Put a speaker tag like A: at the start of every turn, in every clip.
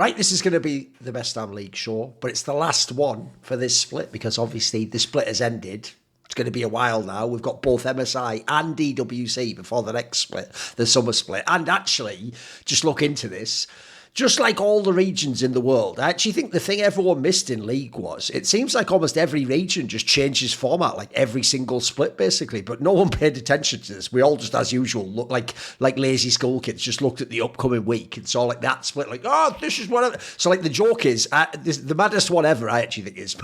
A: Right, this is going to be the Best Damn League, sure, but it's the last one for this split because obviously the split has ended. It's going to be a while now. We've got both MSI and DWC before the next split, the summer split. And actually, just look into this. Just like all the regions in the world, I actually think the thing everyone missed in League was it seems like almost every region just changes format, like every single split, basically. But no one paid attention to this. We all just, as usual, look like lazy school kids, just looked at the upcoming week and saw like that split, like, oh, this is what. So like the joke is, the maddest one ever, I actually think is,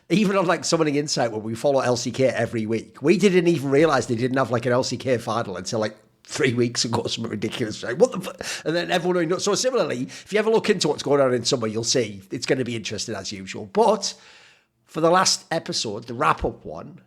A: even on like Summoning Insight where we follow LCK every week, we didn't even realize they didn't have like an LCK final until like 3 weeks ago, something ridiculous. Like, what the fuck? And then everyone knows. So similarly, if you ever look into what's going on in summer, you'll see it's going to be interesting as usual. But for the last episode, the wrap-up one,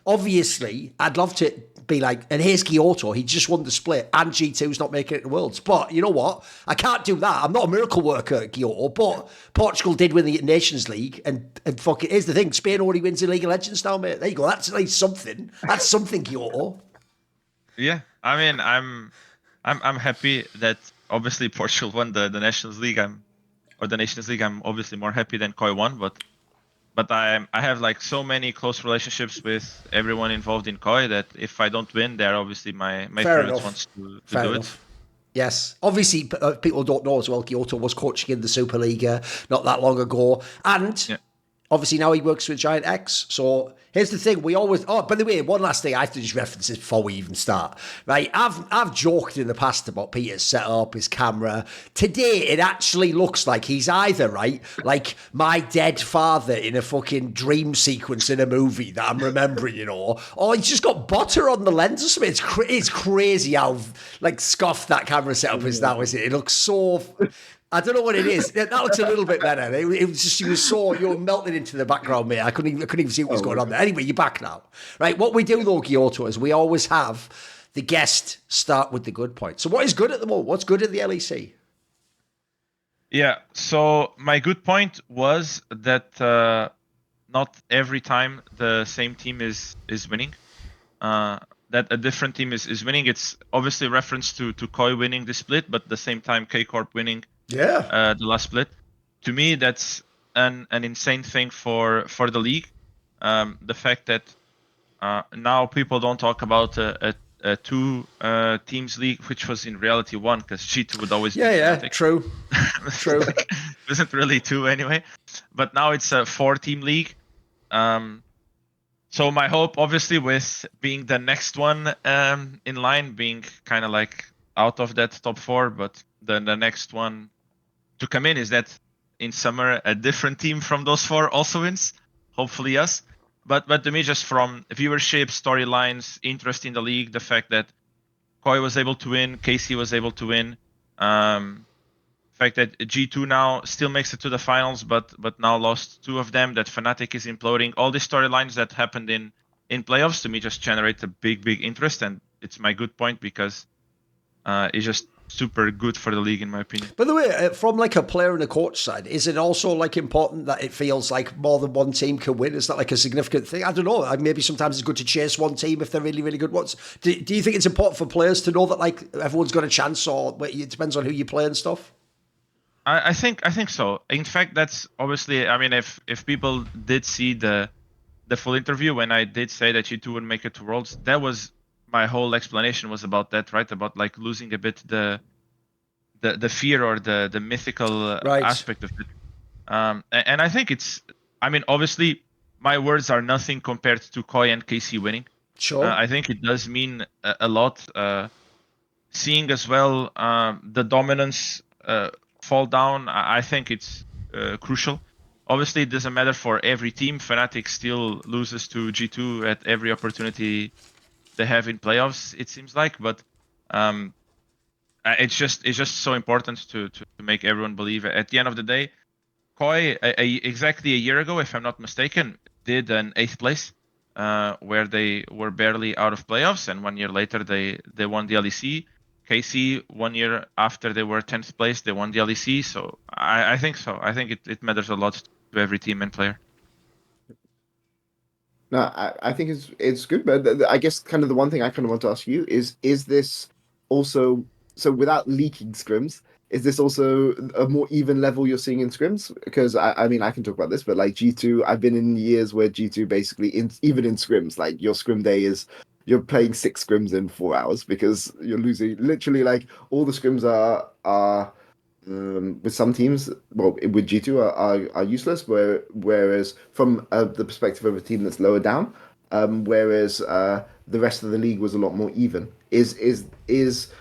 A: obviously, I'd love to be like, and here's Guilhoto, he just won the split, and G2's not making it to Worlds. But you know what? I can't do that. I'm not a miracle worker, Guilhoto, but Portugal did win the Nations League, and fuck it, here's the thing, Spain already wins the League of Legends now, mate. There you go. That's like something. That's something, Guilhoto.
B: Yeah, I mean, I'm happy that obviously Portugal won the Nations League. The Nations League. I'm obviously more happy than KOI won, but I have like so many close relationships with everyone involved in KOI that if I don't win, they're obviously my favorite ones to do it.
A: Yes. Obviously, people don't know as well, Guilhoto was coaching in the Superliga not that long ago. And obviously now he works with GIANTX. So here's the thing. We always... Oh, by the way, one last thing I have to just reference this before we even start. Right? I've joked in the past about Peter's setup, his camera. Today, it actually looks like he's either, right, like my dead father in a fucking dream sequence in a movie that I'm remembering, you know, or he's just got butter on the lens or something. It's crazy how, like, scuffed that camera setup is now, isn't it? It looks so... I don't know what it is. That looks a little bit better. It was just you were melting into the background, mate. I couldn't even see what was going on there. Anyway, you're back now, right? What we do though, Guilhoto, is we always have the guest start with the good point. So, what is good at the moment? What's good at the LEC?
B: Yeah. So my good point was that not every time the same team is winning. That a different team is winning. It's obviously a reference to KOI winning the split, but at the same time K Corp winning. The last split. To me, that's an insane thing for the league. The fact that now people don't talk about a two teams league, which was in reality one, because G2 would always be Fnatic.
A: True.
B: Like, it wasn't really two anyway, but now it's a 4-team league. So my hope, obviously, with being the next one in line, being kind of like out of that top 4, but the next one to come in is that in summer a different team from those 4 also wins, hopefully us. But to me, just from viewership, storylines, interest in the league, the fact that KOI was able to win, KC was able to win, the fact that G2 now still makes it to the finals, but now lost 2 of them, that Fnatic is imploding, all these storylines that happened in playoffs, to me just generate a big interest, and it's my good point because it's just super good for the league in my opinion.
A: By the way, from like a player and a coach side, is it also like important that it feels like more than one team can win? Is that like a significant thing? I don't know. Maybe sometimes it's good to chase one team if they're really good ones. Do you think it's important for players to know that like everyone's got a chance, or it depends on who you play and stuff?
B: I think so. In fact, that's obviously, I mean, if people did see the full interview when I did say that G2 would make it to Worlds, that was my whole explanation was about that, right? About like losing a bit the fear or the mythical aspect of it. And I think it's, I mean, obviously my words are nothing compared to KOI and KC winning.
A: Sure.
B: I think it does mean a lot. Seeing as well the dominance fall down, I think it's crucial. Obviously, it doesn't matter for every team. Fnatic still loses to G2 at every opportunity they have in playoffs, it seems like. But it's just so important to make everyone believe. At the end of the day, KOI, exactly a year ago, if I'm not mistaken, did an 8th place, where they were barely out of playoffs, and 1 year later they won the LEC. KC, 1 year after they were 10th place, they won the LEC. So I think so. I think it matters a lot to every team and player.
C: No, I think it's good, but I guess kind of the one thing I kind of want to ask you is this also, so without leaking scrims, is this also a more even level you're seeing in scrims? Because I mean, I can talk about this, but like G2, I've been in years where G2 basically, even in scrims, like your scrim day is you're playing 6 scrims in 4 hours because you're losing. Literally, like all the scrims are with some teams, well, with G2 are useless. Whereas from the perspective of a team that's lower down, whereas the rest of the league was a lot more even. Is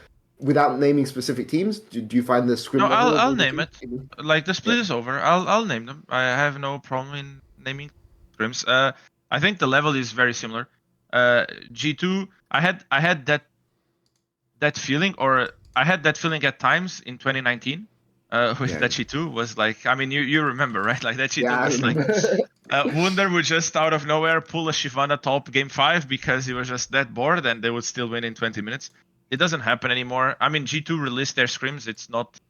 C: without naming specific teams, do you find the
B: No,
C: scrim level of
B: I'll
C: all the
B: name
C: teams?
B: it. Like the split
C: Yeah.
B: is over. I'll name them. I have no problem in naming scrims. I think the level is very similar. G2, I had that feeling, or I had that feeling at times in 2019 with
C: Yeah.
B: that G2 was like, I mean, you remember, right? Like that
C: Yeah,
B: G2
C: I
B: was like,
C: remember.
B: Wunder would just out of nowhere pull a Shyvana top game 5 because he was just that bored and they would still win in 20 minutes. It doesn't happen anymore. I mean, G2 released their scrims. It's not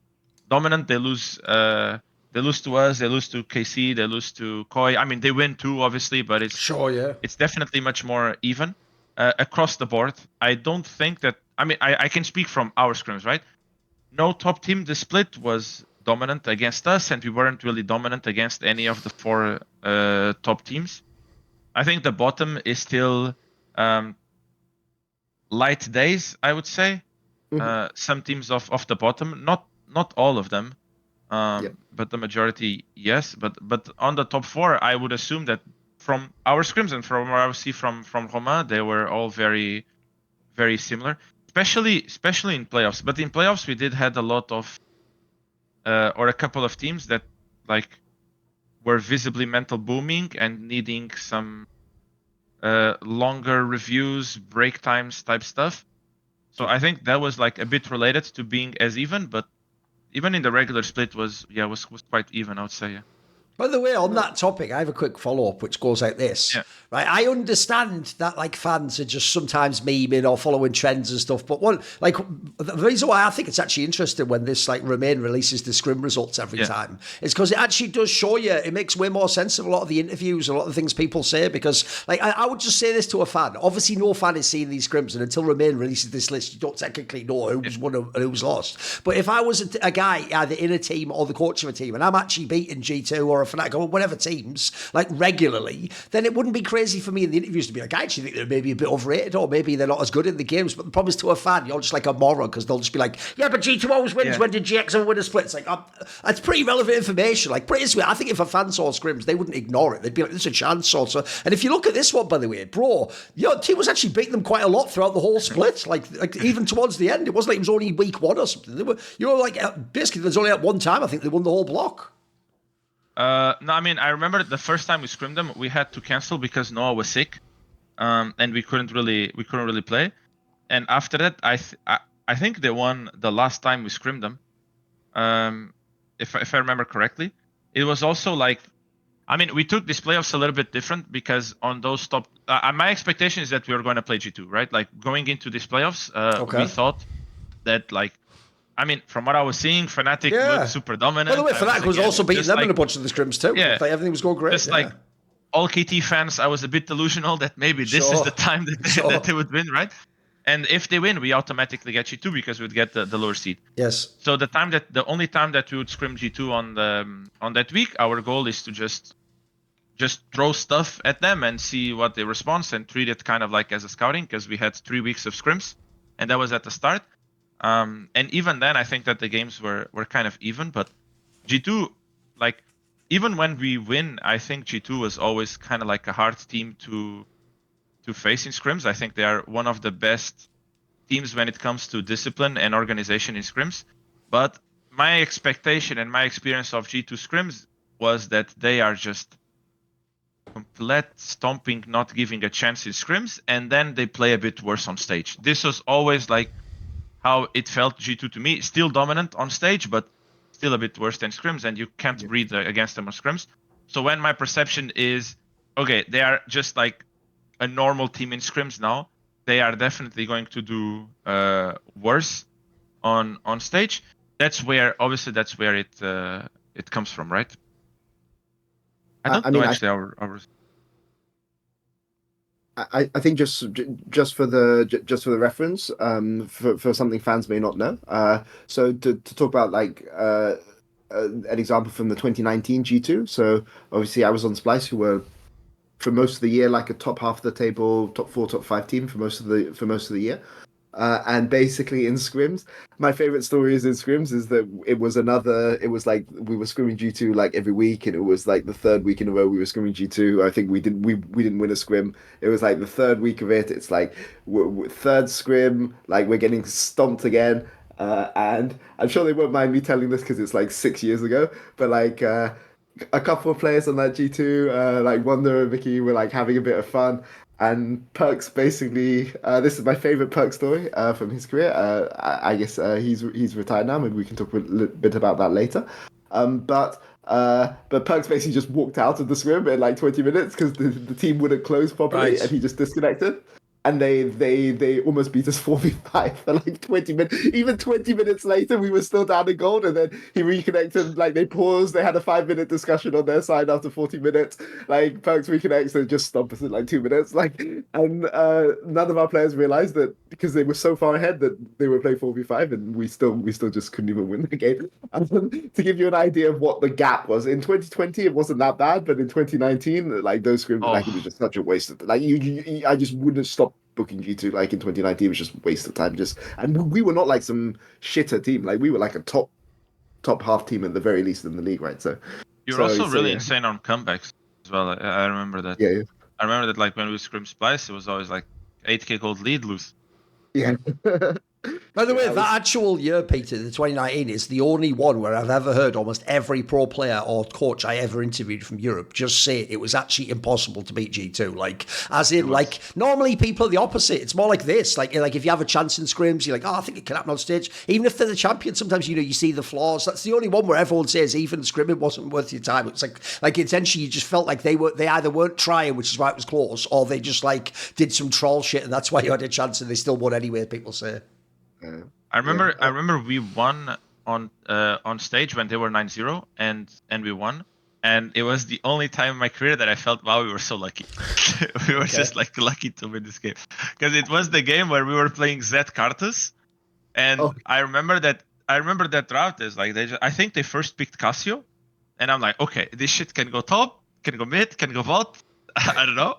B: dominant. They lose to us. They lose to KC. They lose to Koi. I mean, they win too, obviously, but
A: Sure, yeah.
B: it's definitely much more even across the board. I don't think that. I mean, I can speak from our scrims, right? No top team. The split was dominant against us, and we weren't really dominant against any of the 4 top teams. I think the bottom is still light days, I would say. Some teams off the bottom, not all of them,
C: Yep.
B: but the majority, yes. But on the top 4, I would assume that from our scrims and from what I see from Romain, they were all very, very similar, especially in playoffs. But in playoffs, we did had a lot of or a couple of teams that like were visibly mental booming and needing some longer reviews, break times type stuff. So I think that was like a bit related to being as even, but even in the regular split was quite even, I would say. Yeah.
A: By the way, on that topic, I have a quick follow-up which goes like this.
B: Yeah.
A: Right, I understand that like fans are just sometimes memeing or following trends and stuff, but the reason why I think it's actually interesting when this like Remain releases the scrim results every time is because it actually does show you. It makes way more sense of a lot of the interviews, a lot of the things people say. Because like I would just say this to a fan. Obviously, no fan is seeing these scrims, and until Remain releases this list, you don't technically know who's won and who's lost. But if I was a guy either in a team or the coach of a team, and I'm actually beating G2 or a Fnatic or whatever teams like regularly, then it wouldn't be crazy for me in the interviews to be like, I actually think they're maybe a bit overrated or maybe they're not as good in the games. But the problem is to a fan, you're just like a moron because they'll just be like, yeah, but G2 always wins. When did GX ever win a split? It's like, that's pretty relevant information. Like, pretty sweet. I think if a fan saw scrims, they wouldn't ignore it. They'd be like, there's a chance also. And if you look at this one, by the way, bro, your team was actually beating them quite a lot throughout the whole split. Like even towards the end, it wasn't like it was only week 1 or something. You were like, basically, there's only at one time, I think they won the whole block.
B: No, I mean, I remember the first time we scrimmed them, we had to cancel because Noah was sick, and we couldn't really play. And after that, I think they won the last time we scrimmed them, if I remember correctly. It was also like, I mean, we took these playoffs a little bit different because on those top, my expectation is that we were going to play G2, right? Like going into these playoffs, we thought that like. I mean, from what I was seeing, Fnatic looked super dominant.
A: By the way, Fnatic was also beating them in a bunch of the scrims too.
B: Yeah,
A: like everything was going great.
B: Just like all KT fans, I was a bit delusional that maybe this is the time that they would win, right? And if they win, we automatically get G2 because we'd get the lower seed.
A: Yes.
B: So the only time that we would scrim G2 on that week, our goal is to just throw stuff at them and see what they respond and treat it kind of like as a scouting because we had 3 weeks of scrims, and that was at the start. And even then, I think that the games were kind of even. But G2, like, even when we win, I think G2 was always kind of like a hard team to face in scrims. I think they are one of the best teams when it comes to discipline and organization in scrims. But my expectation and my experience of G2 scrims was that they are just complete stomping, not giving a chance in scrims, and then they play a bit worse on stage. This was always like how it felt G2 to me. Still dominant on stage, but still a bit worse than scrims, and you can't breathe against them on scrims. So when my perception is, okay, they are just like a normal team in scrims now, they are definitely going to do worse on stage. That's where it comes from, right? I don't know actually our
C: I think just for the reference, for something fans may not know. So to talk about like an example from the 2019 G2. So obviously I was on Splice, who were for most of the year like a top half of the table, top four, top five team for most of the year. And basically in scrims, my favorite story is in scrims is that it was like we were scrimming G2 like every week, and it was like the third week in a row we were scrimming G2. I think we didn't win a scrim. It was like the third week of it. It's like third scrim, like we're getting stomped again. And I'm sure they won't mind me telling this because it's like 6 years ago, but like a couple of players on that G2, like Wonder and Vicky, were like having a bit of fun. And Perks basically, this is my favorite Perk story from his career. I guess he's retired now. Maybe we can talk a little bit about that later. But Perks basically just walked out of the swim in like 20 minutes because the team wouldn't close properly,
A: Right.
C: and he just disconnected. And they almost beat us 4v5 for like 20 minutes. Even 20 minutes later, we were still down in gold. And then he reconnected, like they paused. They had a 5-minute discussion on their side after 40 minutes. Like Perks reconnects and just stopped us in like 2 minutes. Like, and none of our players realized that because they were so far ahead that they were playing 4v5, and we still just couldn't even win the game. To give you an idea of what the gap was, in 2020, it wasn't that bad. But in 2019, like those scrims, like it was just such a waste of, like I just wouldn't stop booking G2 like in 2019. It was just a waste of time. And we were not like some shitter team. Like we were like a top half team at the very least in the league, right? So
B: You're also really insane on comebacks as well. I remember that.
C: Yeah.
B: I remember that like when we scrim Splice, it was always like 8k gold lead lose.
C: Yeah.
A: By the way, that actual year, Peter, the 2019, is the only one where I've ever heard almost every pro player or coach I ever interviewed from Europe just say it was actually impossible to beat G2. Like, as in, like, normally people are the opposite. It's more like this. Like if you have a chance in scrims, you're like, oh, I think it can happen on stage. Even if they're the champion, sometimes, you see the flaws. That's the only one where everyone says even scrimming wasn't worth your time. It's like essentially you just felt like they either weren't trying, which is why it was close, or they just like did some troll shit and that's why you had a chance and they still won anyway, people say.
B: I remember we won on stage when they were 9-0 and we won, and it was the only time in my career that I felt, wow, we were so lucky. We were just like lucky to win this game, because it was the game where we were playing Z Cartas, and I remember that route is like I think they first picked Casio, and I'm like, okay, this shit can go top, can go mid, can go vault. I don't know.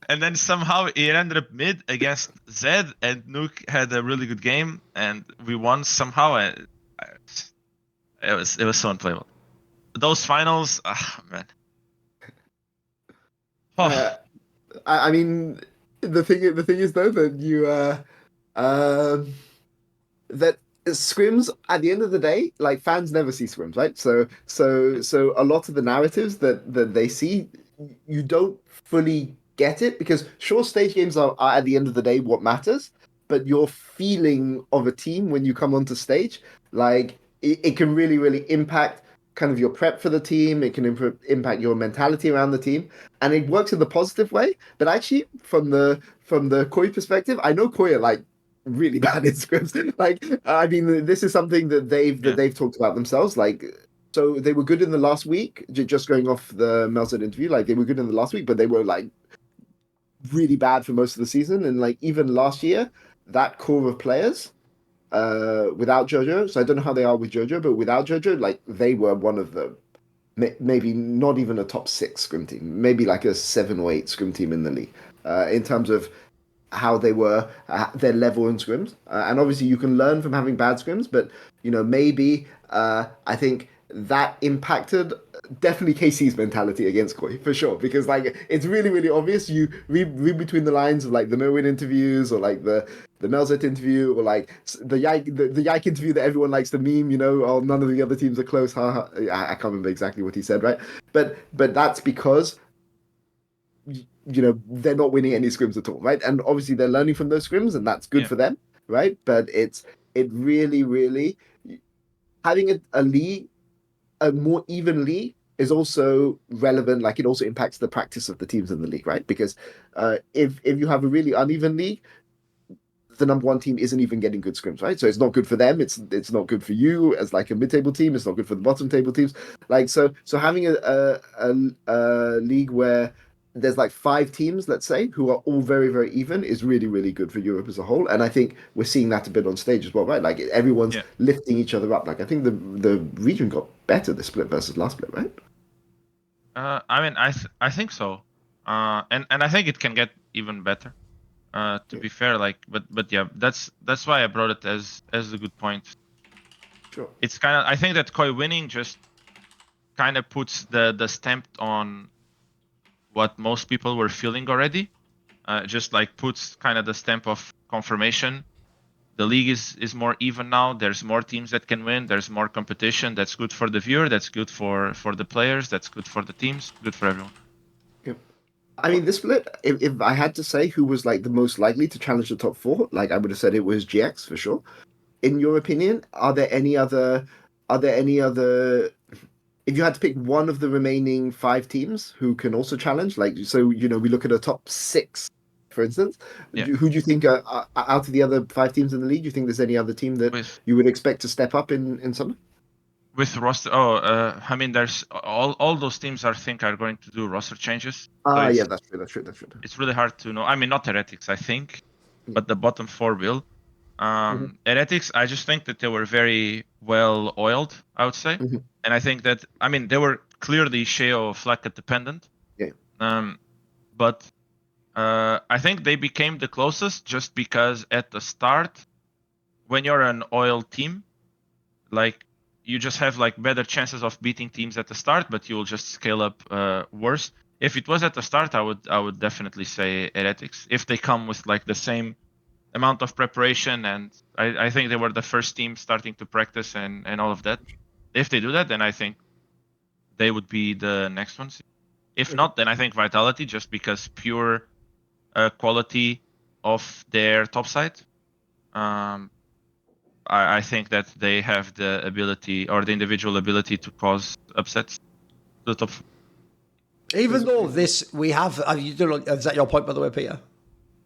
B: And then somehow it ended up mid against Zed, and Nuke had a really good game, and we won somehow. It was so unplayable. Those finals, man.
C: I mean, the thing is though that you that scrims at the end of the day, like fans never see scrims, right? So a lot of the narratives that they see, you don't fully get it, because sure, stage games are at the end of the day what matters, but your feeling of a team when you come onto stage, like it can really impact kind of your prep for the team. It can impact your mentality around the team, and it works in the positive way. But actually, from the Koi perspective, I know Koi are like really bad in scrims. Like, I mean, this is something that they've talked about themselves. Like, so they were good in the last week. Just going off the Melzed interview, like they were good in the last week, but they were like really bad for most of the season. And like even last year, that core of players, without Jojo, so I don't know how they are with Jojo, but without Jojo, like they were one of the maybe not even a top 6 scrim team, maybe like a 7 or 8 scrim team in the league, in terms of how they were, their level in scrims. And obviously you can learn from having bad scrims, but maybe I think that impacted definitely KC's mentality against Koi for sure, because like it's really obvious. You read between the lines of like the no-win interviews, or like the Melzet interview, or like the Yike interview that everyone likes to meme, oh, none of the other teams are close. I can't remember exactly what he said, right? But that's because they're not winning any scrims at all, right? And obviously they're learning from those scrims, and that's good for them, right? But it really having a league, a more even league, is also relevant. Like it also impacts the practice of the teams in the league, right? Because if you have a really uneven league, the number one team isn't even getting good scrims, right? So it's not good for them. It's not good for you as like a mid-table team. It's not good for the bottom table teams. Like so having a league where there's like 5 teams, let's say, who are all very, very even is really, really good for Europe as a whole. And I think we're seeing that a bit on stage as well, right? Like everyone's lifting each other up. Like I think the region got better this split versus last split, right?
B: I mean, I think so, and I think it can get even better. To be fair, like, but yeah, that's why I brought it as a good point.
C: Sure.
B: It's kind of, I think that KOI winning just kind of puts the stamp on what most people were feeling already. Just like puts kind of the stamp of confirmation. The league is more even now. There's more teams that can win. There's more competition. That's good for the viewer. That's good for the players. That's good for the teams. Good for everyone.
C: Yep. I mean, this split, if I had to say who was like the most likely to challenge the top 4, like I would have said it was GX for sure. In your opinion, are there any other? If you had to pick one of the remaining 5 teams who can also challenge, like, so, we look at a top 6, for instance, who do you think are out of the other 5 teams in the league? Do you think there's any other team that you would expect to step up in summer?
B: With roster, I mean, there's all those teams I think are going to do roster changes.
C: Yeah, that's true.
B: It's really hard to know. I mean, not Heretics, I think, but the bottom 4 will. Heretics, I just think that they were very well oiled, I would say. And I think that, I mean, they were clearly Sheo Flacket dependent.
C: Yeah.
B: But I think they became the closest just because at the start, when you're an oiled team, like, you just have like better chances of beating teams at the start, but you will just scale up worse. If it was at the start, I would definitely say Heretics. If they come with like the same amount of preparation, and I think they were the first team starting to practice and all of that. If they do that, then I think they would be the next ones. If not, then I think Vitality, just because pure quality of their top side. I think that they have the ability or the individual ability to cause upsets to the top.
A: Even though is that your point, by the way, Peter?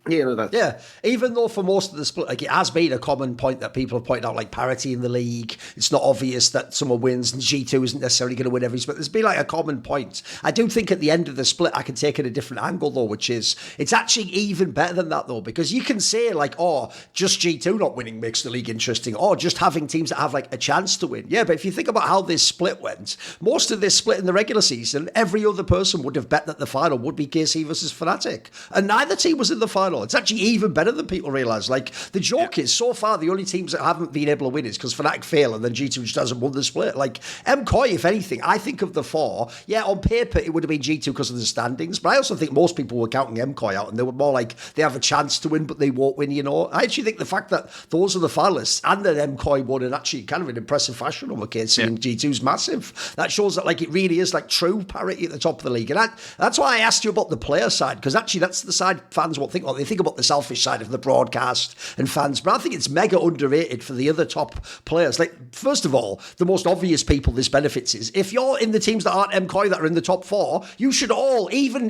C: Yeah, no, that's...
A: Yeah, even though for most of the split, like it has been a common point that people have pointed out, like parity in the league. It's not obvious that someone wins, and G2 isn't necessarily going to win every split. There's been like a common point. I do think at the end of the split, I can take it a different angle though, which is it's actually even better than that though, because you can say like, oh, just G2 not winning makes the league interesting, or just having teams that have like a chance to win. Yeah, but if you think about how this split went, most of this split in the regular season, every other person would have bet that the final would be KC versus Fnatic, and neither team was in the final. It's actually even better than people realise. Like, the joke is, so far, the only teams that haven't been able to win is because Fnatic fail and then G2 just hasn't won the split. Like, MKOI, if anything, I think of the 4, yeah, on paper, it would have been G2 because of the standings, but I also think most people were counting MKOI out and they were more like, they have a chance to win, but they won't win, I actually think the fact that those are the finalists and that MKOI won in actually kind of an impressive fashion over KC and G2 is massive. That shows that, like, it really is, like, true parity at the top of the league. And that's why I asked you about the player side, because actually that's the side fans won't think about. They think about the selfish side of the broadcast and fans, but I think it's mega underrated for the other top players. Like, first of all, the most obvious people this benefits is if you're in the teams that aren't MKOI that are in the top 4, you should all, even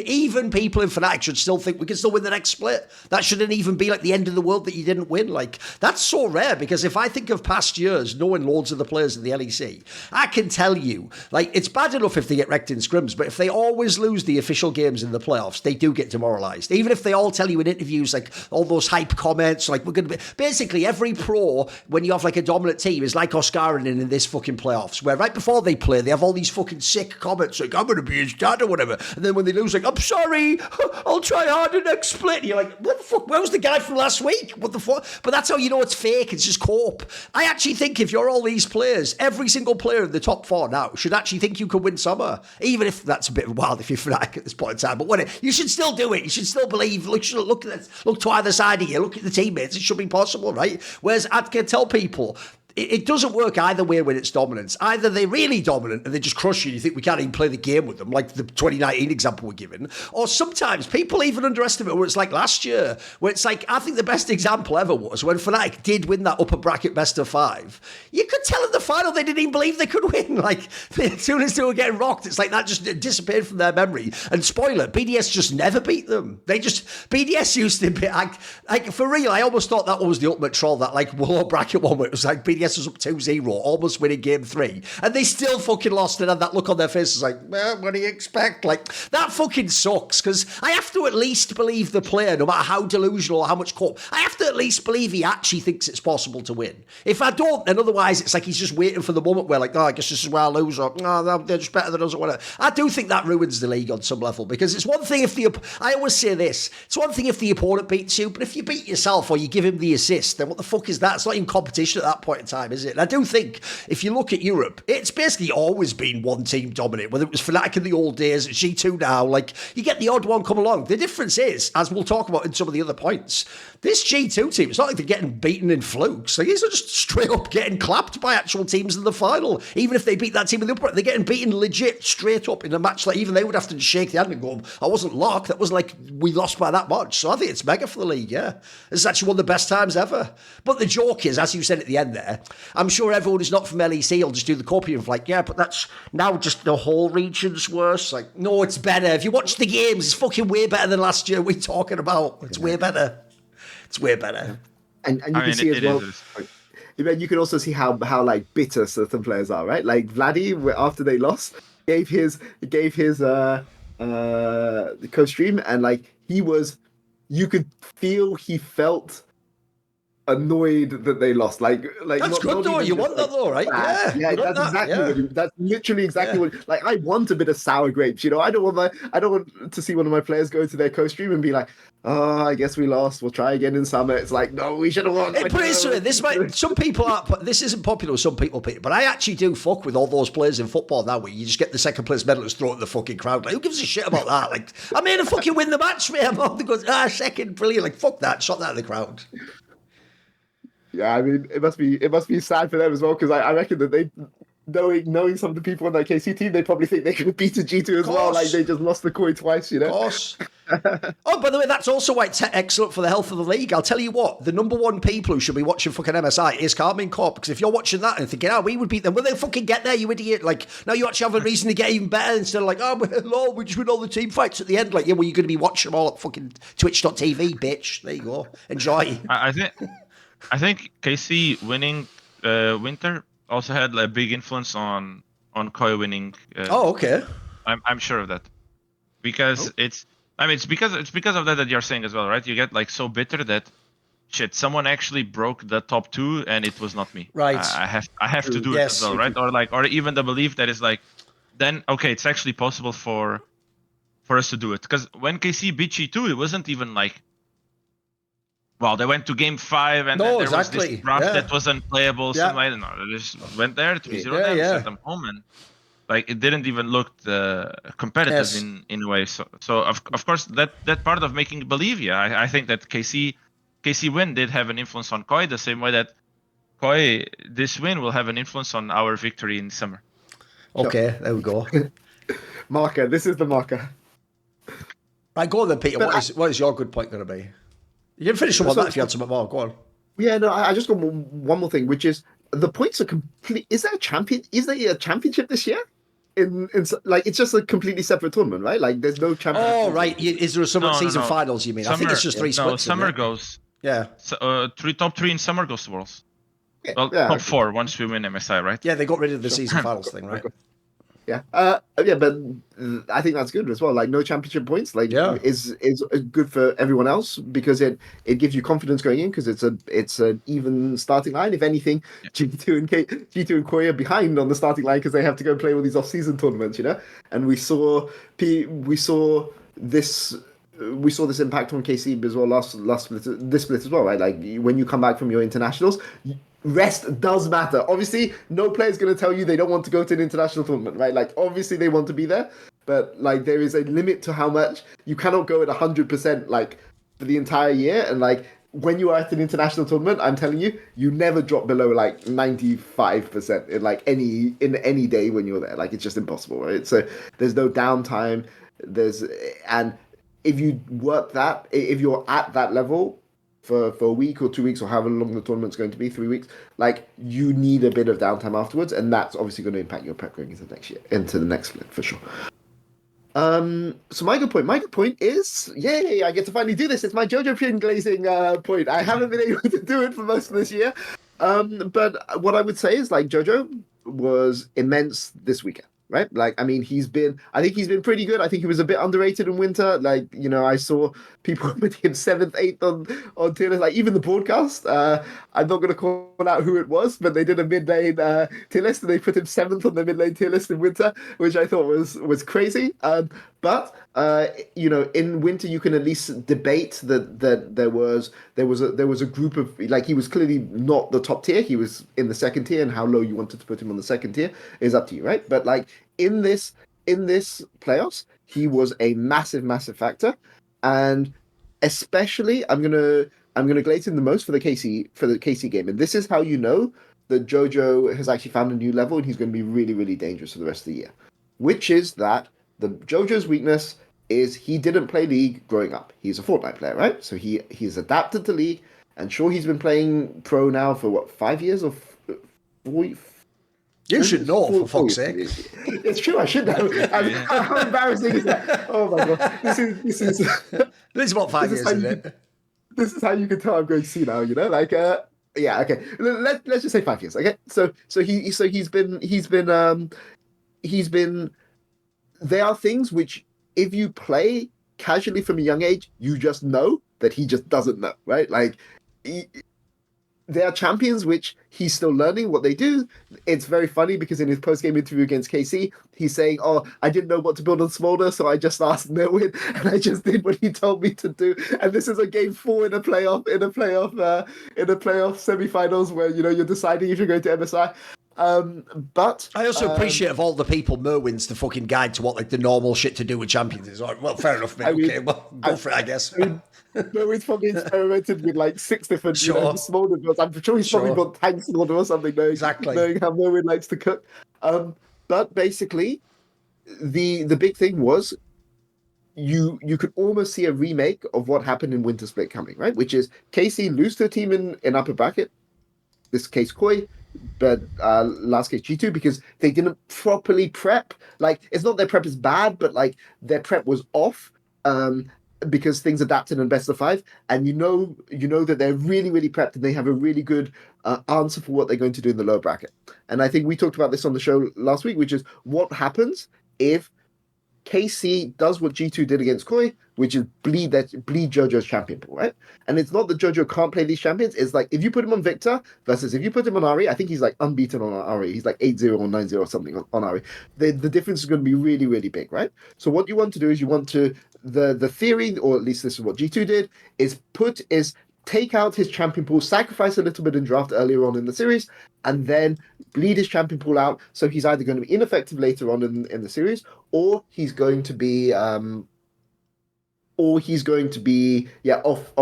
A: people in Fnatic should still think we can still win the next split. That shouldn't even be like the end of the world that you didn't win. Like, that's so rare, because if I think of past years, knowing loads of the players in the LEC, I can tell you, like, it's bad enough if they get wrecked in scrims, but if they always lose the official games in the playoffs, they do get demoralised. Even if they all tell you in interviews, like, all those hype comments, like, we're going to be... Basically, every pro, when you have, like, a dominant team, is like Oscar and in this fucking playoffs, where right before they play, they have all these fucking sick comments, like, I'm going to be his dad or whatever. And then when they lose, like, I'm sorry, I'll try harder next split. And you're like, what the fuck? Where was the guy from last week? What the fuck? But that's how you know it's fake. It's just cope. I actually think if you're all these players, every single player in the top 4 now should actually think you can win summer, even if that's a bit wild if you're Fnatic at this point in time. But whatever, you should still do it. You should still believe. Look to either side of you. Look at the teammates. It should be possible, right? Whereas I can tell people, it doesn't work either way when it's dominance. Either they're really dominant and they just crush you, you think we can't even play the game with them, like the 2019 example we're given. Or sometimes people even underestimate where it's like last year, where it's like, I think the best example ever was when Fnatic did win that upper bracket best of 5. You could tell in the final they didn't even believe they could win. Like, as soon as they were getting rocked, it's like that just disappeared from their memory. And spoiler, BDS just never beat them. BDS used to be, like for real, I almost thought that was the ultimate troll, that like lower bracket one where it was like BDS gets us up 2-0, almost winning game 3, and they still fucking lost and had that look on their faces like, well, what do you expect? Like, that fucking sucks, because I have to at least believe the player, no matter how delusional or how much cope, I have to at least believe he actually thinks it's possible to win. If I don't, then otherwise it's like he's just waiting for the moment where, like, oh, I guess this is where I lose, or no, they're just better than us, or whatever. I do think that ruins the league on some level, because it's one thing if I always say this, it's one thing if the opponent beats you, but if you beat yourself or you give him the assist, then what the fuck is that? It's not in competition at that point in time, is it? And I do think if you look at Europe, it's basically always been one team dominant, whether it was Fnatic in the old days, G2 now, like, you get the odd one come along. The difference is, as we'll talk about in some of the other points, this G2 team, it's not like they're getting beaten in flukes. Like, these are just straight up getting clapped by actual teams in the final. Even if they beat that team in the upper, they're getting beaten legit straight up in a match. Like, even they would have to shake the hand and go, I wasn't locked. That was like, we lost by that much. So I think it's mega for the league, yeah. This is actually one of the best times ever. But the joke is, as you said at the end there, I'm sure everyone who's not from LEC will just do the copy of like, yeah, but that's now just the whole region's worse. Like, no, it's better. If you watch the games, it's fucking way better than last year. We're talking about. It's way better. It's way better.
C: And you can see as well. You can also see how like bitter certain players are, right? Like Vladdy, after they lost, gave his co-stream, and like you could feel he felt annoyed that they lost. Like
A: that's good though. You want that though, right?
C: Yeah, that's exactly that's literally exactly what. Like, I want a bit of sour grapes. You know, I don't want to see one of my players go to their co-stream and be like, oh, I guess we lost. We'll try again in summer. It's like, no, we should have won.
A: Put it this way, some people are. This isn't popular with some people, Peter, but I actually do fuck with all those players in football now where you just get the second place medalist thrown at the fucking crowd. Like, who gives a shit about that? Like, I made a fucking win the match, mate. I'm on the goes, second, brilliant. Like, fuck that. Shot that in the crowd.
C: Yeah, I mean, it must be sad for them as well, because I reckon that they, knowing some of the people on that KC team, they probably think they could have beaten G2 as well. Like, they just lost the coin twice, you know?
A: Of course. Oh, by the way, that's also why it's excellent for the health of the league. I'll tell you what, the number one people who should be watching fucking MSI is Carmine Corp, because if you're watching that and thinking, we would beat them, well, they'll fucking get there, you idiot. Like, now you actually have a reason to get even better instead of like, lol, we just win all the team fights at the end. Like, yeah, well, you're going to be watching them all at fucking twitch.tv, bitch. There you go. Enjoy.
B: I think KC winning Winter also had a big influence on KOI winning.
A: Okay.
B: I'm sure of that, because it's because of that you're saying as well, right? You get like so bitter that shit, someone actually broke the top 2 and it was not me.
A: Right.
B: I have to do it as well, right? Or even the belief that is like, then okay, it's actually possible for us to do it. Because when KC beat G2, it wasn't even like, well, they went to game 5 and then there was this draft that was unplayable. Yeah. They just went there 3-0 sent them home, and like it didn't even look competitive in a way. So of course that part of making believe, I think that KC win did have an influence on KOI, the same way that KOI this win will have an influence on our victory in summer.
A: Okay, there we go.
C: Marker. This is the marker.
A: Right, go on then, Peter. What is your good point going to be? You can finish on that if you had something more. Go on.
C: Yeah, no, I just got one more thing, which is the points are complete. Is there a champion? Is there a championship this year? In like, it's just a completely separate tournament, right? Like, there's no championship.
A: Oh, right. Is there some season finals? You mean? I think it's just 3 splits.
B: No, summer goes.
A: Yeah.
B: So, top 3 in summer goes to Worlds. Well, top 4 once we win MSI, right?
A: Yeah, they got rid of the season finals thing, right?
C: Yeah, but I think that's good as well. Like, no championship points, like, is good for everyone else, because it gives you confidence going in, because it's an even starting line. If anything, G2 and KOI are behind on the starting line because they have to go play all these off-season tournaments, you know. And we saw this impact on KC as well this split as well, right? Like, when you come back from your internationals, rest does matter. Obviously, no player's going to tell you they don't want to go to an international tournament, right? Like, obviously they want to be there, but like, there is a limit to how much you cannot go at 100%, like, for the entire year. And like, when you are at an international tournament, I'm telling you, you never drop below like 95% in like any day when you're there. Like, it's just impossible, right? So there's no downtime. And if you work that, if you're at that level for a week or 2 weeks or however long the tournament's going to be, 3 weeks, like, you need a bit of downtime afterwards, and that's obviously going to impact your prep going into the next split for sure. So my good point is, I get to finally do this. It's my Jojopyun glazing point. I haven't been able to do it for most of this year, But what I would say is like Jojo was immense this weekend, right? Like, I mean, I think he's been pretty good. I think he was a bit underrated in winter. Like, I saw people putting him seventh, eighth on tier list. Like, even the broadcast, I'm not going to call out who it was, but they did a mid lane tier list and they put him seventh on the mid lane tier list in winter, which I thought was crazy. But in winter you can at least debate that there was a group of, like, he was clearly not the top tier. He was in the second tier, and how low you wanted to put him on the second tier is up to you, right? But like in this playoffs, he was a massive factor, and especially I'm gonna glaze in the most for the KC game, and this is how you know that Jojo has actually found a new level and he's going to be really, really dangerous for the rest of the year, which is that the Jojo's weakness is he didn't play League growing up. He's a Fortnite player, right? So he's adapted to League, and sure, he's been playing pro now for what, 5 years or 4?
A: You should know, for fuck's sake.
C: It's true, I should know. How embarrassing is that? Oh my god, this is.
A: It's about 5 years, isn't it?
C: This is how you can tell I'm going to see now. Like yeah, okay. Let's just say 5 years. Okay, so he's been. There are things which, if you play casually from a young age, you just know that he just doesn't know, right? Like, there are champions which he's still learning what they do. It's very funny because in his post-game interview against KC, he's saying, "Oh, I didn't know what to build on Smolder, so I just asked Nowin, and I just did what he told me to do." And this is a game 4 in a playoff semifinals where you're deciding if you're going to MSI. But
A: I also appreciate of all the people Merwin's the fucking guide to what like the normal shit to do with champions is. Like, well, fair enough, mate. Okay, well, go for it, I guess.
C: Merwin's probably experimented with like 6 different Smolder builds. I'm sure he's probably built tank Smolder or something, knowing how Merwin likes to cook. But basically, the big thing was you could almost see a remake of what happened in Winter Split coming, right? Which is KC lose to a team in upper bracket, this case Koi, but last case G2, because they didn't properly prep. Like, it's not their prep is bad, but like their prep was off because things adapted in best of 5, and you know that they're really, really prepped and they have a really good answer for what they're going to do in the lower bracket. And I think we talked about this on the show last week, which is what happens if KC does what G2 did against Koi, which is bleed Jojo's champion pool, right? And it's not that Jojo can't play these champions. It's like if you put him on Victor versus if you put him on Ari, I think he's like unbeaten on Ari. He's like 8-0 or 9-0 or something on Ari. The difference is going to be really, really big, right? So what you want to do is the theory, or at least this is what G2 did, is take out his champion pool, sacrifice a little bit in draft earlier on in the series, and then bleed his champion pool out. So he's either going to be ineffective later on in the series, or he's going to be off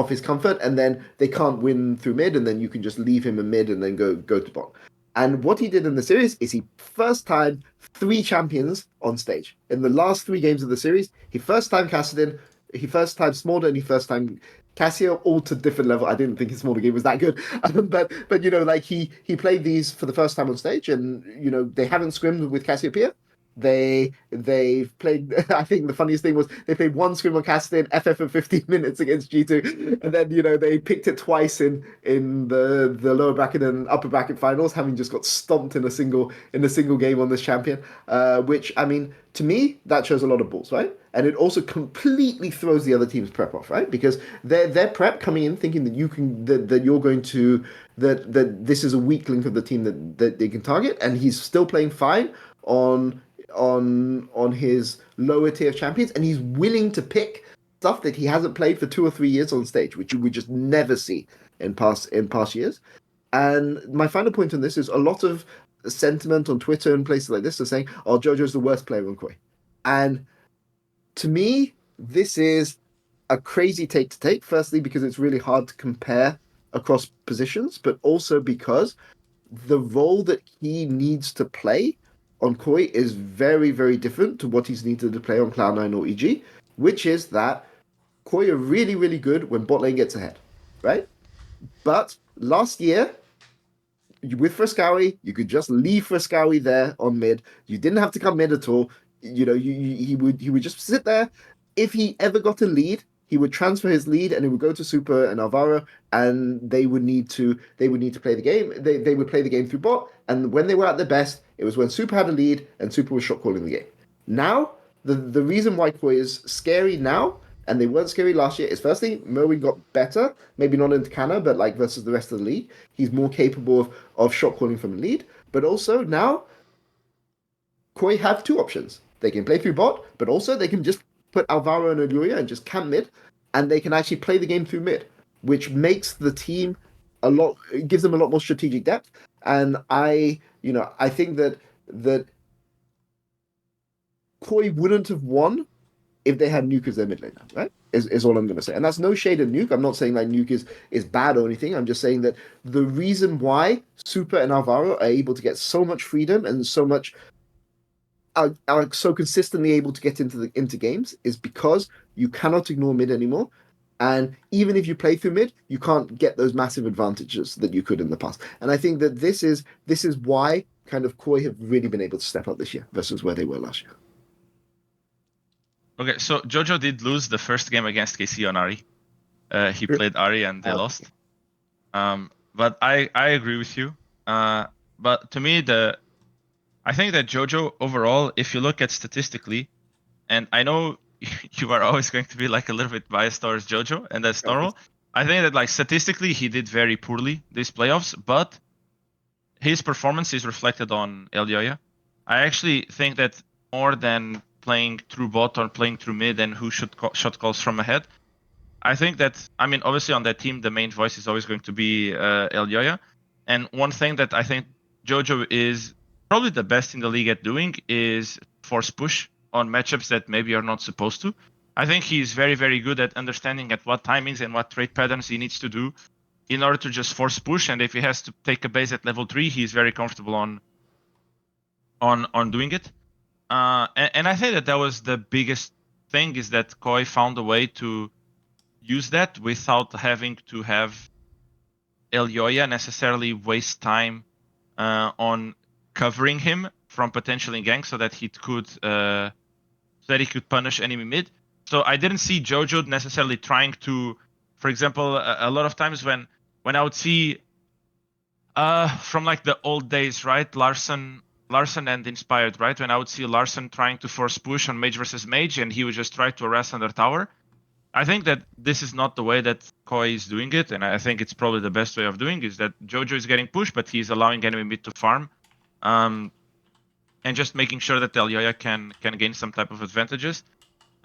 C: his comfort, and then they can't win through mid, and then you can just leave him in mid and then go to bot. And what he did in the series is he first time 3 champions on stage. In the last 3 games of the series, he first time Kassadin, he first time Smolder, and he first time Cassio, all to different level. I didn't think his Smolder game was that good, but like he played these for the first time on stage, and they haven't scrimmed with Cassiopeia. They've played. I think the funniest thing was they played 1 scrim on Kassadin, FF for 15 minutes against G2, and then they picked it twice in the lower bracket and upper bracket finals, having just got stomped in a single game on this champion. Which, I mean, to me, that shows a lot of balls, right? And it also completely throws the other team's prep off, right? Because their prep coming in thinking that you're going to that this is a weak link of the team that they can target, and he's still playing fine on his lower tier champions, and he's willing to pick stuff that he hasn't played for 2 or 3 years on stage, which you would just never see in past years. And my final point on this is a lot of sentiment on Twitter and places like this are saying, "Oh, Jojo's the worst player on Koi," and to me, this is a crazy take to take. Firstly, because it's really hard to compare across positions, but also because the role that he needs to play on Koi is very, very different to what he's needed to play on Cloud9 or EG, which is that Koi are really, really good when bot lane gets ahead, right? But last year, with Frescowi, you could just leave Frescowi there on mid. You didn't have to come mid at all. He would just sit there. If he ever got a lead, he would transfer his lead and he would go to Super and Alvaro, and they would need to play the game. They would play the game through bot, and when they were at their best, it was when Super had a lead and Super was shot calling the game. Now, the reason why Koi is scary now, and they weren't scary last year, is firstly, Merwin got better, maybe not into Canna, but like versus the rest of the league. He's more capable of shot calling from the lead. But also now, Koi have two options. They can play through bot, but also they can just put Alvaro and Elyoya and just camp mid, and they can actually play the game through mid, which makes the team it gives them a lot more strategic depth. And I think that Koi wouldn't have won if they had Nuke as their mid laner, right? Is all I'm going to say. And that's no shade at Nuke. I'm not saying like Nuke is bad or anything. I'm just saying that the reason why Super and Alvaro are able to get so much freedom and so much are so consistently able to get into games is because you cannot ignore mid anymore. And even if you play through mid, you can't get those massive advantages that you could in the past. And I think that this is why kind of Koi have really been able to step up this year versus where they were last year.
B: Okay, so Jojo did lose the first game against KC on Ari. He played Ari and they lost. But I agree with you. But to me, I think that Jojo overall, if you look at statistically, and I know you are always going to be like a little bit biased towards Jojo, and that's normal. I think that like statistically he did very poorly these playoffs, but his performance is reflected on Elyoya. I actually think that more than playing through bot or playing through mid and who should shot calls from ahead, I think that, I mean, obviously on that team, the main voice is always going to be Elyoya. And one thing that I think Jojo is probably the best in the league at doing is force push on matchups that maybe are not supposed to. I think he's very, very good at understanding at what timings and what trade patterns he needs to do in order to just force push. And if he has to take a base at level 3, he's very comfortable on doing it. And I think that was the biggest thing, is that Koi found a way to use that without having to have Elyoya necessarily waste time on covering him from potentially gank, so that he could punish enemy mid. So I didn't see Jojo necessarily trying to, for example, a lot of times when I would see from like the old days, right, Larson and Inspired, right, when I would see Larson trying to force push on mage versus mage and he would just try to harass under tower. I think that this is not the way that Koi is doing it, and I think it's probably the best way of doing is that Jojo is getting pushed, but he's allowing enemy mid to farm, and just making sure that Elyoya can gain some type of advantages.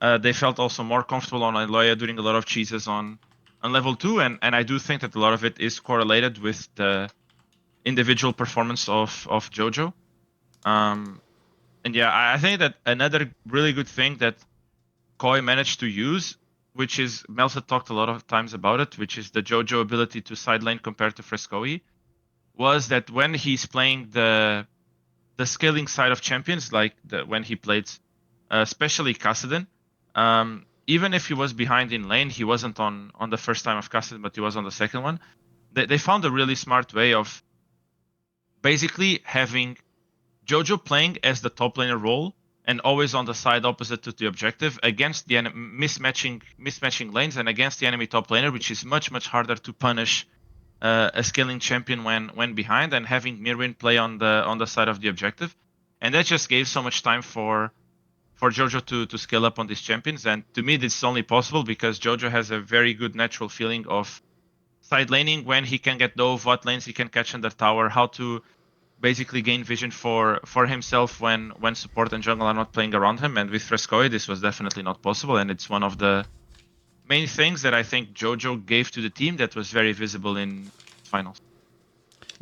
B: They felt also more comfortable on Elyoya doing a lot of cheeses on level 2, and I do think that a lot of it is correlated with the individual performance of Jojo. And yeah, I think that another really good thing that Koi managed to use, which is, Melsa talked a lot of times about it, which is the Jojo ability to side lane compared to Frescoe, was that when he's playing the scaling side of champions, like when he played especially Kassadin, even if he was behind in lane, he wasn't on the first time of Kassadin, but he was on the second one. They found a really smart way of basically having Jojo playing as the top laner role and always on the side opposite to the objective against the mismatching lanes and against the enemy top laner, which is much, much harder to punish a scaling champion when behind, and having Mirwin play on the side of the objective. And that just gave so much time for Jojo to scale up on these champions. And to me, this is only possible because Jojo has a very good natural feeling of side laning, when he can get dove, what lanes he can catch under tower, how to basically gain vision for himself when support and jungle are not playing around him. And with Frescoe, this was definitely not possible, and it's one of the main things that I think Jojo gave to the team that was very visible in finals.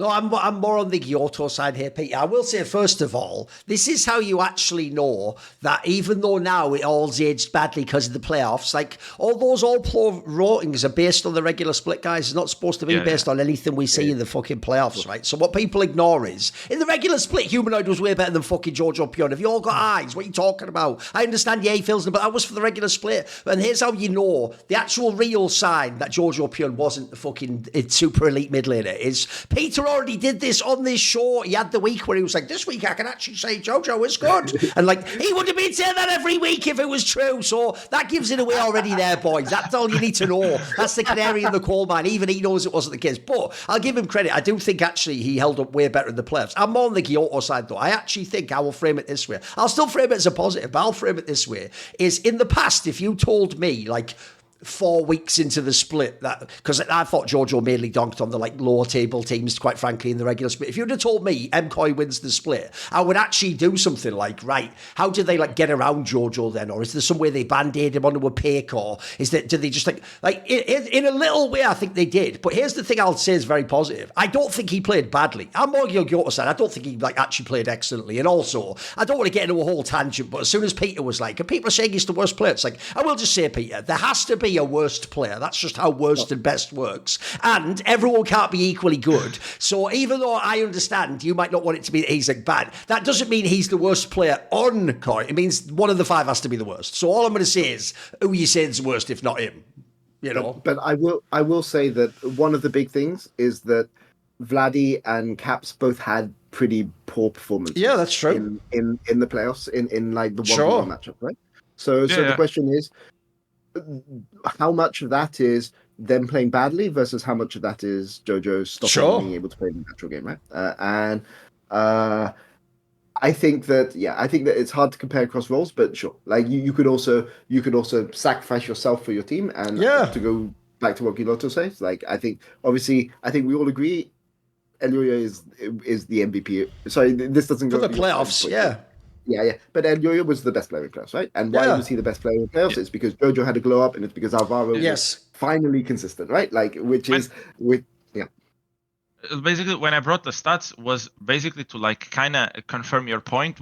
A: No, I'm more on the Guilhoto side here, Pete. I will say, first of all, this is how you actually know that even though now it all's aged badly because of the playoffs, like all those all-pro ratings are based on the regular split, guys. It's not supposed to be based on anything we see in the fucking playoffs, right? So what people ignore is, in the regular split, Humanoid was way better than fucking Jojopyun. Have you all got eyes? What are you talking about? I understand, he feels, but that was for the regular split. And here's how you know the actual real sign that Jojopyun wasn't the fucking super elite mid laner is Peter already did this on this show. He had the week where he was like, this week I can actually say Jojo is good. And like, he would have been saying that every week if it was true. So that gives it away already there, boys. That's all you need to know. That's the canary in the coal mine. Even he knows it wasn't the case. But I'll give him credit. I do think actually he held up way better in the playoffs. I'm more on the Guilhoto side though. I actually think I will frame it this way. I'll still frame it as a positive, but I'll frame it this way. Is in the past, if you told me like 4 weeks into the split, that because I thought Jojo mainly donked on the like lower table teams, quite frankly, in the regular split. If you'd have told me MKOI wins the split, I would actually do something like, right, how did they like get around Jojo then? Or is there some way they band-aid him onto a pick? Or is that, did they just like in a little way, I think they did. But here's the thing I'll say is very positive. I don't think he played badly. I'm more Guilhoto side. I don't think he like actually played excellently. And also, I don't want to get into a whole tangent, but as soon as Peter was like, and people are saying he's the worst player, it's like, I will just say, Peter, there has to be a worst player. That's just how worst and best works. And everyone can't be equally good. So even though I understand you might not want it to be that he's like bad, that doesn't mean he's the worst player on court. It means one of the 5 has to be the worst. So all I'm going to say is, who you say is the worst if not him? You know.
C: But I will say that one of the big things is that Vladdy and Caps both had pretty poor performances.
A: Yeah, that's true.
C: In the playoffs, in like the 1v1
A: Sure.
C: matchup, right? So the question is, how much of that is them playing badly versus how much of that is Jojo stopping being able to play the natural game, right? And I think that it's hard to compare across roles, but sure, like you could also sacrifice yourself for your team, and to go back to what Guilhoto says, like I think we all agree Elyoya is the MVP. Sorry, this doesn't go
A: for the playoffs,
C: Yeah. But Elyoya was the best player in playoffs, right? And why was he the best player in playoffs? It's because Jojo had a glow up, and it's because Alvaro was finally consistent, right? Like,
B: basically, when I brought the stats, was basically to like kind of confirm your point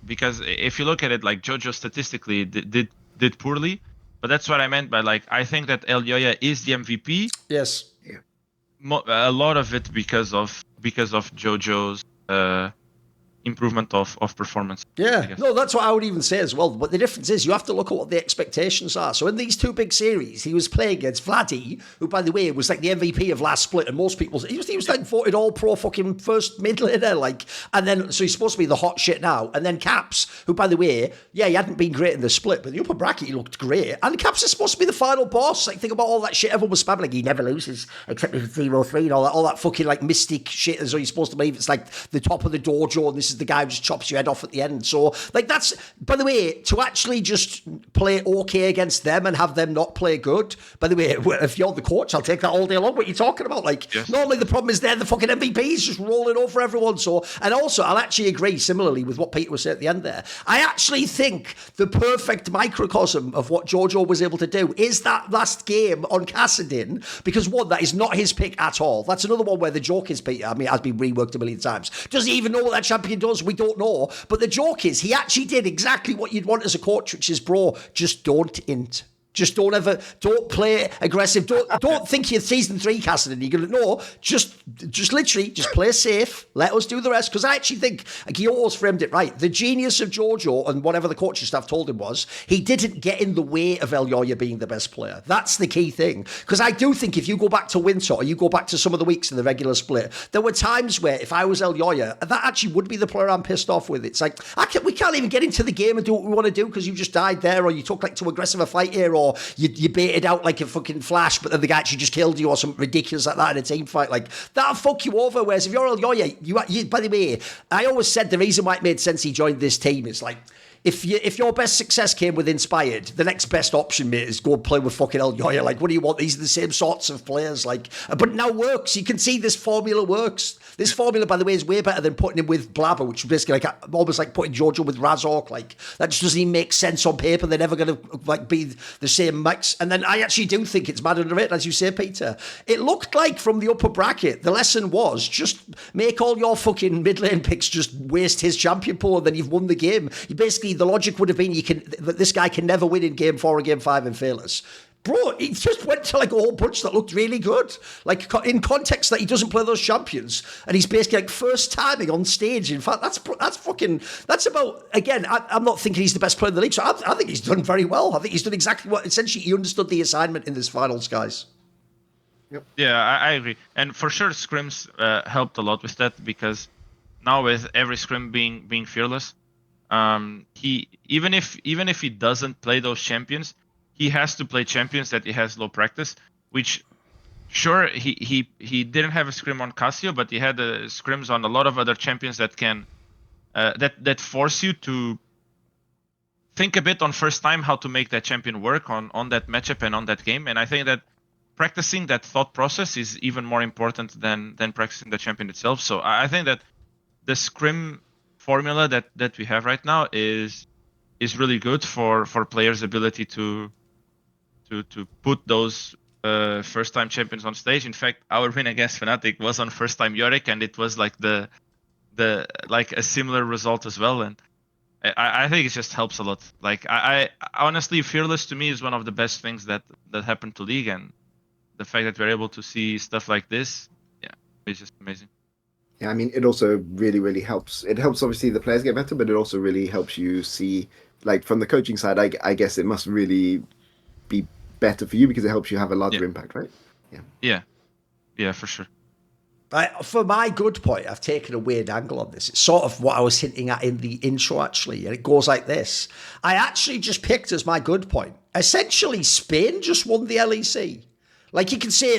B: because if you look at it, like Jojo statistically did poorly, but that's what I meant by like I think that Elyoya is the MVP.
A: Yes.
B: A lot of it because of Jojo's improvement of performance.
A: Yeah, no, that's what I would even say as well. But the difference is you have to look at what the expectations are. So in these 2 big series, he was playing against Vladdy, who, by the way, was like the MVP of last split, and most people, he was like voted all pro fucking first mid laner, like, and then, so he's supposed to be the hot shit now. And then Caps, who, by the way, he hadn't been great in the split, but the upper bracket, he looked great. And Caps is supposed to be the final boss. Like, think about all that shit everyone was spamming, like, he never loses, except if it's 0-3 and all that fucking, like, mystic shit, as though you're supposed to believe it's like the top of the dojo, and this is the guy who just chops your head off at the end. So, like, that's, by the way, to actually just play okay against them and have them not play good, by the way, if you're the coach, I'll take that all day long. What are you talking about? Like, normally the problem is they're the fucking MVPs just rolling over everyone. So, and also, I'll actually agree similarly with what Peter was saying at the end there. I actually think the perfect microcosm of what Jojo was able to do is that last game on Kassadin, because one, that is not his pick at all. That's another one where the joke is, Peter, I mean, it has been reworked a million times. Does he even know what that champion does? We don't know. But the joke is, he actually did exactly what you'd want as a coach, which is, bro, just don't int. Just don't play aggressive. Don't think you're season 3 Cassidy. You're going to, no, just literally, just play safe. Let us do the rest. Because I actually think Guilhoto's framed it right. The genius of Jojo and whatever the coaching staff told him was, he didn't get in the way of Elyoya being the best player. That's the key thing. Because I do think if you go back to winter, or you go back to some of the weeks in the regular split, there were times where if I was Elyoya, that actually would be the player I'm pissed off with. It's like, we can't even get into the game and do what we want to do because you just died there, or you took like too aggressive a fight here, or you baited out like a fucking flash, but then the guy actually just killed you, or something ridiculous like that in a team fight. Like, that'll fuck you over. Whereas if you're Elyoya, you, by the way, I always said the reason why it made sense he joined this team is like, if your best success came with Inspired, the next best option, mate, is go and play with fucking Elyoya. Like, what do you want? These are the same sorts of players. Like, but it now works. You can see this formula works. This formula, by the way, is way better than putting him with Blabber, which is basically like almost like putting Jojo with Razork. Like, that just doesn't even make sense on paper. They're never going to like be the same mix. And then I actually do think it's mad underrated, as you say, Peter. It looked like from the upper bracket, the lesson was just make all your fucking mid lane picks just waste his champion pool, and then you've won the game. You basically, the logic would have been that this guy can never win in game 4 or game 5 and fail us. Bro, he just went to like a whole bunch that looked really good. Like, in context that he doesn't play those champions, and he's basically like first timing on stage. In fact, that's about, again, I'm not thinking he's the best player in the league, so I think he's done very well. I think he's done exactly what, essentially, he understood the assignment in this finals, guys.
B: Yeah, I agree, and for sure scrims helped a lot with that, because now with every scrim being fearless, he even if he doesn't play those champions, he has to play champions that he has low practice. Which sure, he didn't have a scrim on Casio, but he had scrims on a lot of other champions that can that force you to think a bit on first time how to make that champion work on that matchup and on that game. And I think that practicing that thought process is even more important than practicing the champion itself. So I think that the scrim formula that we have right now is really good for players' ability to put those first time champions on stage. In fact, our win against Fnatic was on first time Yorick, and it was like the like a similar result as well. And I think it just helps a lot. Like I honestly, fearless to me is one of the best things that happened to League, and the fact that we're able to see stuff like this, yeah, it's just amazing.
C: Yeah, I mean, it also really, really helps. It helps obviously the players get better, but it also really helps you see, like from the coaching side, I guess it must really be better for you because it helps you have a larger impact, right?
B: Yeah, for sure.
A: For my good point, I've taken a weird angle on this. It's sort of what I was hinting at in the intro, actually, and it goes like this. I actually just picked as my good point. Essentially, Spain just won the LEC. Like, you can say,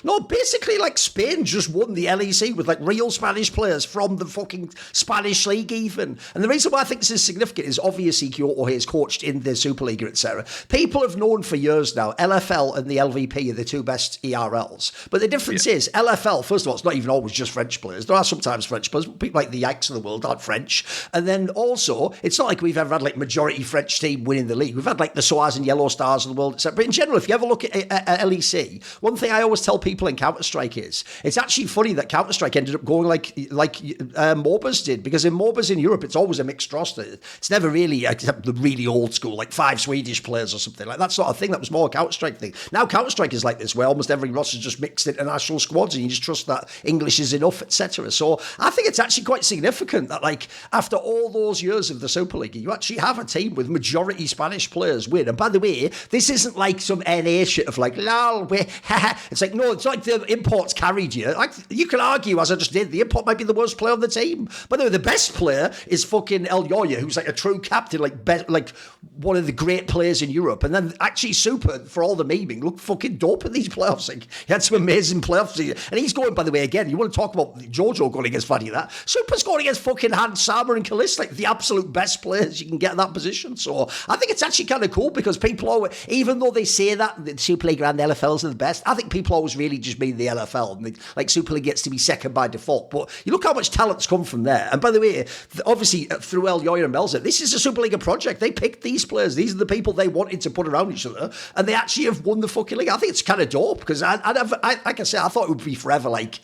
A: no, basically, like, Spain just won the LEC with, like, real Spanish players from the fucking Spanish league, even. And the reason why I think this is significant is obviously Guilhoto has coached in the Superliga, etc. People have known for years now, LFL and the LVP are the two best ERLs. But the difference is, LFL, first of all, it's not even always just French players. There are sometimes French players, but people like the Yikes of the world aren't French. And then also, it's not like we've ever had, like, majority French team winning the league. We've had, like, the Soaz and Yellow Stars of the world, etc. But in general, if you ever look at LEC, one thing I always tell people in Counter-Strike is it's actually funny that Counter-Strike ended up going like MOBAs did, because in MOBAs in Europe it's always a mixed roster. It's never really, except the really old school, like 5 Swedish players or something like that sort of thing. That was more a Counter-Strike thing. Now Counter-Strike is like this, where almost every roster is just mixed international squads, and you just trust that English is enough, etc. So I think it's actually quite significant that, like, after all those years of the Superliga, you actually have a team with majority Spanish players win. And by the way, this isn't like some NA shit of like, lol, it's like, no, it's like the imports carried you. Like, you can argue, as I just did, the import might be the worst player on the team. By the way, the best player is fucking Elyoya, who's like a true captain, like one of the great players in Europe. And then actually Super, for all the memeing, looked fucking dope in these playoffs. Like, he had some amazing playoffs. And he's going, by the way, again, you want to talk about Jojo going against Fanny that. Super's going against fucking Hans Sama and Kalist, like the absolute best players you can get in that position. So I think it's actually kind of cool, because people always, even though they say that the Super League and the LFLs are the best, I think people always really just mean the LFL, and like Super League gets to be second by default. But you look how much talent's come from there. And by the way, obviously through Elyoya and Melzer, this is a Super League project. They picked these players. These are the people they wanted to put around each other, and they actually have won the fucking league. I think it's kind of dope, because like I said, I thought it would be forever like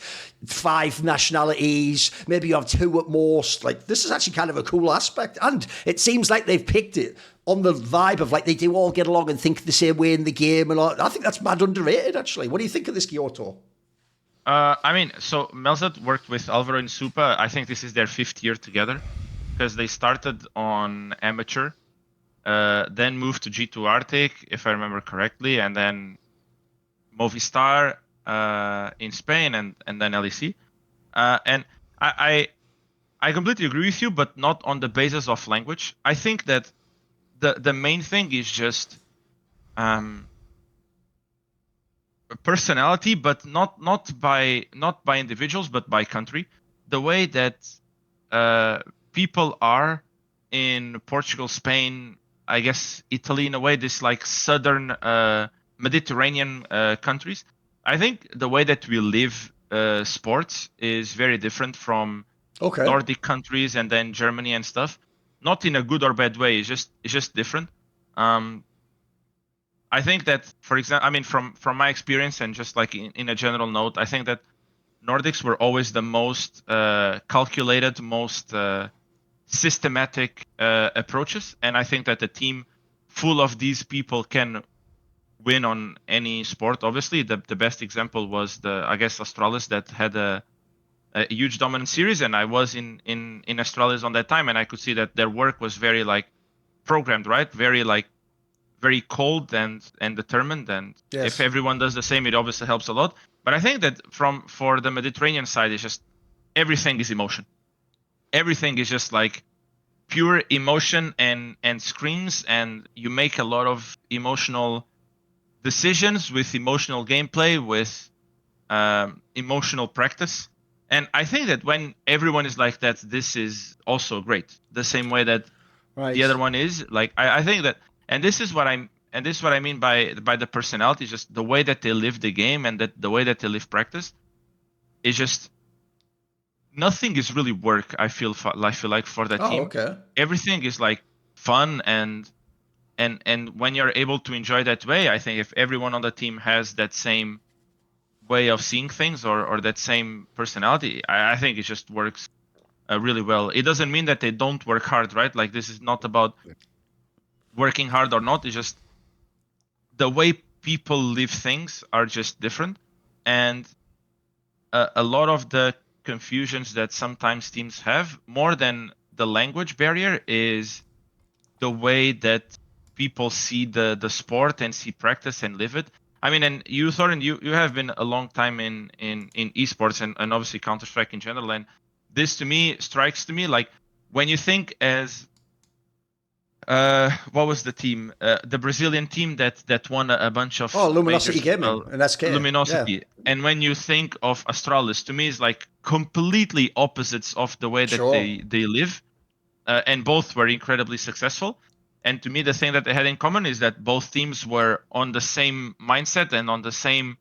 A: 5 nationalities, maybe you have 2 at most. Like, this is actually kind of a cool aspect, and it seems like they've picked it on the vibe of like they do all get along and think the same way in the game, and all. I think that's mad underrated, actually. What do you think of this, Guilhoto?
B: I mean, so Melzet worked with Alvaro in Supa. I think this is their 5th year together, because they started on amateur, then moved to G2 Arctic, if I remember correctly, and then Movistar in Spain, and then LEC. And I completely agree with you, but not on the basis of language. I think that the main thing is just personality, but not by individuals, but by country. The way that people are in Portugal, Spain, I guess Italy, in a way, this like southern Mediterranean countries. I think the way that we live sports is very different from Nordic countries and then Germany and stuff. Not in a good or bad way. It's just different. I think that, for example, I mean, from my experience and just like in a general note, I think that Nordics were always the most calculated, most systematic approaches, and I think that a team full of these people can win on any sport. Obviously, the best example was I guess Astralis, that had a huge dominant series, and I was in Astralis on that time, and I could see that their work was very like programmed, right? Very very cold and determined, and
A: Yes.
B: if everyone does the same, it obviously helps a lot. But I think that for the Mediterranean side, it's just everything is emotion. Everything is just like pure emotion and screams, and you make a lot of emotional decisions with emotional gameplay, with emotional practice. And I think that when everyone is like that, this is also great. The same way that the other one is. Like I think that, and this is what I mean by the personality, just the way that they live the game, and that the way that they live practice is just nothing is really work. I feel like for that team,
A: okay.
B: everything is like fun, and when you're able to enjoy that way, I think if everyone on the team has that same way of seeing things, or that same personality, I think it just works really well. It doesn't mean that they don't work hard, right? Like, this is not about working hard or not. It's just the way people live things are just different, and a lot of the confusions that sometimes teams have, more than the language barrier, is the way that people see the sport and see practice and live it. I mean, and you, Thorin, you have been a long time in esports, and obviously Counter-Strike in general, and this to me strikes to me like, when you think as what was the team, the Brazilian team that won a bunch of
A: Luminosity
B: majors,
A: Gaming and SK.
B: Luminosity.
A: Yeah.
B: And when you think of Astralis, to me is like completely opposites of the way that
A: Sure.
B: they live, and both were incredibly successful. And to me, the thing that they had in common is that both teams were on the same mindset and on the same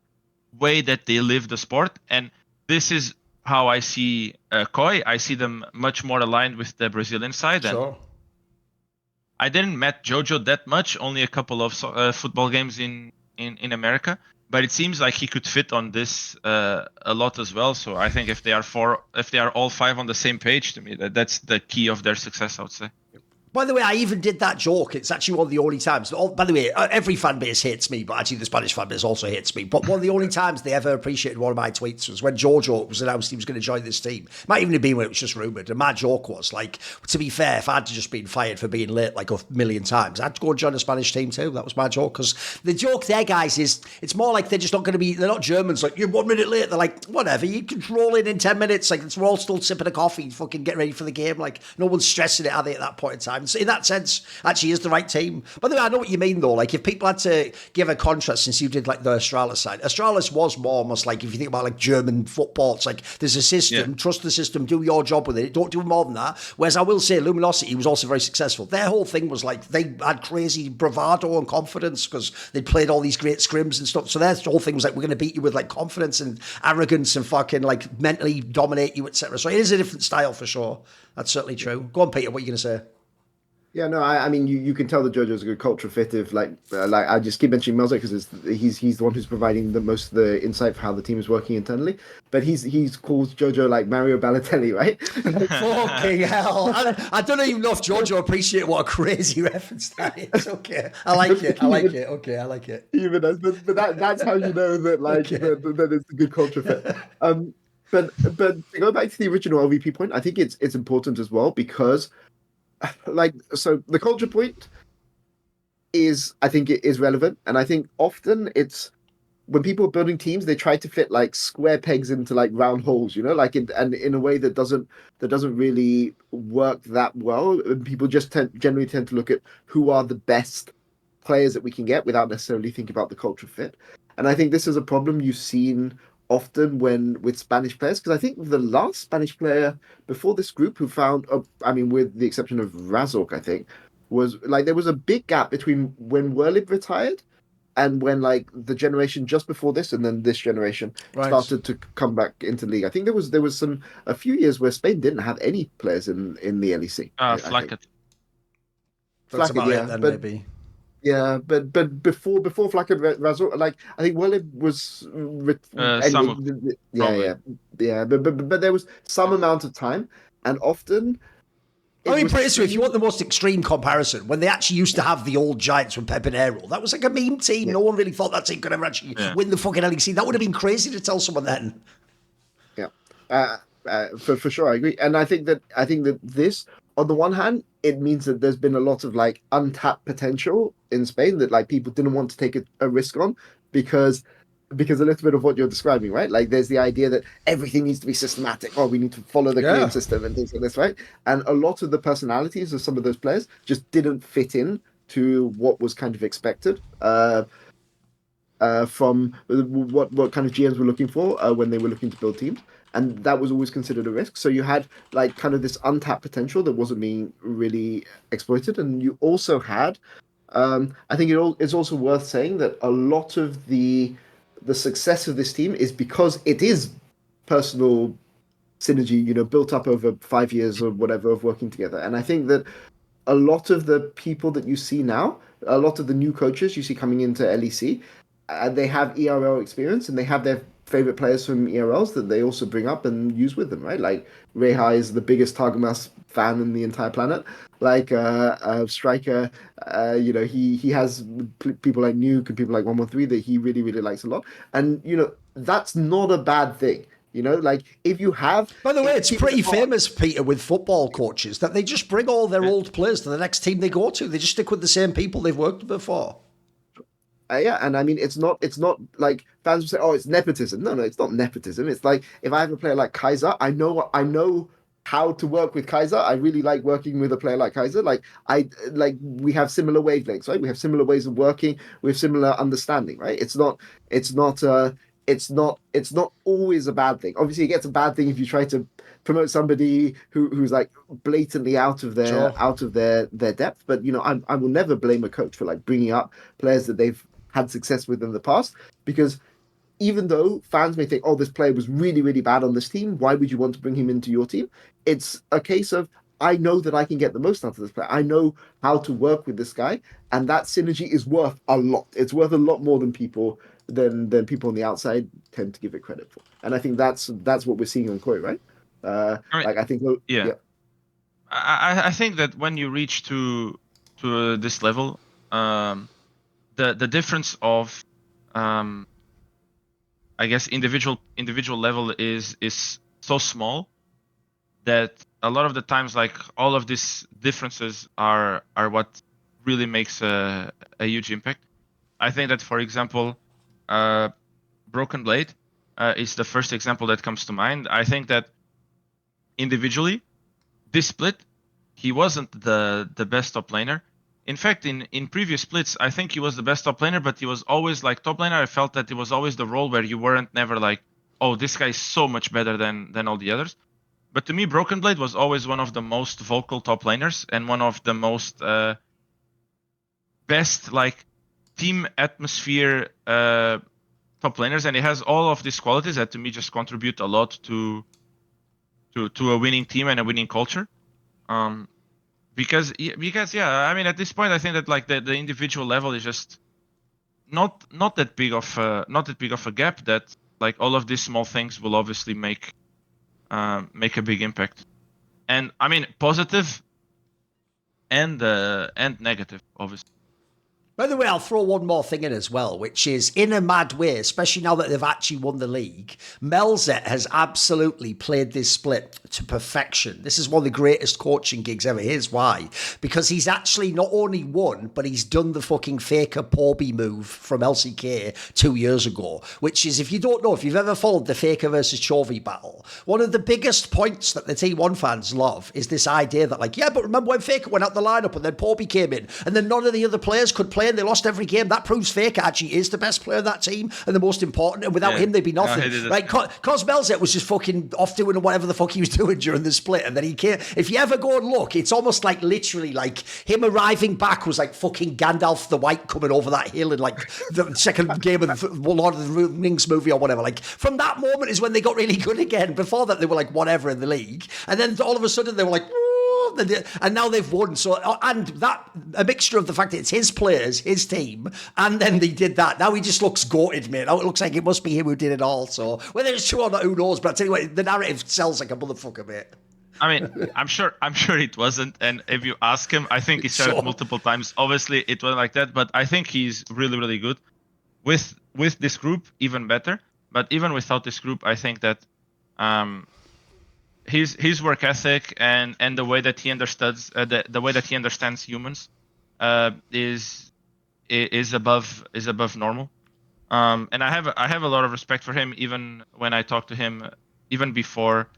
B: way that they live the sport. And this is how I see KOI. I see them much more aligned with the Brazilian side.
A: Sure.
B: And I didn't met Jojo that much, only a couple of football games in America. But it seems like he could fit on this a lot as well. So I think if they are all five on the same page, to me, that's the key of their success, I would say.
A: By the way, I even did that joke. It's actually one of the only times. By the way, every fan base hates me, but actually the Spanish fan base also hates me. But one of the only times they ever appreciated one of my tweets was when Jojo was announced he was going to join this team. Might even have been when it was just rumoured. And my joke was, like, to be fair, if I'd just been fired for being late like a million times, I'd go and join a Spanish team too. That was my joke. Because the joke there, guys, is it's more like they're just not going to be, they're not Germans. Like, you're 1 minute late. They're like, whatever, you can roll in 10 minutes. Like, we're all still sipping a coffee, fucking get ready for the game. Like, no one's stressing it, are they, at that point in time? So in that sense, actually is the right team. By the way, I know what you mean though. Like, if people had to give a contrast, since you did like the Astralis side, Astralis was more almost like, if you think about like German football, it's like there's a system, trust the system, do your job with it, don't do more than that. Whereas I will say Luminosity was also very successful. Their whole thing was like they had crazy bravado and confidence because they'd played all these great scrims and stuff. So their whole thing was like, we're going to beat you with like confidence and arrogance and fucking like mentally dominate you, etc. So it is a different style for sure. That's certainly true. Go on, Peter, what are you going to say?
C: Yeah, no, I mean, you can tell that Jojo's a good culture fit. If like I just keep mentioning Melzik because he's the one who's providing the most of the insight for how the team is working internally. But he's calls Jojo like Mario Balotelli, right?
A: Fucking hell! I don't even know if Jojo appreciate what a crazy reference that is. Okay, I like it. Okay, I like it.
C: Even as, but that's how you know that like that it's a good culture fit. But to go back to the original LVP point, I think it's important as well because. Like, so the culture point is, I think it is relevant. And I think often it's when people are building teams, they try to fit like square pegs into like round holes, you know, like in a way that doesn't really work that well. And people just generally tend to look at who are the best players that we can get without necessarily thinking about the culture fit. And I think this is a problem you've seen often with Spanish players, because I think the last Spanish player before this group who found, I mean, with the exception of Razork, I think, was like there was a big gap between when Werlib retired and when like the generation just before this and then this generation started to come back into league. I think there was a few years where Spain didn't have any players in the LEC.
B: Flacket.
A: That's about it then, maybe.
C: Yeah, but before Flak and Razor, like I think Werlib was but there was some amount of time, and often.
A: I mean, pretty sure if you want the most extreme comparison, when they actually used to have the old Giants with Pep and Aero, that was like a meme team. Yeah. No one really thought that team could ever actually win the fucking LEC. That would have been crazy to tell someone then.
C: Yeah, for sure, I agree, and I think that this, on the one hand, it means that there's been a lot of like untapped potential in Spain that like people didn't want to take a risk on because a little bit of what you're describing, right? Like there's the idea that everything needs to be systematic. Oh, we need to follow the
A: Yeah.
C: clean system and things like this, right? And a lot of the personalities of some of those players just didn't fit in to what was kind of expected. From what kind of GMs were looking for when they were looking to build teams, and that was always considered a risk. So you had like kind of this untapped potential that wasn't being really exploited, and you also had, I think it's also worth saying that a lot of the success of this team is because it is personal synergy, built up over 5 years or whatever of working together, and I think that a lot of the people that you see now, a lot of the new coaches you see coming into LEC, they have ERL experience and they have their favorite players from ERLs that they also bring up and use with them, right? Like Reha is the biggest Targamas fan in the entire planet. Like Striker, he has people like Nuke and people like 113 that he really really likes a lot, and that's not a bad thing. Like if you have.
A: By the way, it's pretty
C: it hard.
A: famous, Peter, with football coaches that they just bring all their old players to the next team they go to. They just stick with the same people they've worked with before.
C: Yeah, and I mean, it's not like fans will say, "Oh, it's nepotism." No, it's not nepotism. It's like if I have a player like Kaiser, I know how to work with Kaiser. I really like working with a player like Kaiser. We have similar wavelengths, right? We have similar ways of working. We have similar understanding, right? It's not always a bad thing. Obviously, it gets a bad thing if you try to promote somebody who's like blatantly out of
A: Sure.
C: their depth. But I will never blame a coach for like bringing up players that they've had success with in the past, because even though fans may think, oh, this player was really, really bad on this team, why would you want to bring him into your team? It's a case of, I know that I can get the most out of this player. I know how to work with this guy, and that synergy is worth a lot. It's worth a lot more than people on the outside tend to give it credit for. And I think that's what we're seeing on Koi, right? I think,
B: yeah. I think that when you reach to this level, the difference of I guess individual level is so small that a lot of the times like all of these differences are what really makes a huge impact. I think that, for example, Broken Blade is the first example that comes to mind. I think that individually, this split, he wasn't the best top laner. In fact, in previous splits, I think he was the best top laner, but he was always like top laner. I felt that it was always the role where you weren't never like, oh, this guy is so much better than all the others. But to me, Broken Blade was always one of the most vocal top laners and one of the most best like team atmosphere top laners, and he has all of these qualities that to me just contribute a lot to a winning team and a winning culture. Because yeah, I mean at this point I think that like the individual level is just not that big of a gap that like all of these small things will obviously make a big impact. And I mean positive and negative obviously.
A: By the way, I'll throw one more thing in as well, which is in a mad way, especially now that they've actually won the league, Melzet has absolutely played this split to perfection. This is one of the greatest coaching gigs ever. Here's why. Because he's actually not only won, but he's done the fucking Faker Porby move from LCK 2 years ago, which is, if you don't know, if you've ever followed the Faker versus Chovy battle, one of the biggest points that the T1 fans love is this idea that like, yeah, but remember when Faker went out the lineup and then Porby came in and then none of the other players could play and they lost every game. That proves Faker actually is the best player of that team and the most important, and without him they'd be nothing. Right? Cos Melzet was just fucking off doing whatever the fuck he was doing during the split, and then he came. If you ever go and look, it's almost like literally like him arriving back was like fucking Gandalf the White coming over that hill in like the second game of the Lord of the Rings movie or whatever. Like from that moment is when they got really good again. Before that they were like whatever in the league, and then all of a sudden they were like, and now they've won. So, and that a mixture of the fact that it's his players, his team, and then they did that. Now he just looks goated, mate. Now it looks like it must be him who did it all. So whether it's true or not, who knows? But I tell you what, the narrative sells like a motherfucker, mate.
B: I mean, I'm sure it wasn't. And if you ask him, I think he said it multiple times. Obviously, it wasn't like that, but I think he's really, really good. With this group, even better. But even without this group, I think that his work ethic and the way that he understands the way that he understands humans is above normal. And I have a lot of respect for him, even when I talk to him, even before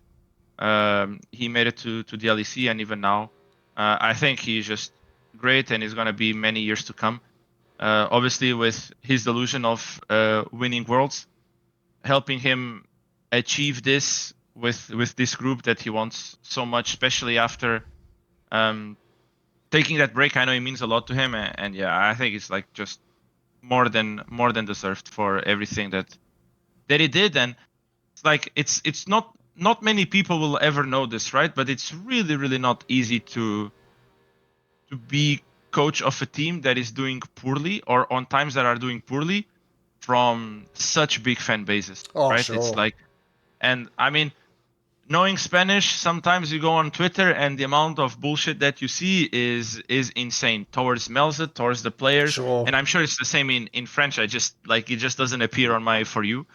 B: he made it to the LEC, and even now. I think he's just great, and he's going to be many years to come. Obviously, with his delusion of winning worlds, helping him achieve this with this group that he wants so much, especially after taking that break. I know it means a lot to him, and yeah, I think it's like just more than deserved for everything that he did. And it's like it's not many people will ever know this, right? But it's really not easy to be coach of a team that is doing poorly, or on times that are doing poorly, from such big fan bases,
A: Oh,
B: right?
A: sure.
B: It's like, and I mean, knowing Spanish, sometimes you go on Twitter and the amount of bullshit that you see is insane towards Melza, towards the players.
A: Sure.
B: And I'm sure it's the same in French. I just like, it just doesn't appear on my For You.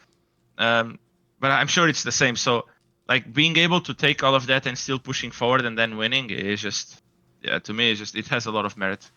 B: But I'm sure it's the same. So like being able to take all of that and still pushing forward and then winning is just, yeah, to me, it has a lot of merit.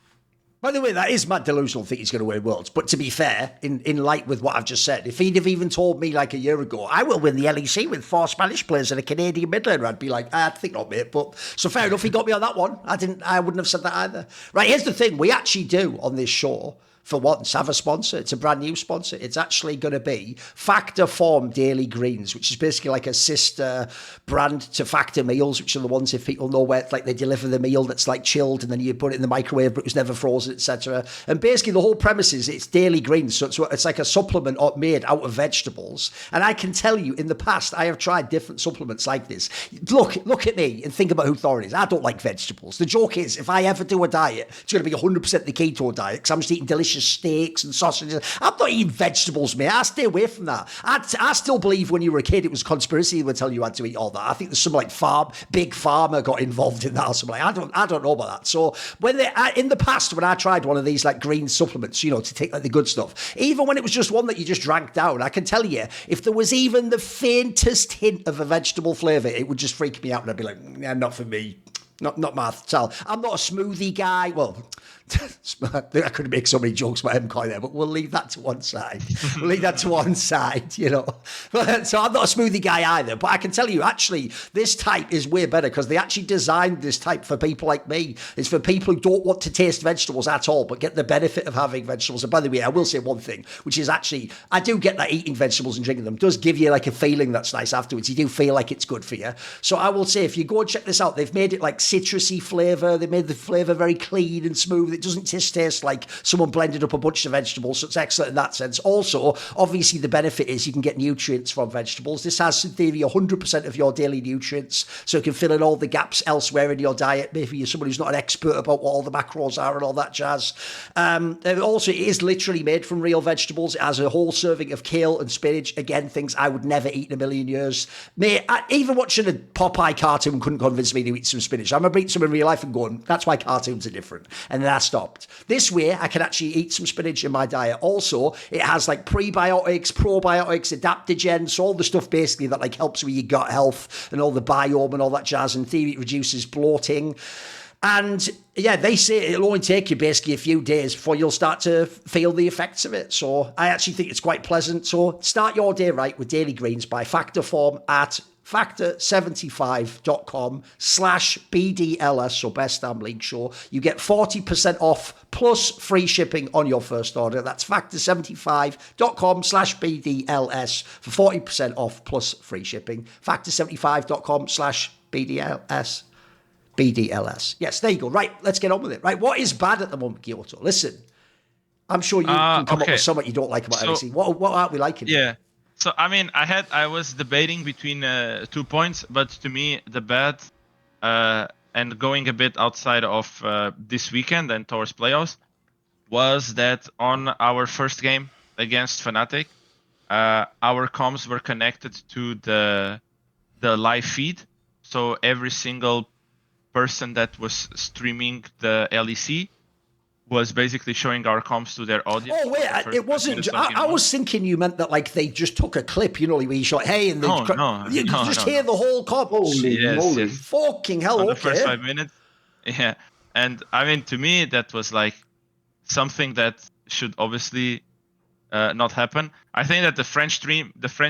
A: By the way, that is mad delusional to think he's going to win Worlds. But to be fair, in light with what I've just said, if he'd have even told me like a year ago, I will win the LEC with 4 Spanish players and a Canadian mid-laner, I'd be like, I think not, mate. But so fair enough, he got me on that one. I wouldn't have said that either. Right, here's the thing. We actually do on this show, for once, have a sponsor. It's a brand new sponsor. It's actually going to be Factor Form Daily Greens, which is basically like a sister brand to Factor Meals, which are the ones, if people know where, like they deliver the meal that's like chilled and then you put it in the microwave but it was never frozen, etc. And basically the whole premise is it's daily greens, so it's like a supplement made out of vegetables. And I can tell you, in the past, I have tried different supplements like this. Look at me and think about who Thorin is. I don't like vegetables. The joke is, if I ever do a diet, it's going to be 100% the keto diet, because I'm just eating delicious steaks and sausages. I'm not eating vegetables, mate. I stay away from that. I still believe when you were a kid, it was conspiracy that would tell you had to eat all that. I think there's some like big pharma got involved in that or something. I don't know about that. So when in the past, when I tried one of these like green supplements, to take like the good stuff, even when it was just one that you just drank down, I can tell you, if there was even the faintest hint of a vegetable flavour, it would just freak me out, and I'd be like, nah, not for me. Not my style. I'm not a smoothie guy. Well, I could make so many jokes about MKOI there, but we'll leave that to one side. So I'm not a smoothie guy either. But I can tell you, actually, this type is way better, because they actually designed this type for people like me. It's for people who don't want to taste vegetables at all, but get the benefit of having vegetables. And by the way, I will say one thing, which is actually, I do get that eating vegetables and drinking them does give you like a feeling that's nice afterwards. You do feel like it's good for you. So I will say, if you go and check this out, they've made it like citrusy flavour. They made the flavour very clean and smooth. It doesn't just taste like someone blended up a bunch of vegetables, so it's excellent in that sense. Also, obviously, the benefit is you can get nutrients from vegetables. This has, in theory, 100% of your daily nutrients, so it can fill in all the gaps elsewhere in your diet. Maybe you're somebody who's not an expert about what all the macros are and all that jazz. And also, it is literally made from real vegetables. It has a whole serving of kale and spinach. Again, things I would never eat in a million years. Mate, even watching a Popeye cartoon couldn't convince me to eat some spinach. I remember eating some in real life and going, that's why cartoons are different. And then I stopped. This way, I can actually eat some spinach in my diet. Also, it has like prebiotics, probiotics, adaptogens, so all the stuff basically that like helps with your gut health and all the biome and all that jazz. In theory, it reduces bloating. And yeah, they say it'll only take you basically a few days before you'll start to feel the effects of it. So I actually think it's quite pleasant. So start your day right with Daily Greens by Factor Form at factor75.com/BDLS, so Best Damn League Show. You get 40% off plus free shipping on your first order. That's factor75.com/BDLS for 40% off plus free shipping. Factor75.com/BDLS. BDLS. Yes, there you go. Right, let's get on with it. Right, what is bad at the moment, Guilhoto? Listen, I'm sure you can come up with something you don't like about LEC. What aren't we liking?
B: Yeah. So, I mean, I was debating between 2 points, but to me, the bad, and going a bit outside of this weekend and towards playoffs, was that on our first game against Fnatic, our comms were connected to the live feed. So every single person that was streaming the LEC was basically showing our comms to their audience.
A: Oh wait, it wasn't. I was thinking you meant that like they just took a clip, where you shot, hey, and you just hear the whole comms.
C: Holy moly!
B: Yes.
A: Fucking hell!
B: On the
A: Okay.
B: first 5 minutes, yeah. And I mean, to me, that was like something that should obviously not happen. I think that the French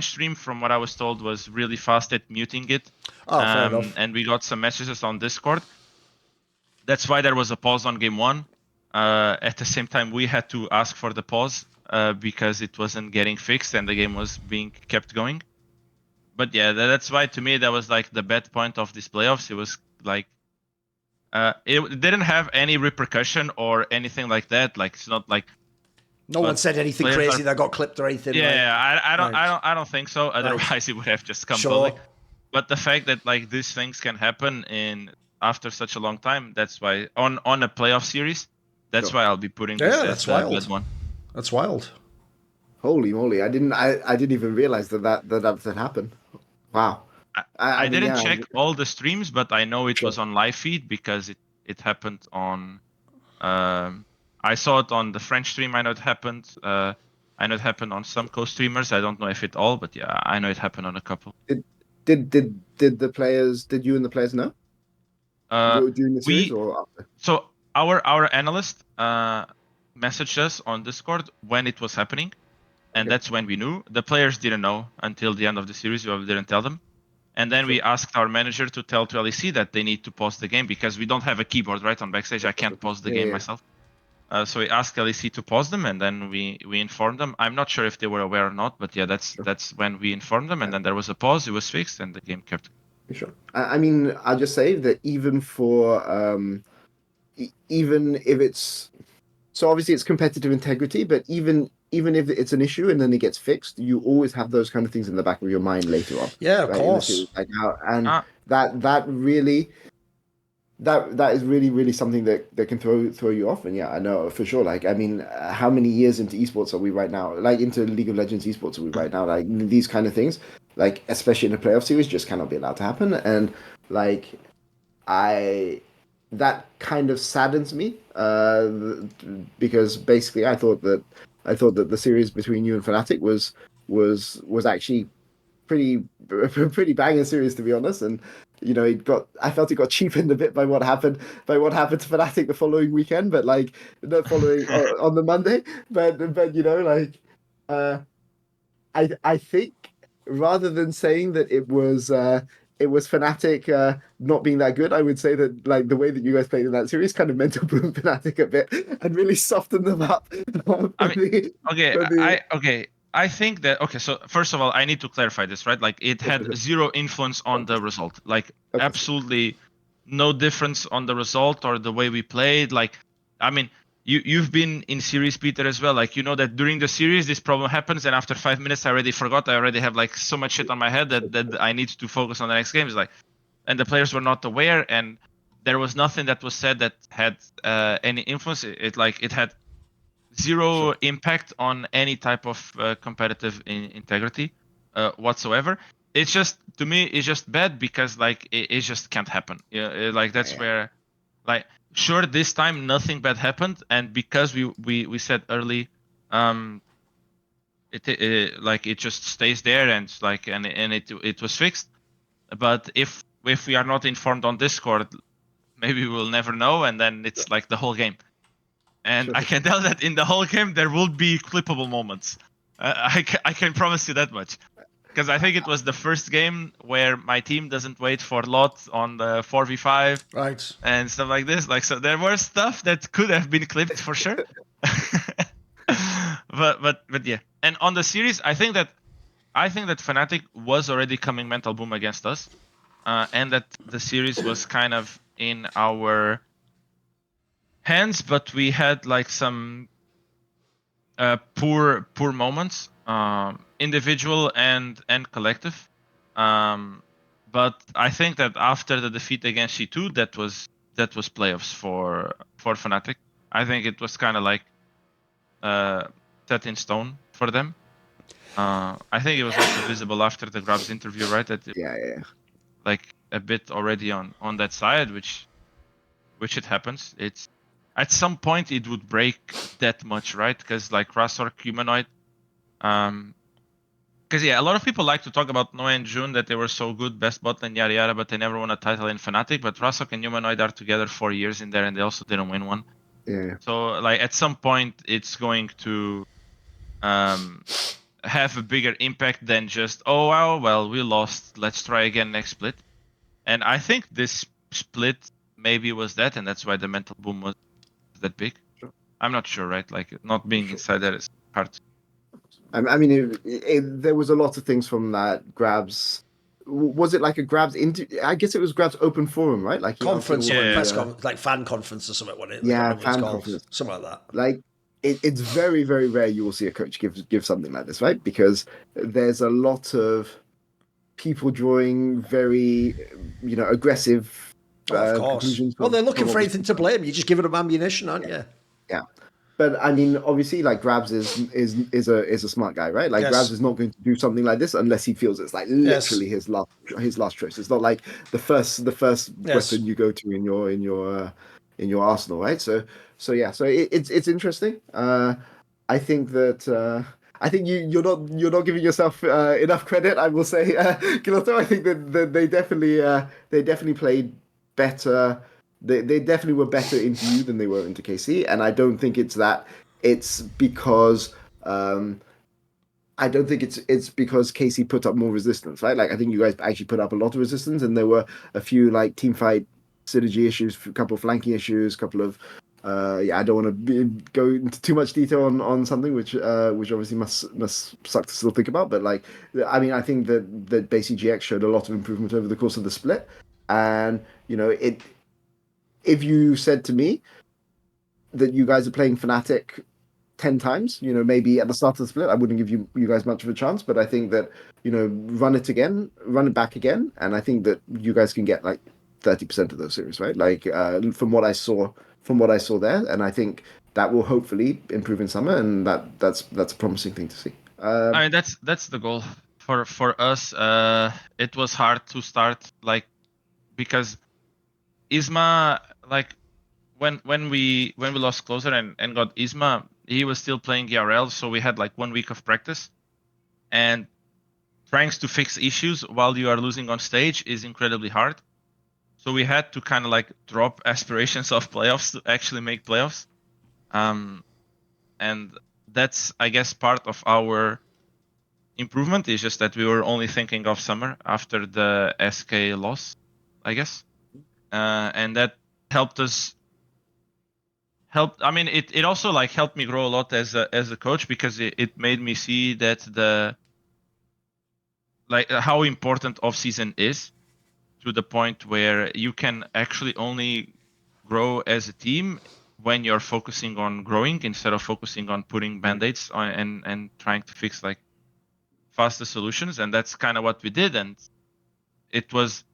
B: stream, from what I was told, was really fast at muting it.
A: Oh, fair enough.
B: And we got some messages on Discord. That's why there was a pause on game 1. At the same time, we had to ask for the pause because it wasn't getting fixed and the game was being kept going. But yeah, that's why to me that was like the bad point of these playoffs. It was like it didn't have any repercussion or anything like that. Like, it's not like
A: no one said anything crazy that got clipped or anything.
B: Yeah, I don't think so. Otherwise, it would have just come public. But the fact that like these things can happen after such a long time, that's why on a playoff series, that's why I'll be putting this as the bad one.
A: That's wild.
C: Holy moly! I didn't even realize that happened. Wow.
B: I didn't check all the streams, but I know it was on live feed because it happened on. I saw it on the French stream. I know it happened. I know it happened on some co-streamers. I don't know if it all, but yeah, I know it happened on a couple.
C: Did the players? Did you and the players know? During the series or after?
B: So our analyst messaged us on Discord when it was happening, and that's when we knew. The players didn't know until the end of the series. We didn't tell them. And then we asked our manager to tell to LEC that they need to pause the game because we don't have a keyboard, right, on backstage. I can't pause the game myself. So we asked LEC to pause them, and then we informed them. I'm not sure if they were aware or not, but yeah, that's when we informed them, and then there was a pause. It was fixed, and the game kept.
C: Sure. I mean, I'll just say that even for even if it's so obviously it's competitive integrity, but even if it's an issue and then it gets fixed, you always have those kind of things in the back of your mind later on.
A: Yeah, of course.
C: Like that really. That is really something that can throw you off. And yeah, I know for sure. Like, I mean, how many years into esports are we right now? Like, into League of Legends esports are we right now? Like, these kind of things, like, especially in a playoff series, just cannot be allowed to happen. And like, that kind of saddens me because basically I thought that the series between you and Fnatic was actually pretty banging series, to be honest. And I felt it got cheapened a bit by what happened to Fnatic the following weekend, but like the following on the Monday. But I think rather than saying that it was Fnatic not being that good, I would say that like the way that you guys played in that series kind of mental boom Fnatic a bit and really softened them up.
B: I think that so first of all, I need to clarify this, right? Like, it had zero influence on the result. Like, absolutely no difference on the result or the way we played. Like, I mean, you've been in series, Peter, as well. Like, you know that during the series this problem happens, and after 5 minutes I already forgot. I already have like so much shit on my head that I need to focus on the next game. It's like, and the players were not aware, and there was nothing that was said that had any influence. It had zero impact on any type of competitive integrity whatsoever. It's just, to me, it's just bad because like it just can't happen. Like that's where, like, sure, this time nothing bad happened, and because we said early, it just stays there, and like and it was fixed. But if we are not informed on Discord, maybe we'll never know, and then it's like the whole game. And I can tell that in the whole game there will be clippable moments. I can promise you that much. Because I think it was the first game where my team doesn't wait for lot on the 4v5
A: right, and
B: stuff like this. Like, so there was stuff that could have been clipped for sure. but yeah. And on the series, I think that Fnatic was already coming mental boom against us, and that the series was kind of in our hands, but we had like some poor moments, individual and collective. But I think that after the defeat against G2, that was playoffs for Fnatic. I think it was kind of like set in stone for them. I think it was also visible after the Grabs interview, right? That like a bit already on that side, which it happens. at some point it would break that much, right? Because like Razork, Humanoid, because yeah, a lot of people like to talk about Noah and June, that they were so good, best bot lane, yada yada, but they never won a title in Fnatic. But Razork and Humanoid are together 4 years in there, and they also didn't win one.
C: Yeah.
B: So like at some point, it's going to have a bigger impact than just, oh wow, well we lost, let's try again next split. And I think this split maybe was that, and that's why the mental boom was that big.
C: Sure.
B: I'm not sure, right? Like not being inside there is hard.
C: I mean, there was a lot of things from that Grabs. Was it like a Grabs into? I guess it was Grabs open forum, right? Like he answered
A: Conference,
C: all
B: Yeah.
A: press
C: the,
A: conference, like fan conference or something, wasn't it? I can't
C: yeah,
A: remember what it's
C: fan
A: called.
C: conference.
A: Something like that.
C: Like it's very, very rare you will see a coach give something like this, right? Because there's a lot of people drawing very, aggressive
A: Of course.
C: conclusions.
A: Well, they're looking
C: from
A: for anything to blame. You're just giving them ammunition, aren't you?
C: Yeah. But I mean, obviously, like Grabs is a smart guy, right? Like
A: Yes.
C: Grabs is not going to do something like this unless he feels it's like literally his last choice. It's not like the first weapon you go to in your arsenal, right? So it's interesting. I think that I think you're not giving yourself enough credit. I will say, Guilhoto. I think that they definitely played better. They definitely were better into you than they were into KC, and I don't think it's that. It's because I don't think it's because KC put up more resistance, right? Like I think you guys actually put up a lot of resistance, and there were a few like team fight synergy issues, a couple of flanking issues, a couple of I don't want to go into too much detail on something which obviously must suck to still think about, but like I mean I think that basically GX showed a lot of improvement over the course of the split, and it. If you said to me that you guys are playing Fnatic 10 times, maybe at the start of the split, I wouldn't give you guys much of a chance. But I think that, run it back again. And I think that you guys can get like 30% of those series, right? Like from what I saw there. And I think that will hopefully improve in summer. And that's a promising thing to see.
B: I mean, that's the goal for us. It was hard to start, like, because Isma, like when we lost Closer and got Isma, he was still playing ERL, so we had like 1 week of practice, and trying to fix issues while you are losing on stage is incredibly hard. So we had to kind of like drop aspirations of playoffs to actually make playoffs, and that's, I guess, part of our improvement is just that we were only thinking of summer after the SK loss, I guess, and that helped us. I mean, it also like helped me grow a lot as a coach, because it made me see that how important off season is, to the point where you can actually only grow as a team when you're focusing on growing instead of focusing on putting band-aids on and trying to fix like faster solutions. And that's kind of what we did, and it was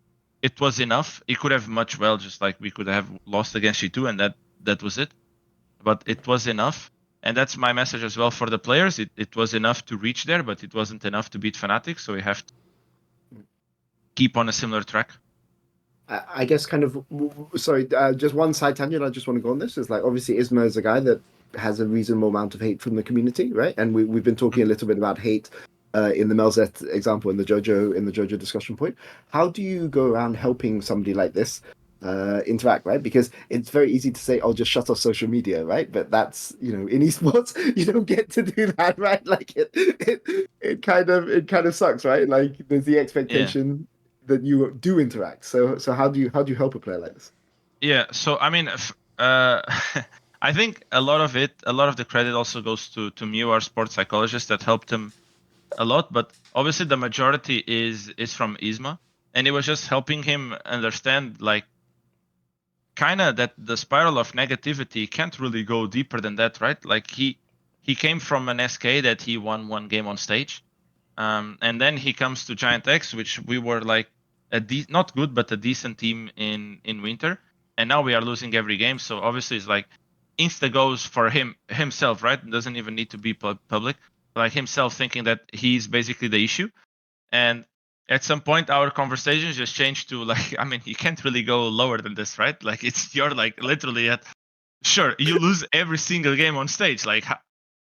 B: enough. It could have much well just like we could have lost against G2 and that was it, but it was enough. And that's my message as well for the players. It was enough to reach there, but it wasn't enough to beat Fnatic, so we have to keep on a similar track.
C: I guess kind of, sorry, just one side tangent I just want to go on this is like, obviously Isma is a guy that has a reasonable amount of hate from the community, right? And we've been talking a little bit about hate in the Melzet example, in the Jojo discussion point. How do you go around helping somebody like this interact, right? Because it's very easy to say, "Oh, just shut off social media," right? But that's, in esports, you don't get to do that, right? Like it kind of sucks, right? Like there's the expectation that you do interact. So how do you help a player like this?
B: Yeah. So I mean, I think a lot of the credit also goes to Mew, our sports psychologist, that helped him a lot. But obviously, the majority is from Isma, and it was just helping him understand, like, kind of that the spiral of negativity can't really go deeper than that, right? Like he came from an SK that he won 1 game on stage, and then he comes to GIANTX, which we were like not good, but a decent team in winter, and now we are losing every game. So obviously it's like insta goes for himself, right? It doesn't even need to be public, like himself thinking that he's basically the issue. And at some point our conversations just changed to like, I mean, you can't really go lower than this, right? Like you're like literally at sure, you lose every single game on stage. Like,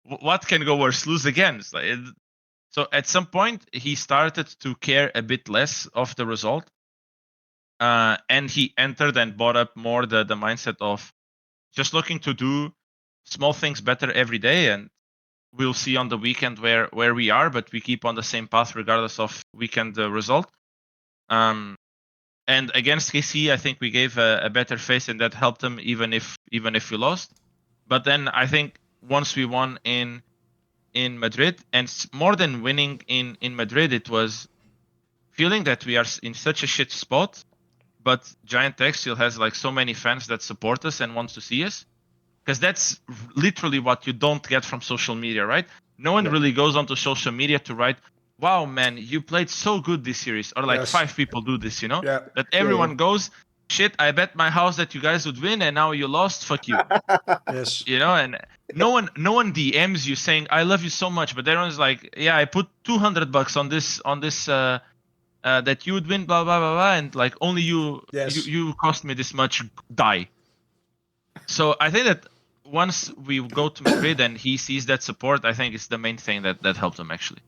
B: what can go worse? Lose again. It's like, so at some point, he started to care a bit less of the result. And he entered and brought up more the mindset of just looking to do small things better every day. And we'll see on the weekend where we are, but we keep on the same path regardless of weekend result. And against KC, I think we gave a better face, and that helped him even if we lost. But then I think once we won in Madrid, and more than winning in Madrid, it was feeling that we are in such a shit spot, but GIANTX still has like so many fans that support us and wants to see us. Because that's literally what you don't get from social media, right? No one really goes onto social media to write, wow, man, you played so good this series. Or like 5 people do this, you know?
A: Yeah.
B: That everyone goes, shit, I bet my house that you guys would win and now you lost, fuck you.
A: Yes.
B: You know, and no one DMs you saying, I love you so much, but everyone's like, yeah, I put $200 on this that you would win, blah, blah, blah, blah, and like only you cost me this much, die. So I think that once we go to Madrid and he sees that support, I think it's the main thing that helped him actually.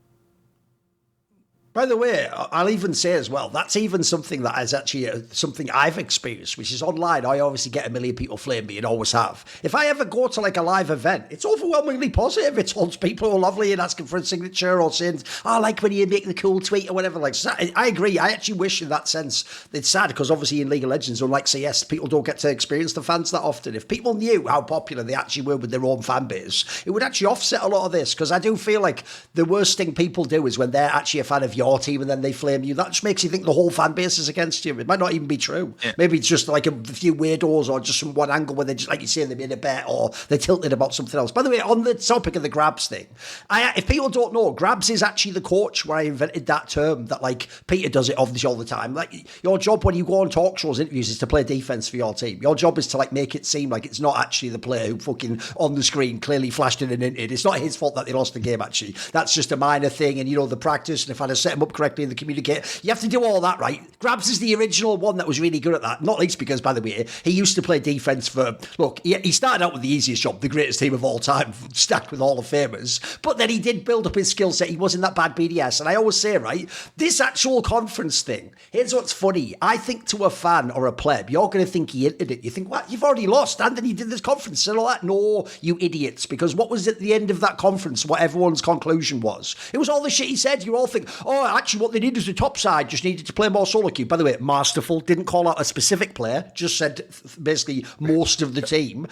A: By the way, I'll even say as well, that's even something that is actually something I've experienced, which is online. I obviously get a million people flame me and always have. If I ever go to like a live event, it's overwhelmingly positive. It's all people who are lovely and asking for a signature or saying, I like when you make the cool tweet or whatever. Like, I agree. I actually wish in that sense, it's sad because obviously in League of Legends, unlike CS, people don't get to experience the fans that often. If people knew how popular they actually were with their own fan base, it would actually offset a lot of this, because I do feel like the worst thing people do is when they're actually a fan of your team and then they flame you. That just makes you think the whole fan base is against you. It might not even be true. Yeah. Maybe it's just like a few weirdos, or just from one angle where they just, like you say, they made a bet or they're tilted about something else. By the way, on the topic of the grabs thing, if people don't know, grabs is actually the coach where I invented that term that like Peter does it obviously all the time. Like your job when you go on talk shows, interviews, is to play defense for your team. Your job is to like make it seem like it's not actually the player who fucking on the screen clearly flashed in and inted. It's not his fault that they lost the game actually. That's just a minor thing, and you know, the practice, and if I'd have set him up correctly in the communicate, you have to do all that, right? Grabs is the original one that was really good at that, not least because, by the way, he used to play defense for, look, he started out with the easiest job, the greatest team of all time, stacked with Hall of Famers, but then he did build up his skill set. He wasn't that bad BDS, and I always say, right, this actual conference thing, here's what's funny. I think to a fan or a pleb, you're going to think he entered it. You think, what? You've already lost, and then he did this conference and all that. No, you idiots, because what was at the end of that conference, what everyone's conclusion was? It was all the shit he said. You all think, oh, actually what they need is the top side just needed to play more solo queue. By the way, masterful, didn't call out a specific player, just said basically most of the team.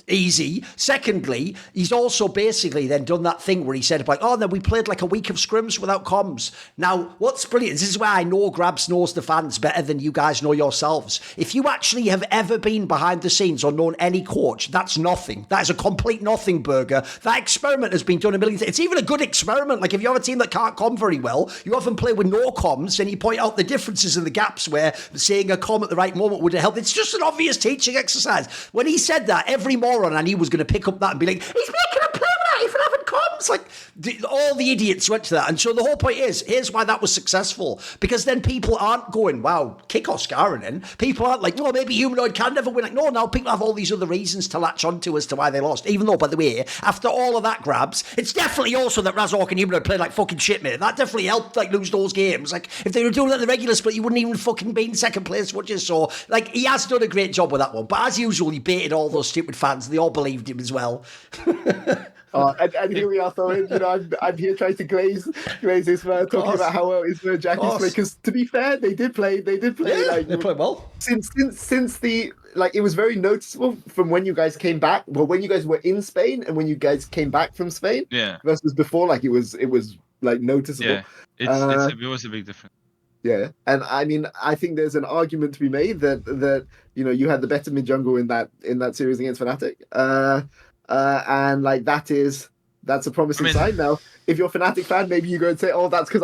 A: Easy. Secondly, he's also basically then done that thing where he said like, oh, then we played like a week of scrims without comms. Now, what's brilliant, this is where I know Grabs knows the fans better than you guys know yourselves. If you actually have ever been behind the scenes or known any coach, that's nothing. That is a complete nothing burger. That experiment has been done a million times. It's even a good experiment. Like if you have a team that can't comm very well, you often play with no comms and you point out the differences and the gaps where saying a comm at the right moment would help. It's just an obvious teaching exercise. When he said that, every moron I knew was going to pick up that and be like, he's making a play with that even having comms. Like all the idiots went to that. And so the whole point is, here's why that was successful. Because then people aren't going, wow, kick Oscar, and then people aren't like, no, maybe Humanoid can never win. Like, no, now people have all these other reasons to latch onto as to why they lost. Even though, by the way, after all of that Grabs, it's definitely also that Razork and Humanoid played like fucking shit, mate. That definitely helped like lose those games. Like if they were doing that in the regular split, you wouldn't even fucking be in second place, would you? So like he has done a great job with that one. But as usual, he baited all those stupid fans and they all believed him as well.
C: And here we are, Thorin. You know, I'm here trying to glaze Isma, talking about how well Isma Jackie's play. Because to be fair, they did play.
A: Yeah,
C: like,
A: they played well.
C: Since the like, it was very noticeable from when you guys came back. Well, when you guys were in Spain and when you guys came back from Spain.
B: Yeah.
C: Versus before, like it was like noticeable.
B: Yeah, it was a big difference.
C: Yeah, and I mean, I think there's an argument to be made that you know you had the better mid jungle in that series against Fnatic. And like that's a promising sign. Now, if you're a Fnatic fan, maybe you go and say, "Oh, that's because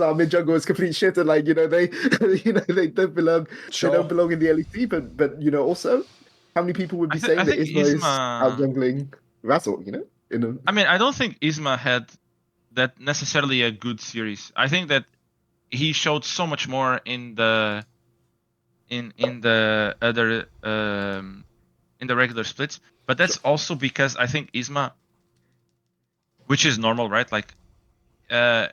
C: our mid jungle is complete shit," and like you know they don't belong they don't belong in the LEC. But you know also, how many people would be saying that Isma is out jungling Razork? You know,
B: I mean, I don't think Isma had that necessarily a good series. I think that he showed so much more in the other in the regular splits. But that's also because I think Isma, which is normal, right? Like, Isma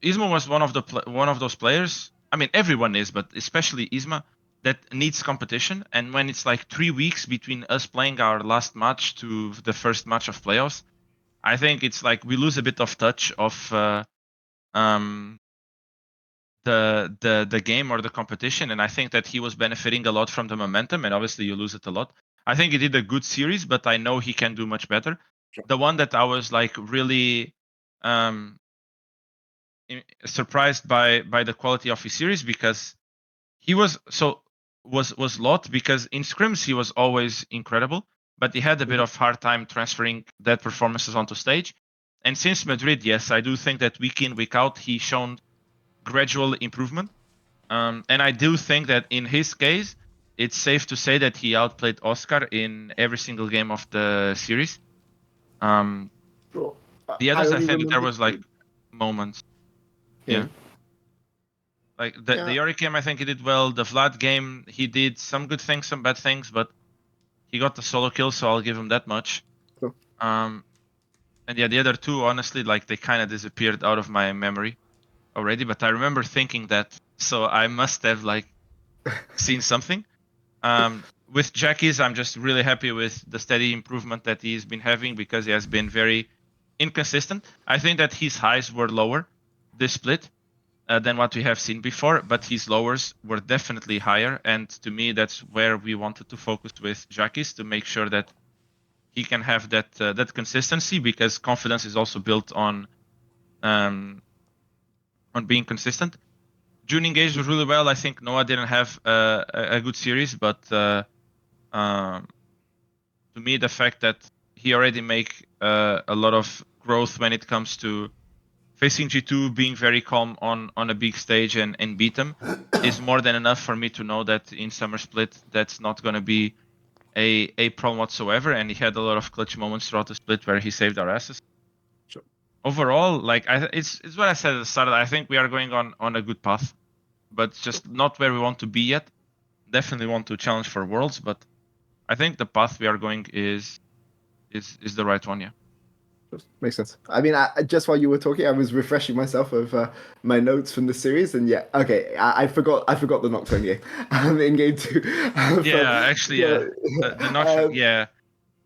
B: was one of those players. I mean, everyone is, but especially Isma, that needs competition. And when it's like 3 weeks between us playing our last match to the first match of playoffs, I think it's like we lose a bit of touch of the game or the competition. And I think that he was benefiting a lot from the momentum, and obviously you lose it a lot. I think he did a good series, but I know he can do much better.
C: Sure.
B: The one that I was like really surprised by the quality of his series, because he was lot, because in scrims he was always incredible, but he had a bit of hard time transferring that performances onto stage. And since Madrid, yes, I do think that week in, week out, he shown gradual improvement. And I do think that in his case, it's safe to say that he outplayed Oscar in every single game of the series. The others, I think that there was like moments. Yeah. Like the Yorick game, I think he did well. The Vlad game, he did some good things, some bad things, but he got the solo kill, so I'll give him that much.
C: Cool.
B: And yeah, the other two, honestly, like they kind of disappeared out of my memory already. But I remember thinking that, so I must have like seen something. With Jackie's, I'm just really happy with the steady improvement that he's been having, because he has been very inconsistent. I think that his highs were lower this split than what we have seen before, but his lowers were definitely higher. And to me, that's where we wanted to focus with Jackie's, to make sure that he can have that consistency, because confidence is also built on being consistent. June engaged was really well. I think Noah didn't have a good series, but to me, the fact that he already make a lot of growth when it comes to facing G2, being very calm on a big stage and beat them, is more than enough for me to know that in Summer Split, that's not going to be a problem whatsoever. And he had a lot of clutch moments throughout the split where he saved our asses.
C: Sure.
B: Overall, like it's what I said at the start. I think we are going on a good path, but just not where we want to be yet. Definitely want to challenge for Worlds, but I think the path we are going is the right one. Yeah.
C: Makes sense. I mean, just while you were talking, I was refreshing myself of my notes from the series, and yeah, okay, I forgot the Nocturne game in game 2.
B: The Nocturne,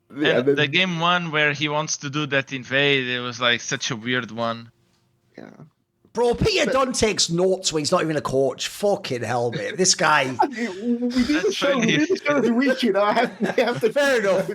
B: and the game 1 where he wants to do that invade, it was like such a weird one.
C: Yeah.
A: Bro, Peter Dun takes notes when he's not even a coach. Fucking hell, mate. This guy.
C: We do the show every week, you know. I have to.
A: Fair enough,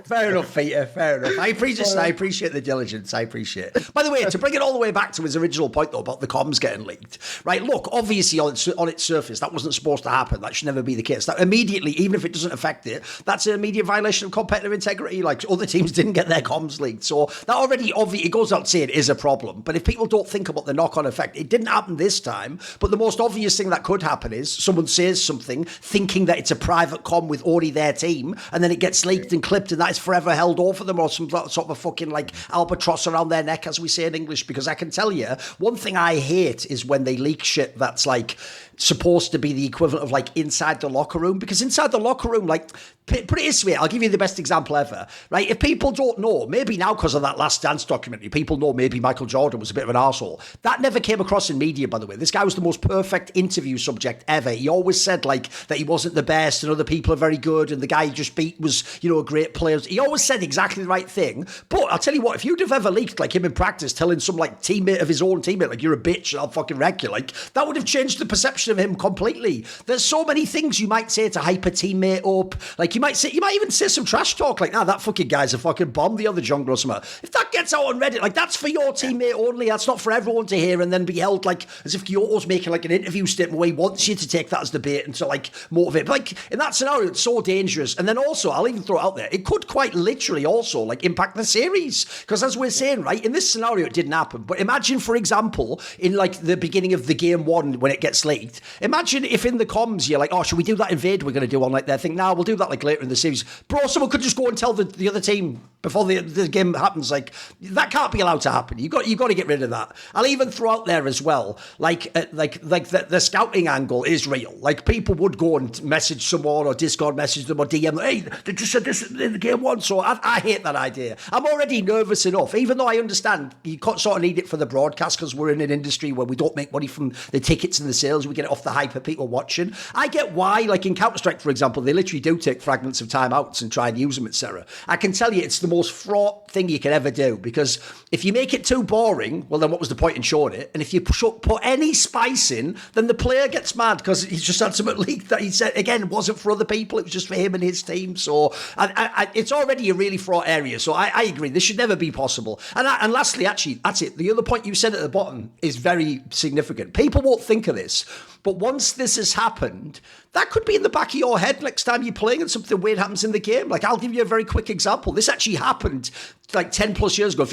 A: Peter. Fair enough. I appreciate the diligence. I appreciate it. By the way, to bring it all the way back to his original point, though, about the comms getting leaked, right? Look, obviously, on its surface, that wasn't supposed to happen. That should never be the case. That immediately, even if it doesn't affect it, that's an immediate violation of competitive integrity. Like, other teams didn't get their comms leaked. So that already, obviously, it goes out saying it is a problem. But if people don't think about the knock-on effect, it didn't happen this time, but the most obvious thing that could happen is someone says something thinking that it's a private comm with only their team, and then it gets leaked and clipped, and that is forever held over them, or some sort of a fucking like albatross around their neck, as we say in English. Because I can tell you, one thing I hate is when they leak shit that's like supposed to be the equivalent of like inside the locker room, because inside the locker room, like, put it this way, I'll give you the best example ever, right? If people don't know, maybe now because of that Last Dance documentary, people know maybe Michael Jordan was a bit of an arsehole. That never came across in media, by the way. This guy was the most perfect interview subject ever. He always said like that he wasn't the best and other people are very good, and the guy he just beat was, you know, a great player. He always said exactly the right thing. But I'll tell you what, if you'd have ever leaked like him in practice telling some like teammate of his own teammate, like, you're a bitch and I'll fucking wreck you, like, that would have changed the perception of him completely. There's so many things you might say to hype a teammate up. Like, you might even say some trash talk like, nah, that fucking guy's a fucking bomb, the other jungler or something. If that gets out on Reddit, like, that's for your teammate only. That's not for everyone to hear and then be held like as if Guilhoto's making like an interview statement where he wants you to take that as debate and to like motivate. But like, in that scenario, it's so dangerous. And then also, I'll even throw it out there, it could quite literally also like impact the series. Because as we're saying, right, in this scenario, it didn't happen. But imagine, for example, in like the beginning of the game 1 when it gets leaked, imagine if in the comms you're like, oh, should we do that invade we're going to do on like their thing? Now we'll do that like later in the series. Bro, someone could just go and tell the other team, before the game happens. Like, that can't be allowed to happen. You got to get rid of that. I'll even throw out there as well, like the scouting angle is real. Like, people would go and message someone or Discord message them or DM, hey, they just said this in the game once. So I hate that idea. I'm already nervous enough, even though I understand you sort of need it for the broadcast because we're in an industry where we don't make money from the tickets and the sales. We get it off the hype of people watching. I get why, like in Counter-Strike, for example, they literally do take fragments of timeouts and try and use them, etc. I can tell you it's the most fraught thing you can ever do, because if you make it too boring, well, then what was the point in showing it? And if you put any spice in, then the player gets mad because he's just had something leaked that he said, again, wasn't for other people, it was just for him and his team. So it's already a really fraught area. So I agree, this should never be possible. And lastly, actually, that's it. The other point you said at the bottom is very significant. People won't think of this, but once this has happened, that could be in the back of your head next time you're playing and something weird happens in the game. Like, I'll give you a very quick example. This actually happened like 10 plus years ago.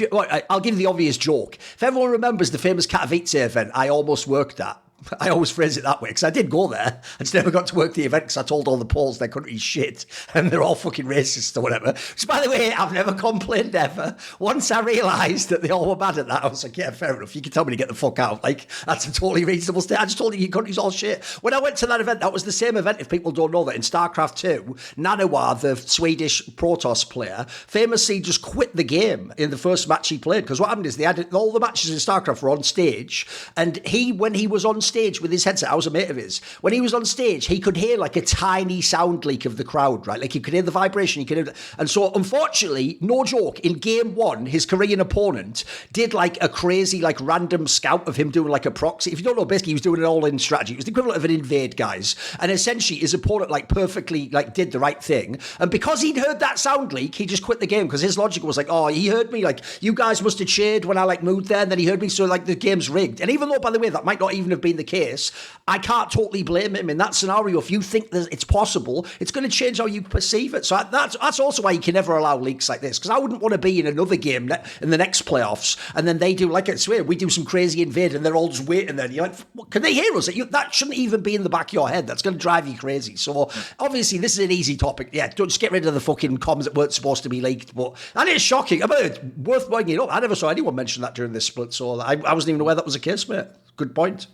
A: I'll give you the obvious joke. If everyone remembers the famous Katowice event I almost worked at, I always phrase it that way because I did go there. I just never got to work the event because I told all the Poles their country's shit and they're all fucking racist or whatever. Which, by the way, I've never complained ever. Once I realised that they all were bad at that, I was like, yeah, fair enough. You can tell me to get the fuck out. Like, that's a totally reasonable state. I just told you your country's all shit. When I went to that event, that was the same event, if people don't know that, in StarCraft 2, Nanawa, the Swedish Protoss player, famously just quit the game in the first match he played. Because what happened is they had all the matches in StarCraft were on stage, and when he was on stage with his headset, I was a mate of his, when he was on stage, he could hear like a tiny sound leak of the crowd, right? Like, you could hear the vibration, you could hear, and so unfortunately, no joke, in game one, his Korean opponent did like a crazy, like, random scout of him doing like a proxy. If you don't know, basically he was doing an all-in strategy. It was the equivalent of an invade, guys, and essentially his opponent like perfectly like did the right thing, and because he'd heard that sound leak, he just quit the game because his logic was like, oh, he heard me, like, you guys must have cheered when I like moved there, and then he heard me, so like the game's rigged. And even though, by the way, that might not even have been the case, I can't totally blame him in that scenario. If you think that it's possible, it's going to change how you perceive it. So that's also why you can never allow leaks like this, because I wouldn't want to be in another game in the next playoffs and then they do, like I swear, we do some crazy invade and they're all just waiting there. You're like, can they hear us? That shouldn't even be in the back of your head. That's going to drive you crazy. So obviously this is an easy topic. Yeah, don't just get rid of the fucking comms that weren't supposed to be leaked. But that is shocking. I mean, it's worth bringing up. I never saw anyone mention that during this split, so I wasn't even aware that was the case, mate. Good point.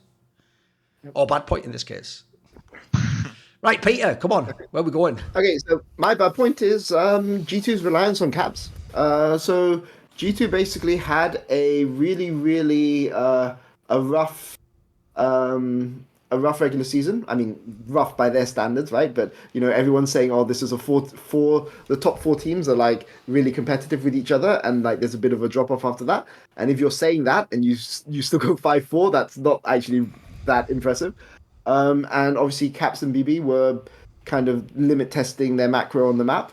A: Or bad point in this case. Right, Peter, come on. Where are we going?
C: Okay, so my bad point is G2's reliance on caps. So G2 basically had a really, really a rough regular season. I mean, rough by their standards, right? But, you know, everyone's saying, oh, this is the top four teams are like really competitive with each other, and like there's a bit of a drop off after that. And if you're saying that and you still go 5-4, that's not actually that impressive. And obviously Caps and BB were kind of limit testing their macro on the map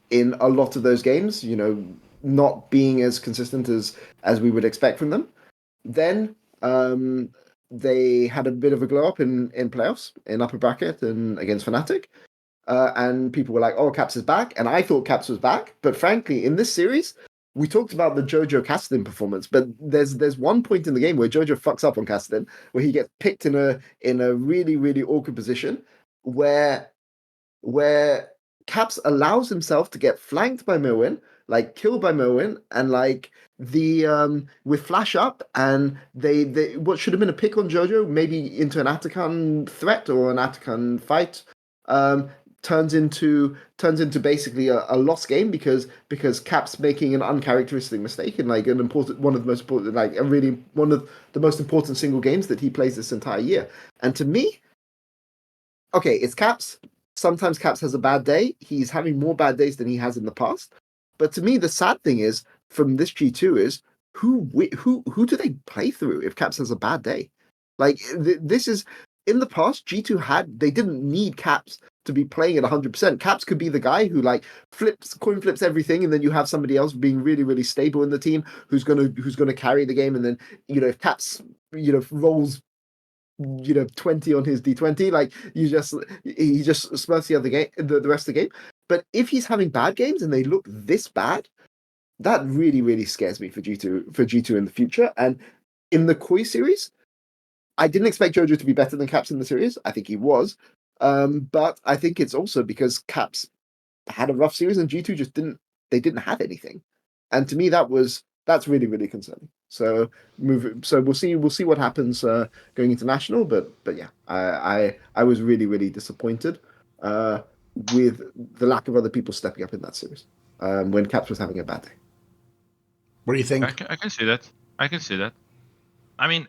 C: in a lot of those games, you know, not being as consistent as we would expect from them. Then they had a bit of a glow up in playoffs in upper bracket and against Fnatic. And people were like, oh, Caps is back. And I thought Caps was back. But frankly, in this series, we talked about the Jojo Kassadin performance, but there's one point in the game where Jojo fucks up on Kassadin, where he gets picked in a really, really awkward position where Caps allows himself to get flanked by Merwin, like killed by Merwin, and like with flash up, and they what should have been a pick on Jojo, maybe into an Atakan threat or an Atakan fight, turns into basically a lost game because Cap's making an uncharacteristic mistake in like one of the most important, like one of the most important single games that he plays this entire year. And to me, okay, it's Caps. Sometimes Caps has a bad day. He's having more bad days than he has in the past. But to me, the sad thing is from this G2 is who do they play through if Caps has a bad day? Like this is in the past, G2 they didn't need Caps to be playing at 100%. Caps could be the guy who like coin flips everything, and then you have somebody else being really, really stable in the team who's gonna carry the game. And then, you know, if Caps, you know, rolls, you know, 20 on his D20, like he just smurfs the other game, the rest of the game. But if he's having bad games and they look this bad, that really, really scares me for G2 in the future. And in the Koi series, I didn't expect Jojo to be better than Caps in the series. I think he was. But I think it's also because Caps had a rough series, and G2 just didn't have anything. And to me, that's really, really concerning. So we'll see what happens going international. But yeah, I was really, really disappointed with the lack of other people stepping up in that series when Caps was having a bad day.
A: What do you think?
B: I can see that. I can see that. I mean,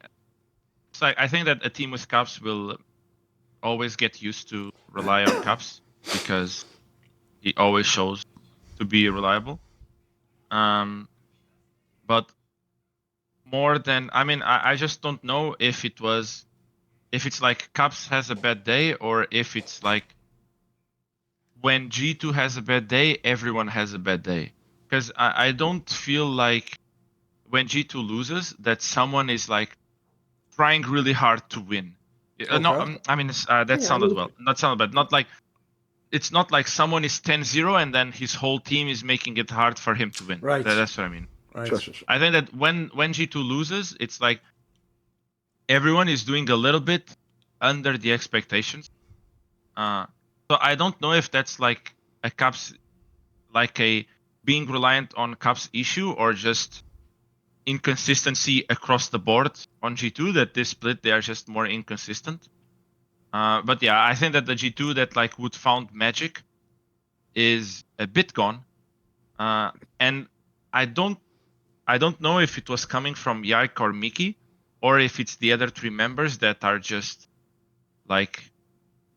B: it's like I think that a team with Caps will always get used to rely on Caps because he always shows to be reliable. But more than I just don't know if it's like Caps has a bad day or if it's like when G2 has a bad day, everyone has a bad day. Because I don't feel like when G2 loses that someone is like trying really hard to win.
A: Okay.
B: No, that sounded well. Not sounded bad. Not like it's not like someone is 10-0 and then his whole team is making it hard for him to win.
A: Right.
B: That's what I mean.
A: Right.
C: Sure.
B: I think that when G2 loses, it's like everyone is doing a little bit under the expectations. So I don't know if that's like a Caps, like a being reliant on Caps issue or just inconsistency across the board on G2, that this split they are just more inconsistent. But yeah, I think that the G2 that like would found magic is a bit gone. And I don't know if it was coming from Yark or Mickey, or if it's the other three members that are just like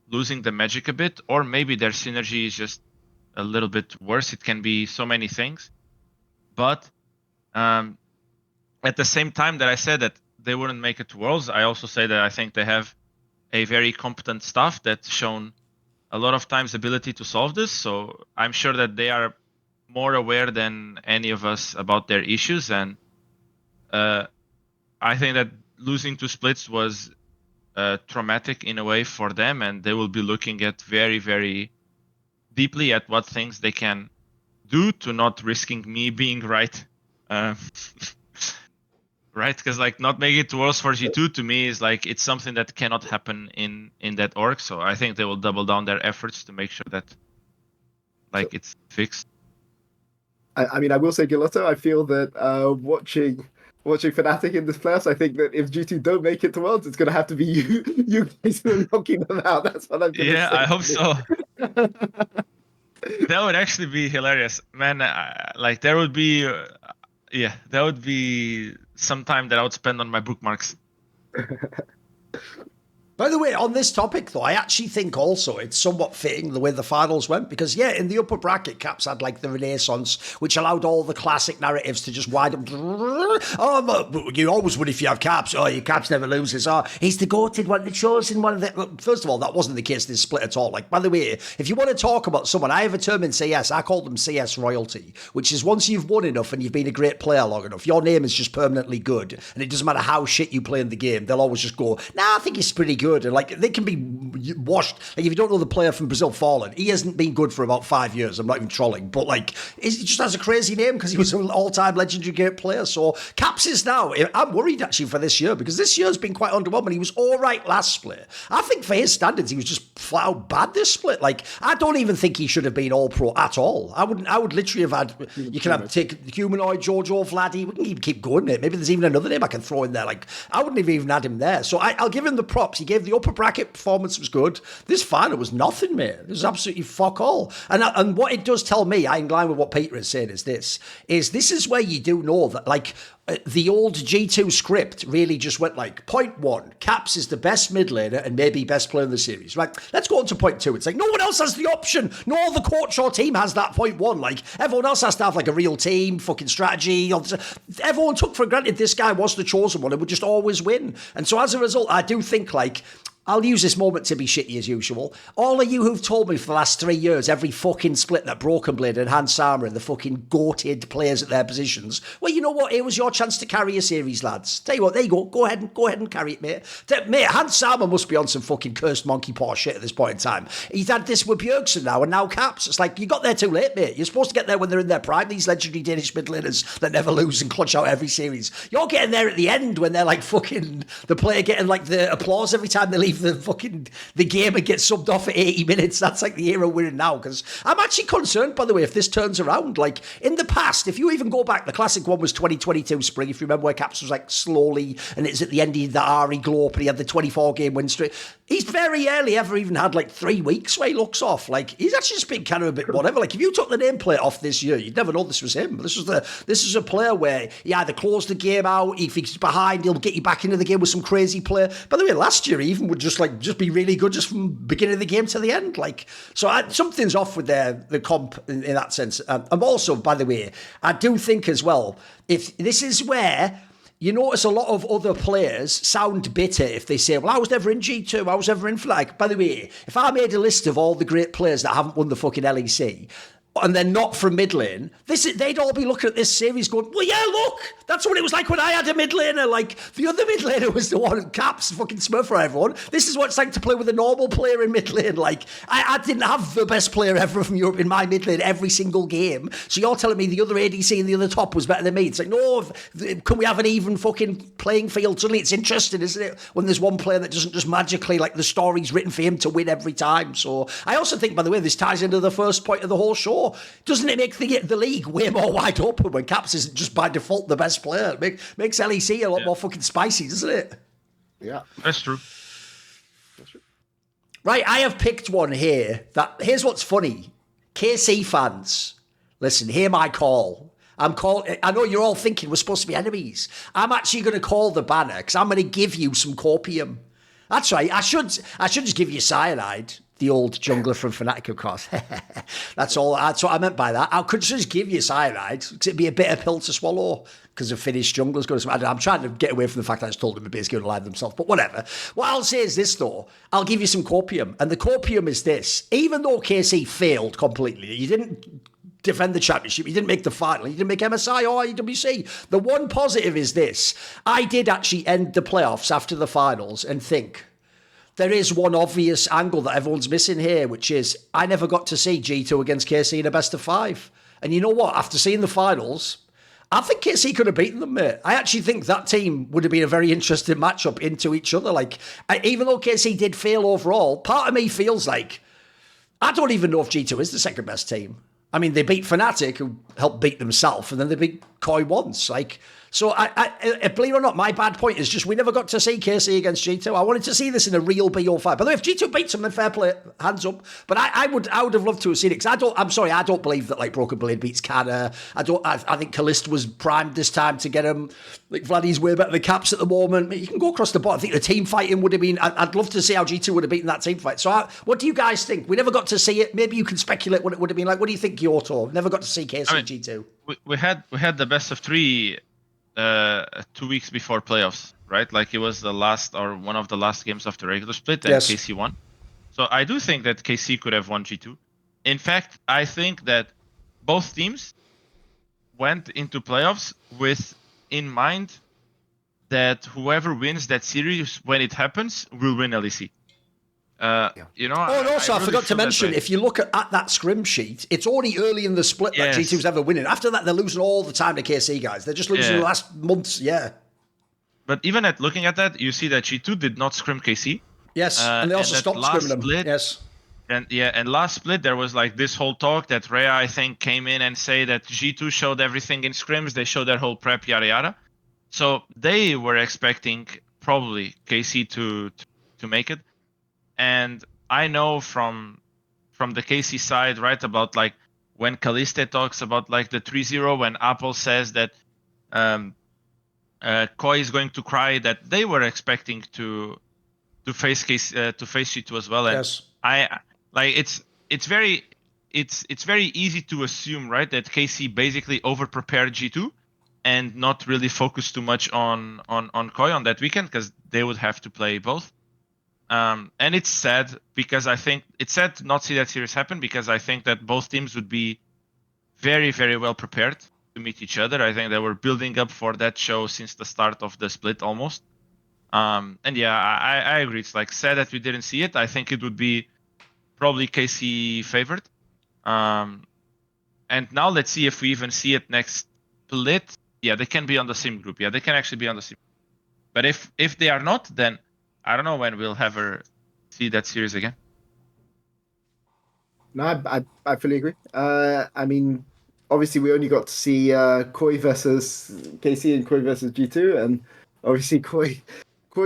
B: losing the magic a bit, or maybe their synergy is just a little bit worse. It can be so many things. But at the same time that I said that they wouldn't make it to Worlds, I also say that I think they have a very competent staff that's shown a lot of times ability to solve this. So I'm sure that they are more aware than any of us about their issues. And I think that losing to splits was traumatic in a way for them, and they will be looking at very, very deeply at what things they can do to not risking me being right. Right? Because like not making it worse for G2 to me is like it's something that cannot happen in that org. So I think they will double down their efforts to make sure that like it's fixed.
C: I mean, I will say, Guilhoto, I feel that watching Fnatic in this playoffs, I think that if G2 don't make it to Worlds, it's going to have to be you guys who are knocking them out. That's what I'm going to say.
B: Yeah, I hope so. That would actually be hilarious, man. Like there would be, that would be some time that I would spend on my bookmarks.
A: By the way, on this topic, though, I actually think also it's somewhat fitting the way the finals went because, yeah, in the upper bracket, Caps had like the Renaissance, which allowed all the classic narratives to just wide up. Oh, you always win if you have Caps. Oh, your Caps never loses. Oh, he's the goated one, the chosen one. First of all, that wasn't the case in this split at all. Like, by the way, if you want to talk about someone, I have a term in CS, I call them CS royalty, which is once you've won enough and you've been a great player long enough, your name is just permanently good. And it doesn't matter how shit you play in the game, they'll always just go, nah, I think he's pretty good. And like they can be washed. Like if you don't know the player from Brazil, Fallen, he hasn't been good for about 5 years. I'm not even trolling, but like he just has a crazy name because he was an all-time legendary great player. So Caps is now. I'm worried actually for this year because this year's been quite underwhelming. He was all right last split. I think for his standards, he was just flat out bad this split. Like I don't even think he should have been all pro at all. I would literally have had. You can have take Humanoid, Jojo, Vladdy. We can even keep going, mate. Maybe there's even another name I can throw in there. Like I wouldn't have even had him there. So I'll give him the props. He gave the upper bracket performance was good. This final was nothing, mate. It was absolutely fuck all. And what it does tell me, in line with what Peter is saying, is this is where you do know that like the old G2 script really just went like, point one, Caps is the best mid laner and maybe best player in the series, right? Let's go on to point two. It's like, no one else has the option. No other coach or team has that point one. Like, everyone else has to have like a real team, fucking strategy. Everyone took for granted this guy was the chosen one and would just always win. And so as a result, I do think like, I'll use this moment to be shitty as usual. All of you who've told me for the last 3 years, every fucking split that Broken Blade and Hans Sama and the fucking goated players at their positions, well, you know what? It was your chance to carry a series, lads. Tell you what, there you go. Go ahead and carry it, mate. Mate, Hans Sama must be on some fucking cursed monkey paw shit at this point in time. He's had this with Bjergsen now and now Caps. It's like, you got there too late, mate. You're supposed to get there when they're in their prime, these legendary Danish mid laners that never lose and clutch out every series. You're getting there at the end when they're like fucking the player getting like the applause every time they leave leave the game and get subbed off at 80 minutes. That's like the era we're in now. Because I'm actually concerned, by the way, if this turns around. Like in the past, if you even go back, the classic one was 2022 spring. If you remember, where Caps was like slowly, and it's at the end of the Ari glow up, and he had the 24-game win streak. He's very rarely ever even had like 3 weeks where he looks off. Like he's actually just been kind of a bit whatever. Like if you took the nameplate off this year, you'd never know this was him. This is a player where he either closed the game out, if he's behind, he'll get you back into the game with some crazy play. By the way, last year he even would just be really good just from beginning of the game to the end. Like so, something's off with the comp in that sense. I'm also, by the way, I do think as well, if this is where you notice a lot of other players sound bitter if they say, well, I was never in G2, I was never in Flag. By the way, if I made a list of all the great players that haven't won the fucking LEC, and they're not from mid lane, they'd all be looking at this series going, well, yeah, look, that's what it was like when I had a mid laner. Like, the other mid laner was the one, Caps, fucking Smurf for everyone. This is what it's like to play with a normal player in mid lane. Like, I didn't have the best player ever from Europe in my mid lane every single game. So you're telling me the other ADC and the other top was better than me? It's like, no, can we have an even fucking playing field? Suddenly it's interesting, isn't it? When there's one player that doesn't just magically, like, the story's written for him to win every time. So I also think, by the way, this ties into the first point of the whole show. Doesn't it make the league way more wide open when Caps isn't just by default the best player? It makes LEC a lot more fucking spicy, doesn't it?
C: Yeah.
B: That's true.
A: Right, I have picked one here. Here's what's funny. KC fans, listen, hear my call. I know you're all thinking we're supposed to be enemies. I'm actually going to call the banner because I'm going to give you some copium. That's right. I should just give you cyanide. The old jungler from Fnatic, of course. That's what I meant by that. I could just give you cyanide because it'd be a bitter pill to swallow because of Finnish junglers going to. I'm trying to get away from the fact that I just told them to basically unalive themselves, but whatever. What I'll say is this, though. I'll give you some copium. And the copium is this. Even though KC failed completely, you didn't defend the championship, you didn't make the final, you didn't make MSI or IWC. The one positive is this. I did actually end the playoffs after the finals and think, there is one obvious angle that everyone's missing here, which is I never got to see G2 against KC in a best of 5. And you know what? After seeing the finals, I think KC could have beaten them, mate. I actually think that team would have been a very interesting matchup into each other. Like, even though KC did fail overall, part of me feels like I don't even know if G2 is the second best team. I mean, they beat Fnatic, who helped beat themselves, and then they beat KOI once. Like, so I believe it or not, my bad point is just we never got to see KC against G2. I wanted to see this in a real Bo5. By the way, if G2 beats them, then fair play, hands up. But I would have loved to have seen it because I don't believe that like Broken Blade beats Canna. I think Kalista was primed this time to get him. Like Vladdy's way better than Caps at the moment. You can go across the board. I think the team fighting would have been. I'd love to see how G2 would have beaten that team fight. So, what do you guys think? We never got to see it. Maybe you can speculate what it would have been like. What do you think, Guilhoto? Never got to see KC G2.
B: We had the best of 3 2 weeks before playoffs, right? Like it was the last or one of the last games of the regular split, and yes. KC won. So I do think that KC could have won G2. In fact, I think that both teams went into playoffs with in mind that whoever wins that series when it happens will win LEC. You know.
A: Oh, and also I forgot to mention, if you look at that scrim sheet, it's only early in the split that G2's ever winning. After that, they're losing all the time to KC guys. They're just losing the last months. Yeah.
B: But even at looking at that, you see that G2 did not scrim KC.
A: Yes, and they also stopped scrimming them. Yes.
B: And last split there was like this whole talk that Rhea, I think, came in and say that G2 showed everything in scrims. They showed their whole prep, yada yada. So they were expecting probably KC to make it. And I know from the KC side, right, about like when Kalista talks about like the 3-0, when Apple says that KOI is going to cry, that they were expecting to face G2 as well. And
A: yes.
B: I like it's very easy to assume, right, that KC basically over prepared G2 and not really focused too much on KOI on that weekend because they would have to play both. And it's sad because I think it's sad to not see that series happen because I think that both teams would be very, very well prepared to meet each other. I think they were building up for that show since the start of the split almost. And yeah, I agree. It's like sad that we didn't see it. I think it would be probably KC favored. And now let's see if we even see it next split. Yeah, they can be on the same group. Yeah, they can actually be on the same. But if they are not, then I don't know when we'll ever see that series again.
C: No, I fully agree. I mean, obviously we only got to see Koi versus KC and Koi versus G2, and obviously Koi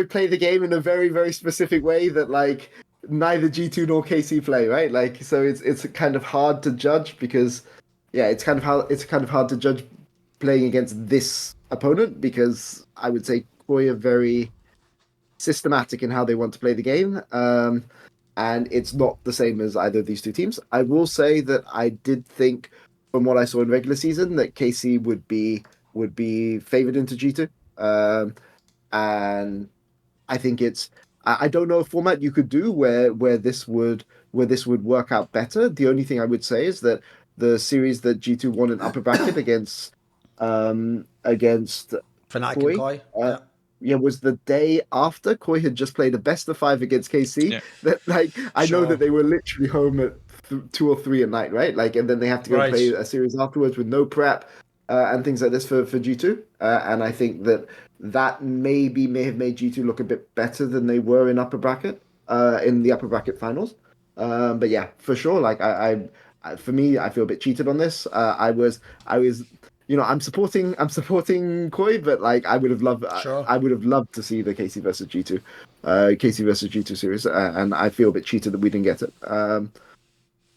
C: play the game in a very, very specific way that like neither G2 nor KC play, right? Like, so it's kind of hard to judge because yeah, it's kind of hard to judge playing against this opponent because I would say Koi are very systematic in how they want to play the game. And it's not the same as either of these two teams. I will say that I did think, from what I saw in regular season, that KC would be favored into G2, and I think I don't know a format you could do where this would work out better. The only thing I would say is that the series that G2 won in upper bracket against
A: Fnatic and Koi.
C: Yeah, was the day after Koi had just played a best of 5 against KC.
B: Yeah.
C: That like I know
A: Sure.
C: that they were literally home at 2 or 3 at night, right? Like, and then they have to go
A: Right.
C: play a series afterwards with no prep and things like this for G2. And I think that may have made G2 look a bit better than they were in upper bracket in the upper bracket finals. But yeah, for sure. Like for me, I feel a bit cheated on this. I was. You know, I'm supporting Koi, but like I would have loved to see the KC versus G2 series, and I feel a bit cheated that we didn't get it.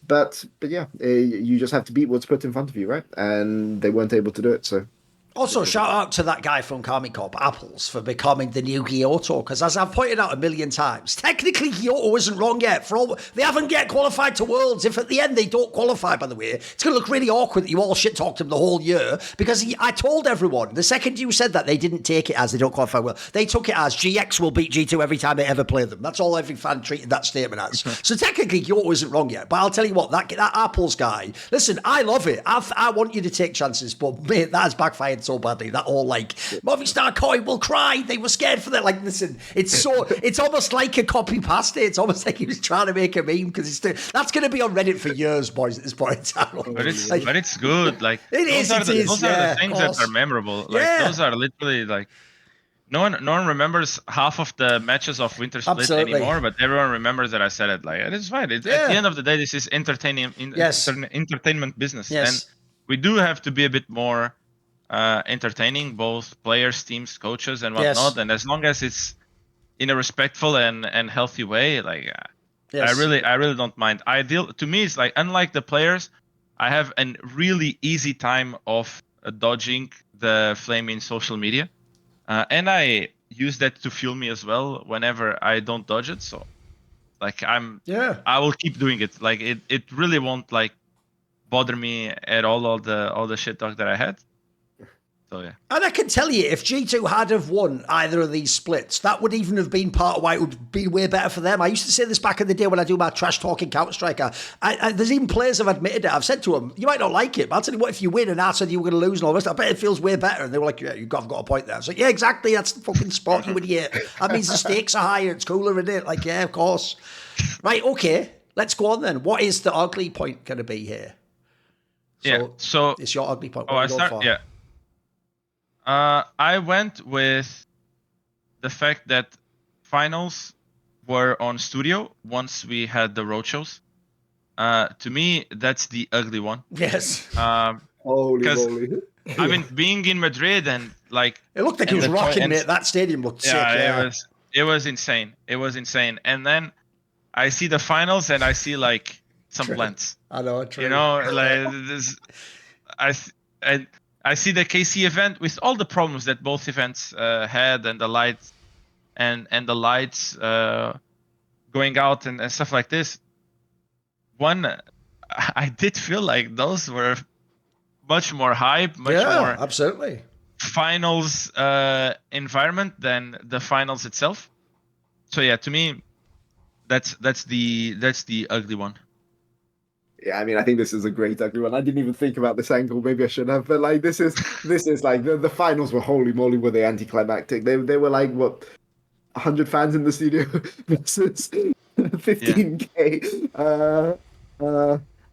C: But yeah, you just have to beat what's put in front of you, right? And they weren't able to do it, so.
A: Also, shout out to that guy from Karmic Corp, Apples, for becoming the new Guilhoto. Because as I've pointed out a million times, technically Guilhoto isn't wrong yet. They haven't yet qualified to Worlds. If at the end they don't qualify, by the way, it's going to look really awkward that you all shit talked him the whole year. Because I told everyone, the second you said that, they didn't take it as they don't qualify well. They took it as GX will beat G2 every time they ever play them. That's all every fan treated that statement as. So technically Guilhoto isn't wrong yet. But I'll tell you what, that Apples guy, listen, I love it. I want you to take chances, but mate, that has backfired so badly. That all like Movistar Koi will cry. They were scared for that. Like, listen, it's almost like a copy pasta. It's almost like he was trying to make a meme because that's going to be on Reddit for years, boys. At this point in time,
B: but it's good. Like
A: those
B: are the things that are memorable. Like those are literally like no one remembers half of the matches of Winter Split anymore, but everyone remembers that I said it. Like it's fine. At the end of the day, this is entertainment business, and we do have to be a bit more entertaining, both players, teams, coaches, and whatnot. And as long as it's in a respectful and healthy way, like I really don't mind. To me, it's like, unlike the players, I have a really easy time of dodging the flame in social media, and I use that to fuel me as well whenever I don't dodge it. So like I will keep doing it. Like it really won't like bother me at all the shit talk that I had. So, yeah. And
A: I can tell you, if G2 had have won either of these splits, that would even have been part of why it would be way better for them. I used to say this back in the day when I do my trash talking Counter-Strike. There's even players have admitted it. I've said to them, you might not like it, but I'll tell you what, if you win and I said you were going to lose and all this, I bet it feels way better. And they were like, yeah, I've got a point there. So yeah, exactly. That's the fucking spot, you idiot. That means the stakes are higher. It's cooler, isn't it? Like, yeah, of course. Right, okay. Let's go on then. What is the ugly point going to be here?
B: So
A: it's your ugly point.
B: What I start, yeah. I went with the fact that finals were on Studio once we had the roadshows. To me, that's the ugly one.
A: Yes.
C: Holy moly.
B: I mean, being in Madrid and like...
A: It looked like it was rocking, mate. That stadium looked sick. Yeah,
B: it was insane. It was insane. And then I see the finals and I see like some blends.
A: I know, true.
B: You know, like this... I see the KC event with all the problems that both events had, and the lights and the lights going out and stuff like this. One, I did feel like those were much more hype, much more
A: absolutely
B: finals environment than the finals itself. So yeah, to me, that's the ugly one.
C: Yeah, I mean, I think this is a great ugly one. I didn't even think about this angle. Maybe I should have. But like, this is like the finals were, holy moly, were they anticlimactic? They were like, what, 100 fans in the studio versus 15K.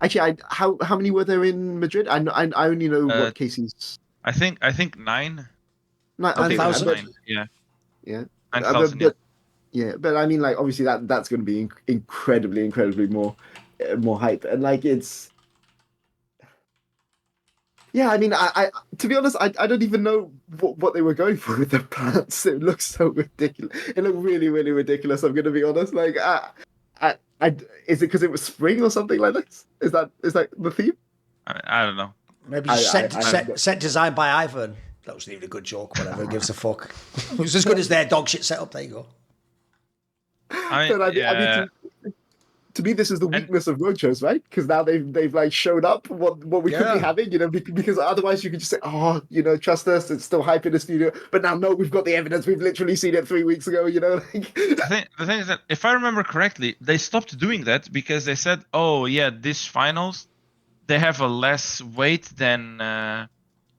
C: Actually, how many were there in Madrid? I only know what KC's.
B: I think 9.
A: 9,000.
B: Yeah.
C: 9,000. Yeah, but I mean, like, obviously that's going to be incredibly more hype, and like yeah. I mean, I to be honest, I don't even know what they were going for with the plants. It looks so ridiculous. It looked really ridiculous. I'm going to be honest. Like, is it because it was spring or something like this? Is that the theme?
B: I don't know.
A: Maybe
C: I-
A: just
C: I- I-
A: set designed by Ivan. That wasn't even a good joke. Whatever, gives a fuck. It was as good as their dog shit setup. There you go.
C: But I mean, to me, this is the
B: And-
C: weakness of roadshows, right? Because now they've like shown up what we could be
A: Yeah.
C: having, because otherwise you could just say, oh, trust us, it's still hype in the studio. But now, no, we've got the evidence. We've literally seen it 3 weeks ago. Like...
B: The thing is that if I remember correctly, they stopped doing that because they said, "Oh yeah, this finals, they have a less weight than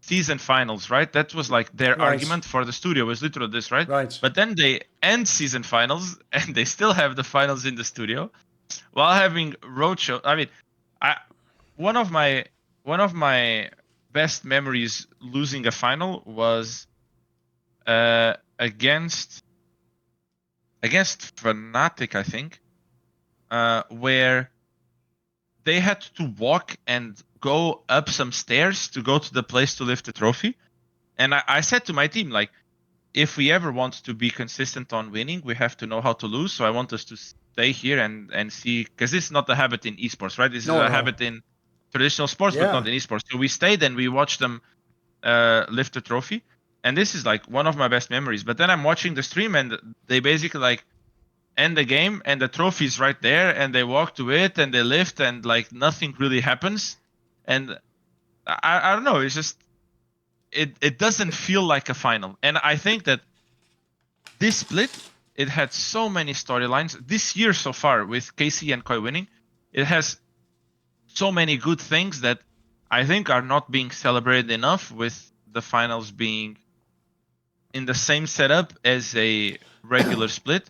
B: season finals, right?" That was like their
A: Right.
B: argument for the studio was literally this, right?
A: Right.
B: But then they end season finals and they still have the finals in the studio, while having roadshow. I mean, one of my best memories losing a final was against Fnatic, I think, where they had to walk and go up some stairs to go to the place to lift the trophy. And I said to my team, like, if we ever want to be consistent on winning, we have to know how to lose. So I want us to stay here and see, because this is not a habit in esports, right? This is a habit in traditional sports, but not in esports. So we stayed and we watched them lift the trophy. And this is like one of my best memories. But then I'm watching the stream and they basically like end the game and the trophy's right there and they walk to it and they lift and like nothing really happens. And I don't know, it's just it doesn't feel like a final. And I think that this split, it had so many storylines this year so far with KC and Koi winning. It has so many good things that I think are not being celebrated enough, with the finals being in the same setup as a regular split.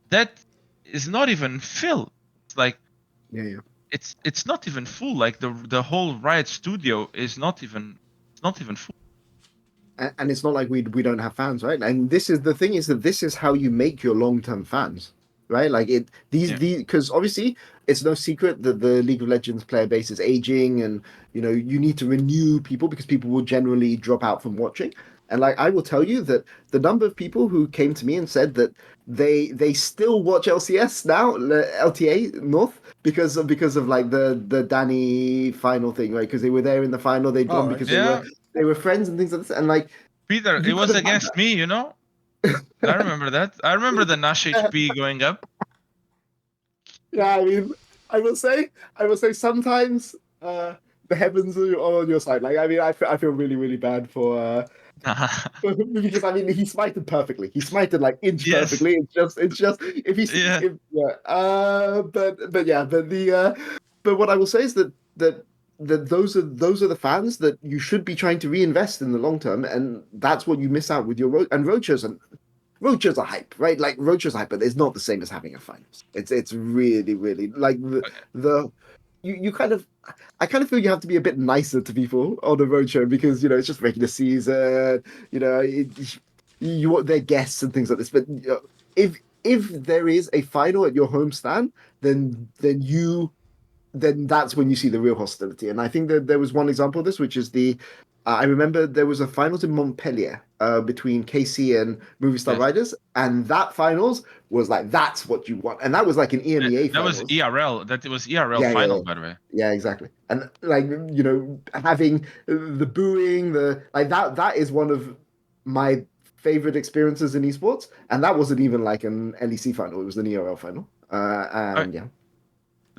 B: That is not even full. It's like
C: Yeah.
B: it's not even full. Like the whole Riot studio is not even full.
C: And it's not like we don't have fans, right? And this is the thing, is that this is how you make your long-term fans, right? Like these because obviously it's no secret that the League of Legends player base is aging, and you need to renew people because people will generally drop out from watching. And like, I will tell you that the number of people who came to me and said that they still watch LCS now, LTA North, because of like the Danny final thing, right? Because they were there in the final, they'd gone because they were friends and things like this. And like,
B: Peter, it was against me, you know? I remember that. I remember the Nash HP going up.
C: Yeah, I mean, I will say sometimes the heavens are on your side. Like, I mean, I feel really bad for because I mean, he smited perfectly. He smited like inch perfectly. It's just if he's but what I will say is that those are the fans that you should be trying to reinvest in the long term, and that's what you miss out with your roadshows. And roadshows are hype, right? Like, roadshows are hype, but it's not the same as having a finals. It's really like you kind of, I kind of feel you have to be a bit nicer to people on a roadshow, because it's just regular season. You want their guests and things like this. But if there is a final at your home stand, then that's when you see the real hostility. And I think that there was one example of this, which is I remember there was a finals in Montpellier between KC and Movistar Riders, and that finals was like, that's what you want. And that was like an EMEA finals.
B: Was ERL. That was ERL final, by the way.
C: Yeah, exactly. And like, having the booing, that is one of my favorite experiences in esports. And that wasn't even like an LEC final; it was an ERL final.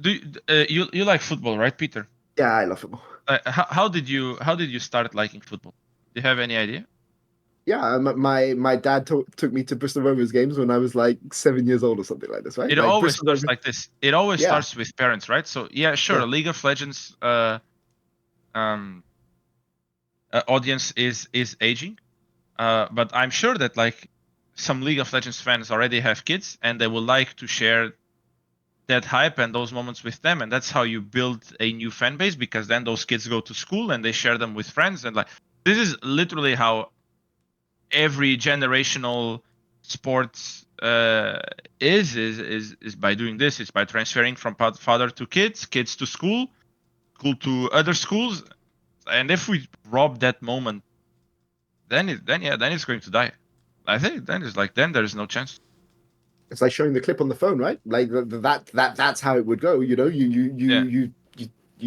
B: Do you like football, right, Peter?
C: Yeah, I love football.
B: How did you start liking football? Do you have any idea?
C: Yeah, my dad took me to Bristol Rovers games when I was like 7 years old or something like this, right?
B: It
C: like
B: always starts like this. It always starts with parents, right? So League of Legends audience is aging, but I'm sure that like some League of Legends fans already have kids and they would like to share that hype and those moments with them, and that's how you build a new fan base, because then those kids go to school and they share them with friends. And like, this is literally how every generational sports is by doing this. It's by transferring from father to kids to school to other schools. And if we rob that moment, then it's going to die. I think then there is no chance.
C: It's like showing the clip on the phone, right? Like that's how it would go. You know, you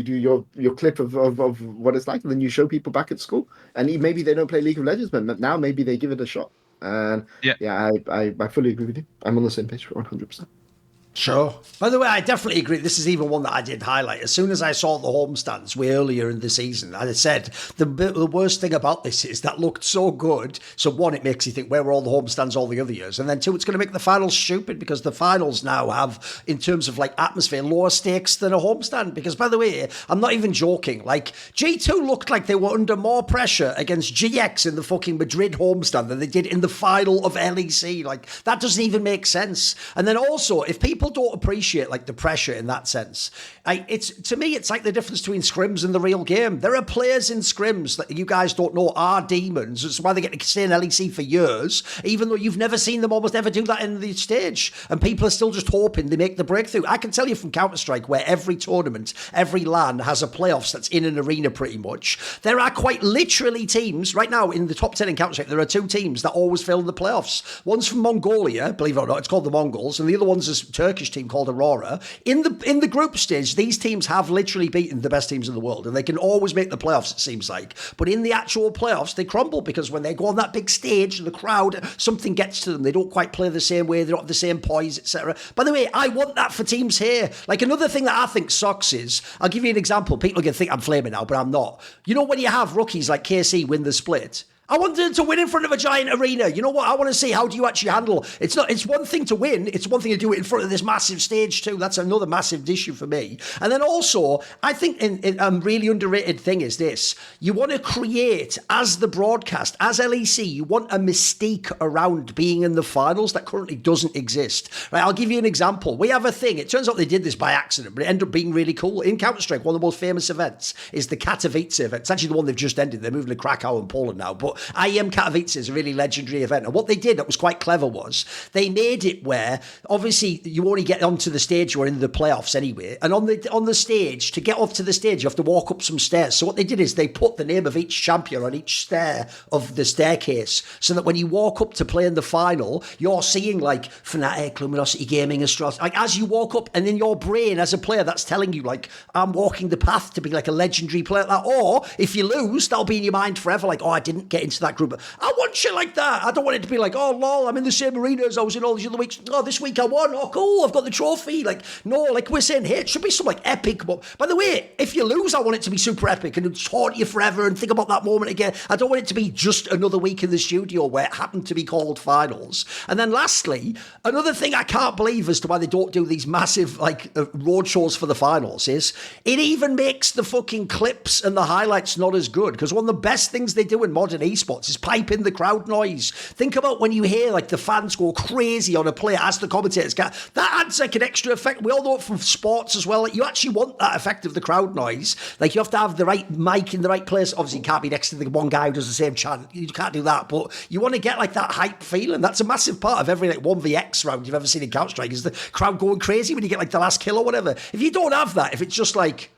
C: do your clip of what it's like, and then you show people back at school, and maybe they don't play League of Legends, but now maybe they give it a shot. And I fully agree with you. I'm on the same page for 100%.
A: Sure. By the way, I definitely agree. This is even one that I did highlight. As soon as I saw the homestands way earlier in the season, I said the worst thing about this is that looked so good. So one, it makes you think, where were all the homestands all the other years? And then two, it's going to make the finals stupid because the finals now have, in terms of like atmosphere, lower stakes than a homestand. Because by the way, I'm not even joking. Like G2 looked like they were under more pressure against GX in the fucking Madrid homestand than they did in the final of LEC. Like that doesn't even make sense. And then also, if people don't appreciate like the pressure in that sense, to me it's like the difference between scrims and the real game. There are players in scrims that you guys don't know are demons. It's why they get to stay in LEC for years, even though you've never seen them almost ever do that in the stage, and people are still just hoping they make the breakthrough. I can tell you from Counter-Strike, where every tournament, every LAN has a playoffs that's in an arena pretty much, there are quite literally teams right now in the top 10 in Counter-Strike. There are two teams that always fill in the playoffs. One's from Mongolia, believe it or not, it's called the Mongols, and the other one's a Turkish team called Aurora. In the group stage, these teams have literally beaten the best teams in the world, and they can always make the playoffs, it seems like. But in the actual playoffs, they crumble because when they go on that big stage, the crowd, something gets to them. They don't quite play the same way. They don't have the same poise, etc. By the way, I want that for teams here. Like another thing that I think sucks is, I'll give you an example. People are going to think I'm flaming now, but I'm not. You know when you have rookies like KC win the split, I wanted them to win in front of a giant arena. You know what? I want to see, how do you actually handle? It's one thing to win. It's one thing to do it in front of this massive stage too. That's another massive issue for me. And then also, I think a really underrated thing is this. You want to create, as the broadcast, as LEC, you want a mystique around being in the finals that currently doesn't exist. Right? I'll give you an example. We have a thing. It turns out they did this by accident, but it ended up being really cool. In Counter-Strike, one of the most famous events is the Katowice event. It's actually the one they've just ended. They're moving to Krakow and Poland now. But IEM Katowice is a really legendary event. And what they did that was quite clever was they made it where obviously you only get onto the stage or in the playoffs anyway. And on the stage, to get up to the stage, you have to walk up some stairs. So what they did is they put the name of each champion on each stair of the staircase so that when you walk up to play in the final, you're seeing like Fnatic, Luminosity Gaming, Astros. Like as you walk up, and in your brain as a player, that's telling you like, I'm walking the path to be like a legendary player. Or if you lose, that'll be in your mind forever. Like, oh, I didn't get into that group. I want shit like that. I don't want it to be like, oh, lol, I'm in the same arena as I was in all these other weeks. Oh, this week I won. Oh, cool, I've got the trophy. Like, no, like we're saying here, it should be some like epic. By the way, if you lose, I want it to be super epic and haunt you forever and think about that moment again. I don't want it to be just another week in the studio where it happened to be called finals. And then lastly, another thing I can't believe as to why they don't do these massive like road shows for the finals is it even makes the fucking clips and the highlights not as good, because one of the best things they do in modern esports is pipe in the crowd noise. Think about when you hear like the fans go crazy on a player as the commentators get. That adds like an extra effect. We all know it from sports as well. Like, you actually want that effect of the crowd noise. Like you have to have the right mic in the right place. Obviously you can't be next to the one guy who does the same chant. You can't do that. But you want to get like that hype feeling. That's a massive part of every like 1vx round you've ever seen in Counter-Strike, is the crowd going crazy when you get like the last kill or whatever. If you don't have that, if it's just like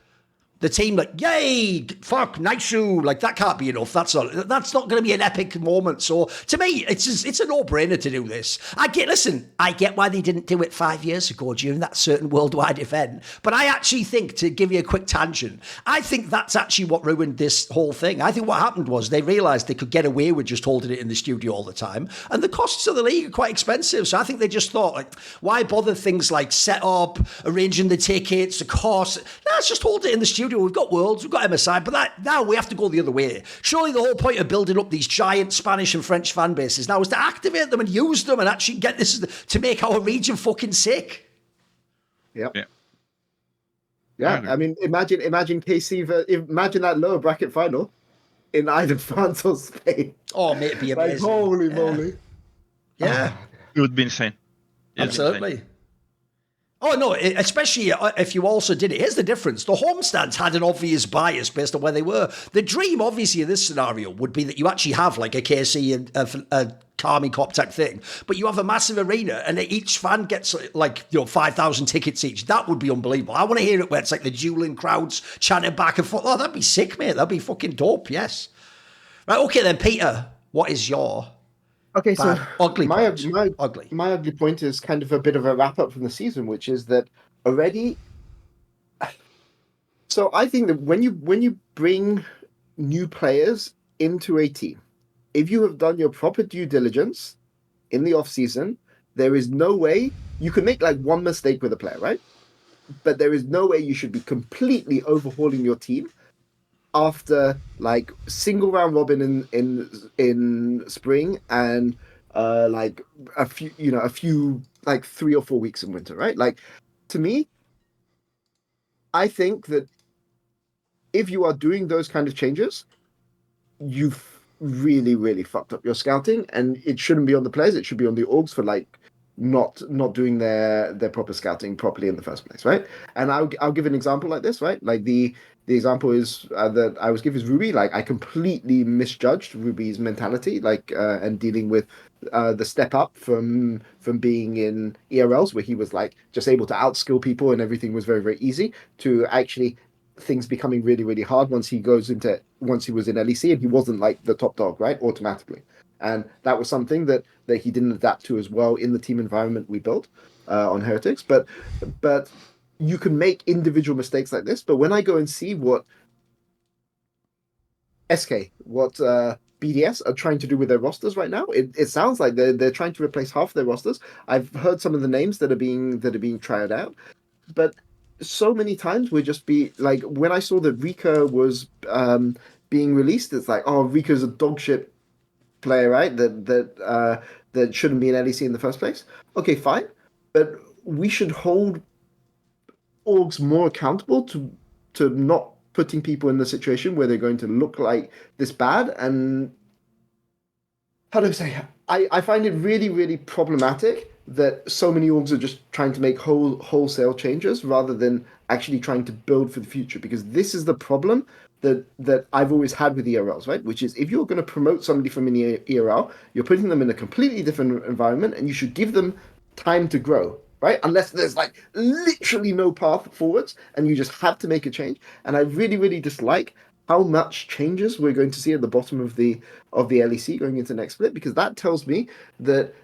A: the team like, yay, fuck, nice shoe, like that can't be enough. That's not going to be an epic moment. So to me, it's a no-brainer to do this. I get why they didn't do it 5 years ago during that certain worldwide event. But I actually think, to give you a quick tangent, I think that's actually what ruined this whole thing. I think what happened was they realised they could get away with just holding it in the studio all the time. And the costs of the league are quite expensive. So I think they just thought, like, why bother things like set up, arranging the tickets, the cost? Let's just hold it in the studio. We've got Worlds, we've got MSI, but now we have to go the other way. Surely the whole point of building up these giant Spanish and French fan bases now is to activate them and use them and actually get this to make our region fucking sick.
C: Yep. Yeah. I mean, imagine KC, imagine that lower bracket final in either France or Spain.
A: Oh, mate, it'd be amazing.
C: Like, holy moly.
A: Yeah.
B: It would be insane.
A: Absolutely. Oh, no, especially if you also did it. Here's the difference. The homestands had an obvious bias based on where they were. The dream, obviously, in this scenario would be that you actually have like a KC and Carmi Cop type thing. But you have a massive arena and each fan gets like, 5,000 tickets each. That would be unbelievable. I want to hear it where it's like the dueling crowds chanting back and forth. Oh, that'd be sick, mate. That'd be fucking dope. Yes. Right. Okay, then, Peter, what is your
C: Okay, so
A: ugly
C: my
A: point? Ugly.
C: my ugly point is kind of a bit of a wrap up from the season, which is that already. So I think that when you bring new players into a team, if you have done your proper due diligence in the off season, there is no way you can make like one mistake with a player, right? But there is no way you should be completely overhauling your team after like single round robin in spring and like a few like 3 or 4 weeks in winter, right? Like to me, I think that if you are doing those kind of changes, you've really, really fucked up your scouting, and it shouldn't be on the players. It should be on the orgs for like not doing their proper scouting properly in the first place, right? And I'll give an example like this, right? Like the example is that I was given is Ruby. Like I completely misjudged Ruby's mentality, like and dealing with the step up from being in ERLs where he was like just able to outskill people and everything was very, very easy to actually things becoming really, really hard once he was in LEC and he wasn't like the top dog, right? Automatically. And that was something that he didn't adapt to as well in the team environment we built on Heretics. But you can make individual mistakes like this. But when I go and see what BDS are trying to do with their rosters right now, it sounds like they're trying to replace half their rosters. I've heard some of the names that are being tried out, but so many times we just be like, when I saw that Rika was being released, it's like, oh, Rika's a dog shit player, right? That shouldn't be in LEC in the first place. Okay, fine, but we should hold orgs more accountable to not putting people in the situation where they're going to look like this bad. And how do I say? I find it really, really problematic that so many orgs are just trying to make wholesale changes rather than actually trying to build for the future. Because this is the problem that I've always had with ERLs, right? Which is if you're going to promote somebody from an ERL, you're putting them in a completely different environment, and you should give them time to grow, right? Unless there's like literally no path forwards, and you just have to make a change. And I really, really dislike how much changes we're going to see at the bottom of the LEC going into next split, because that tells me that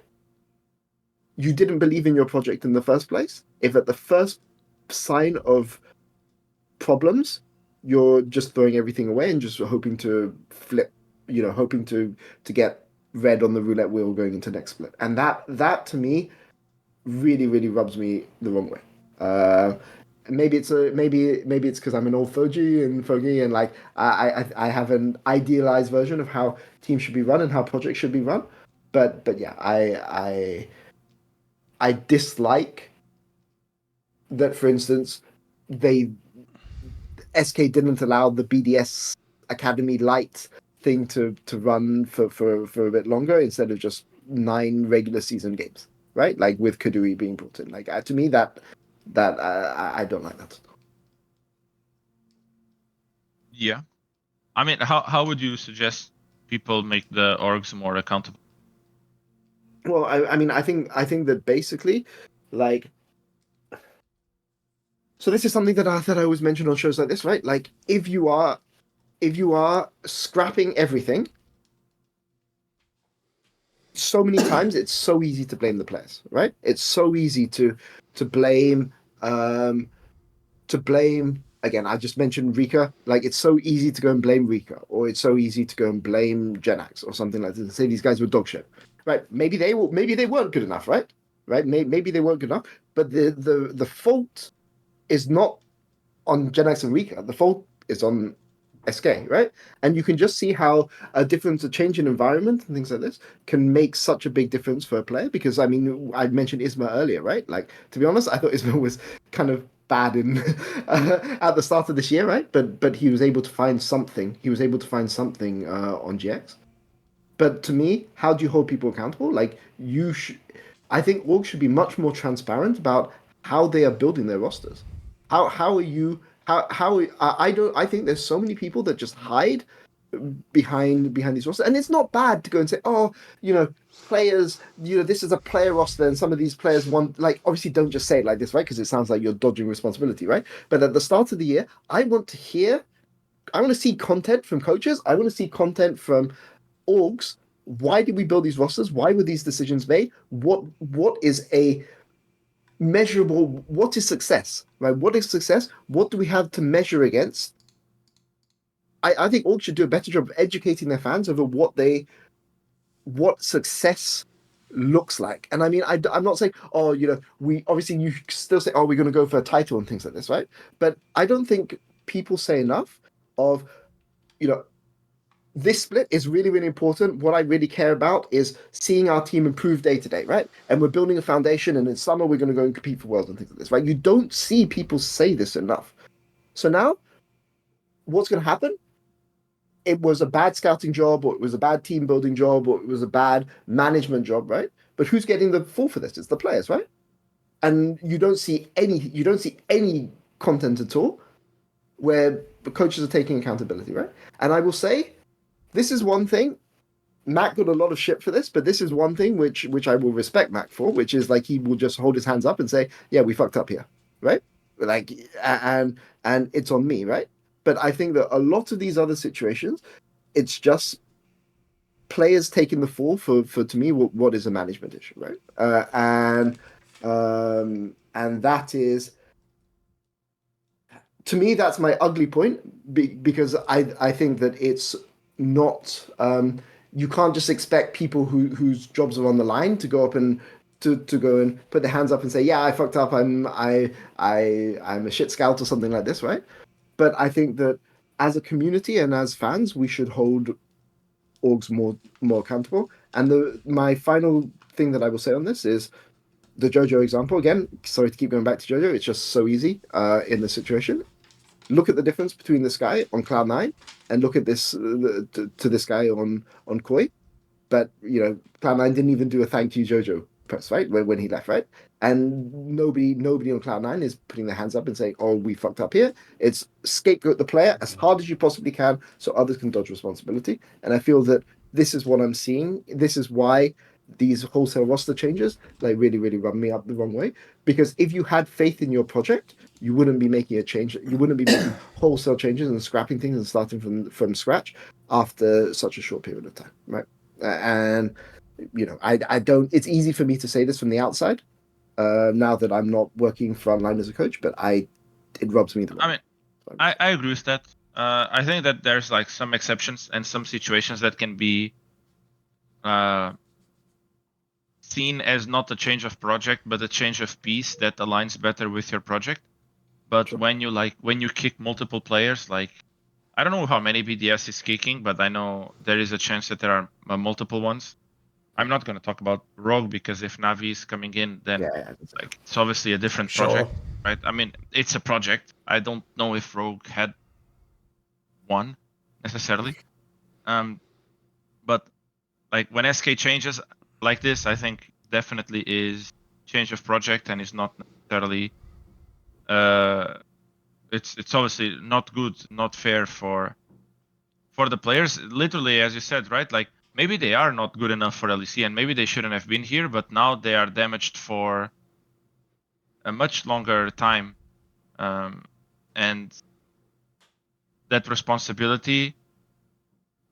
C: you didn't believe in your project in the first place. If at the first sign of problems, you're just throwing everything away and just hoping to flip, hoping to get red on the roulette wheel going into next split. And that to me really, really rubs me the wrong way. Maybe it's because I'm an old fogey and like I have an idealized version of how teams should be run and how projects should be run. But yeah, I dislike that, for instance, SK didn't allow the BDS Academy Light thing to run for a bit longer instead of just 9 regular season games, right? Like with Kaduri being brought in. Like to me, that I don't like that.
B: Yeah, I mean, how would you suggest people make the orgs more accountable?
C: Well, I mean, I think that basically, like, so this is something that I always mention on shows like this, right? Like, if you are scrapping everything, so many times it's so easy to blame the players, right? It's so easy to blame again. I just mentioned Rika. Like, it's so easy to go and blame Rika, or it's so easy to go and blame Genax or something like this and say these guys were dog shit. Right? Maybe they weren't good enough, right? Right? Maybe they weren't good enough. But the fault is not on Genax and Rika. The fault is on SK, right? And you can just see how a change in environment and things like this can make such a big difference for a player. Because I mean, I mentioned Isma earlier, right? Like, to be honest, I thought Isma was kind of bad in at the start of this year, right? But he was able to find something. He was able to find something on GX. But to me, how do you hold people accountable? Like, I think orgs should be much more transparent about how they are building their rosters. How are you? I think there's so many people that just hide behind these rosters, and it's not bad to go and say, oh, players, this is a player roster, and some of these players want, like, obviously don't just say it like this, right? Because it sounds like you're dodging responsibility, right? But at the start of the year, I want to see content from coaches. I want to see content from orgs. Why did we build these rosters? Why were these decisions made? What is a measurable? What is success? Right? What is success? What do we have to measure against? I think orgs should do a better job of educating their fans over what success looks like. And I mean, I'm not saying, oh, we obviously, you still say, oh, we're going to go for a title and things like this, right? But I don't think people say enough of, this split is really, really important. What I really care about is seeing our team improve day to day, right? And we're building a foundation, and in summer we're going to go and compete for worlds and things like this, right? You don't see people say this enough. So now, what's going to happen? It was a bad scouting job, or it was a bad team building job, or it was a bad management job, right? But who's getting the fall for this? It's the players, right? And you don't see any content at all where the coaches are taking accountability, right? And I will say, this is one thing. Mac got a lot of shit for this, but this is one thing which I will respect Mac for, which is like he will just hold his hands up and say, "Yeah, we fucked up here," right? Like, and it's on me, right? But I think that a lot of these other situations, it's just players taking the fall for to me what is a management issue, right? And that is, to me, that's my ugly point, because I think that it's not, you can't just expect people whose jobs are on the line to go up and to go and put their hands up and say, yeah, I fucked up, I'm a shit scout or something like this, right? But I think that as a community and as fans, we should hold orgs more accountable. And my final thing that I will say on this is the Jojo example. Again, sorry to keep going back to Jojo, it's just so easy in this situation. Look at the difference between this guy on Cloud9 and look at this to this guy on Koi. But Cloud9 didn't even do a thank you Jojo press, right, when he left, right? And nobody on Cloud9 is putting their hands up and saying, oh, we fucked up here. It's scapegoat the player as hard as you possibly can so others can dodge responsibility. And I feel that this is what I'm seeing. This is why these wholesale roster changes like really, really rub me up the wrong way. Because if you had faith in your project, you wouldn't be making a change. You wouldn't be making wholesale changes and scrapping things and starting from scratch after such a short period of time, right? And I don't. It's easy for me to say this from the outside, now that I'm not working frontline as a coach, but it rubs me the wrong.
B: I mean, I agree with that. I think that there's like some exceptions and some situations that can be seen as not a change of project, but a change of piece that aligns better with your project. But
C: Sure.
B: when you kick multiple players, like I don't know how many BDS is kicking, but I know there is a chance that there are multiple ones. I'm not going to talk about Rogue because if Navi is coming in, then it's obviously a different project, right? I mean, it's a project. I don't know if Rogue had one necessarily. But like when SK changes like this, I think definitely is change of project and is not necessarily. It's obviously not good, not fair for the players. Literally, as you said, right? Like maybe they are not good enough for LEC, and maybe they shouldn't have been here, but now they are damaged for a much longer time, and that responsibility.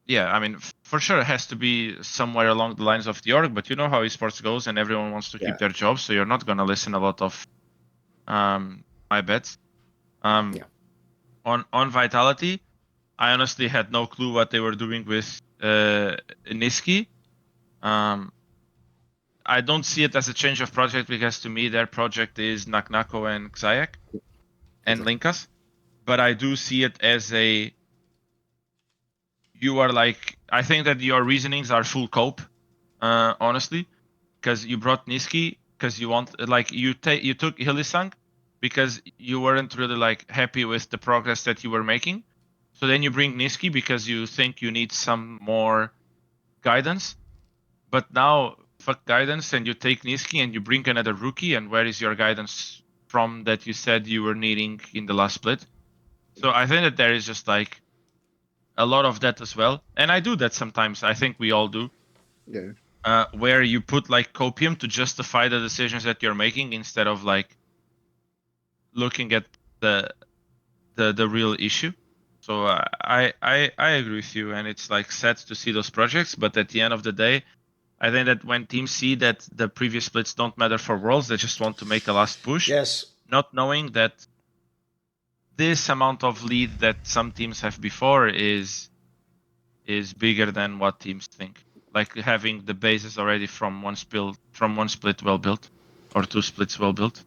B: Yeah, I mean, for sure, it has to be somewhere along the lines of the org, but you know how esports goes, and everyone wants to keep their job, so you're not gonna listen a lot of my bets. On Vitality, I honestly had no clue what they were doing with Niski. I don't see it as a change of project because to me their project is Naknako and Xayak and Linkas. But I do see it as you are like, I think that your reasonings are full cope, honestly, because you brought Niski because you want, like, you took Hilisang because you weren't really like happy with the progress that you were making. So then you bring Niski because you think you need some more guidance. But now, fuck guidance, and you take Niski and you bring another rookie, and where is your guidance from that you said you were needing in the last split? So I think that there is just like a lot of that as well, and I do that sometimes. I think we all do.
C: Yeah.
B: Where you put like copium to justify the decisions that you're making instead of like looking at the real issue. So I agree with you, and it's like sad to see those projects. But at the end of the day, I think that when teams see that the previous splits don't matter for Worlds, they just want to make a last push.
A: Yes.
B: Not knowing that this amount of lead that some teams have before is bigger than what teams think. Like having the bases already from one split well built, or 2 splits well built.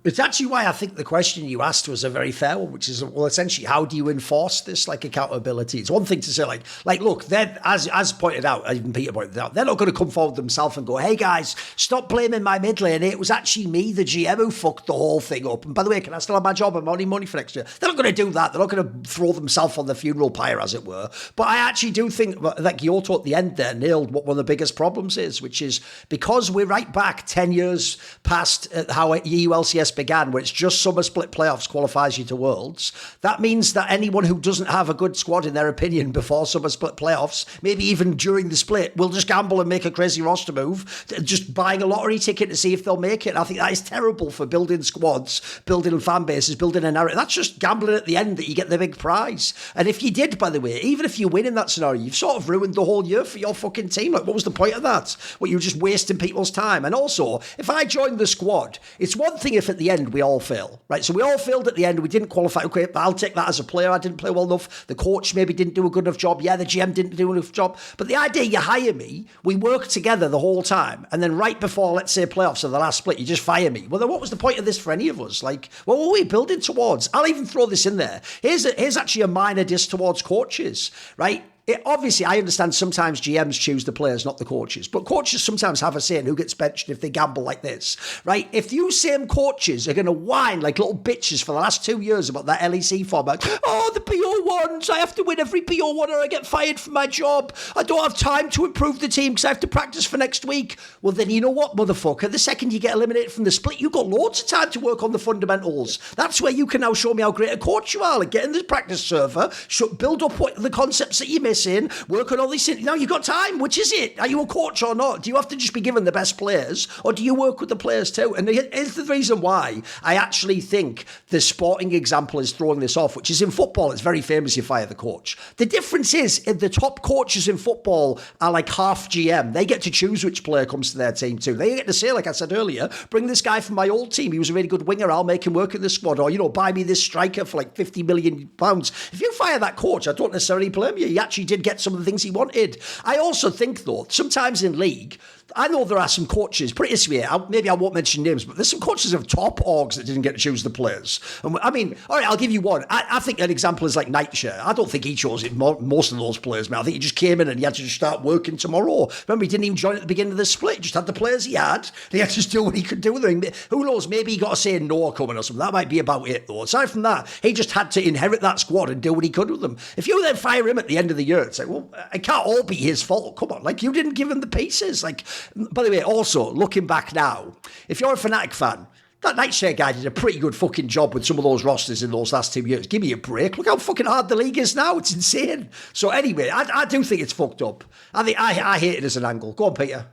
A: It's actually why I think the question you asked was a very fair one, which is, well, essentially, how do you enforce this, like, accountability? It's one thing to say, like, look, then, as pointed out, even Peter pointed out, they're not going to come forward themselves and go, hey, guys, stop blaming my mid lane. It was actually me, the GM, who fucked the whole thing up. And by the way, can I still have my job? I'm only money for next year. They're not going to do that. They're not going to throw themselves on the funeral pyre, as it were. But I actually do think that Guilhoto at the end there nailed what one of the biggest problems is, which is because we're right back 10 years past how EU LCS began, where it's just summer split playoffs qualifies you to Worlds. That means that anyone who doesn't have a good squad, in their opinion, before summer split playoffs, maybe even during the split, will just gamble and make a crazy roster move, just buying a lottery ticket to see if they'll make it. And I think that is terrible for building squads, building fan bases, building a narrative. That's just gambling at the end that you get the big prize. And if you did, by the way, even if you win in that scenario, you've sort of ruined the whole year for your fucking team. Like, what was the point of that? Well, you were just wasting people's time. And also, if I joined the squad, it's one thing if at the end we all fail, right? So we all failed at the end. We didn't qualify. Okay, I'll take that as a player. I didn't play well enough. The coach maybe didn't do a good enough job. Yeah, the GM didn't do enough job. But the idea you hire me, we work together the whole time, and then right before, let's say, playoffs or the last split, you just fire me. Well, then what was the point of this for any of us? Like, what were we building towards? I'll even throw this in there. Here's actually a minor diss towards coaches, right? Obviously, I understand sometimes GMs choose the players, not the coaches. But coaches sometimes have a say in who gets benched if they gamble like this, right? If you same coaches are going to whine like little bitches for the last 2 years about that LEC format, oh, the PO1s, I have to win every PO1 or I get fired from my job. I don't have time to improve the team because I have to practice for next week. Well, then you know what, motherfucker? The second you get eliminated from the split, you've got loads of time to work on the fundamentals. That's where you can now show me how great a coach you are. Like, get in the practice server, build up the concepts that you missing, work on all these things. Now you've got time. Which is it? Are you a coach or not? Do you have to just be given the best players, or do you work with the players too? And here's the reason why I actually think the sporting example is throwing this off, which is in football, it's very famous you fire the coach. The difference is the top coaches in football are like half GM. They get to choose which player comes to their team too. They get to say, like I said earlier, bring this guy from my old team. He was a really good winger. I'll make him work in the squad. Or, buy me this striker for like £50 million. If you fire that coach, I don't necessarily blame you. He actually did get some of the things he wanted. I also think, though, sometimes in league, I know there are some coaches, put it this way, maybe I won't mention names, but there's some coaches of top orgs that didn't get to choose the players. And I mean, all right, I'll give you one. I think an example is like Nightshare. I don't think he chose most of those players, man. I think he just came in and he had to just start working tomorrow. Remember, he didn't even join at the beginning of the split. He just had the players he had. He had to just do what he could do with them. Who knows, maybe he got to say no coming or something. That might be about it, though. Aside from that, he just had to inherit that squad and do what he could with them. If you then fire him at the end of the year, it's like, well, it can't all be his fault. Come on, like, you didn't give him the pieces. Like, by the way, also, looking back now, if you're a Fnatic fan, that Nightshare guy did a pretty good fucking job with some of those rosters in those last 2 years. Give me a break. Look how fucking hard the league is now. It's insane. So anyway, I do think it's fucked up. I hate it as an angle. Go on, Peter.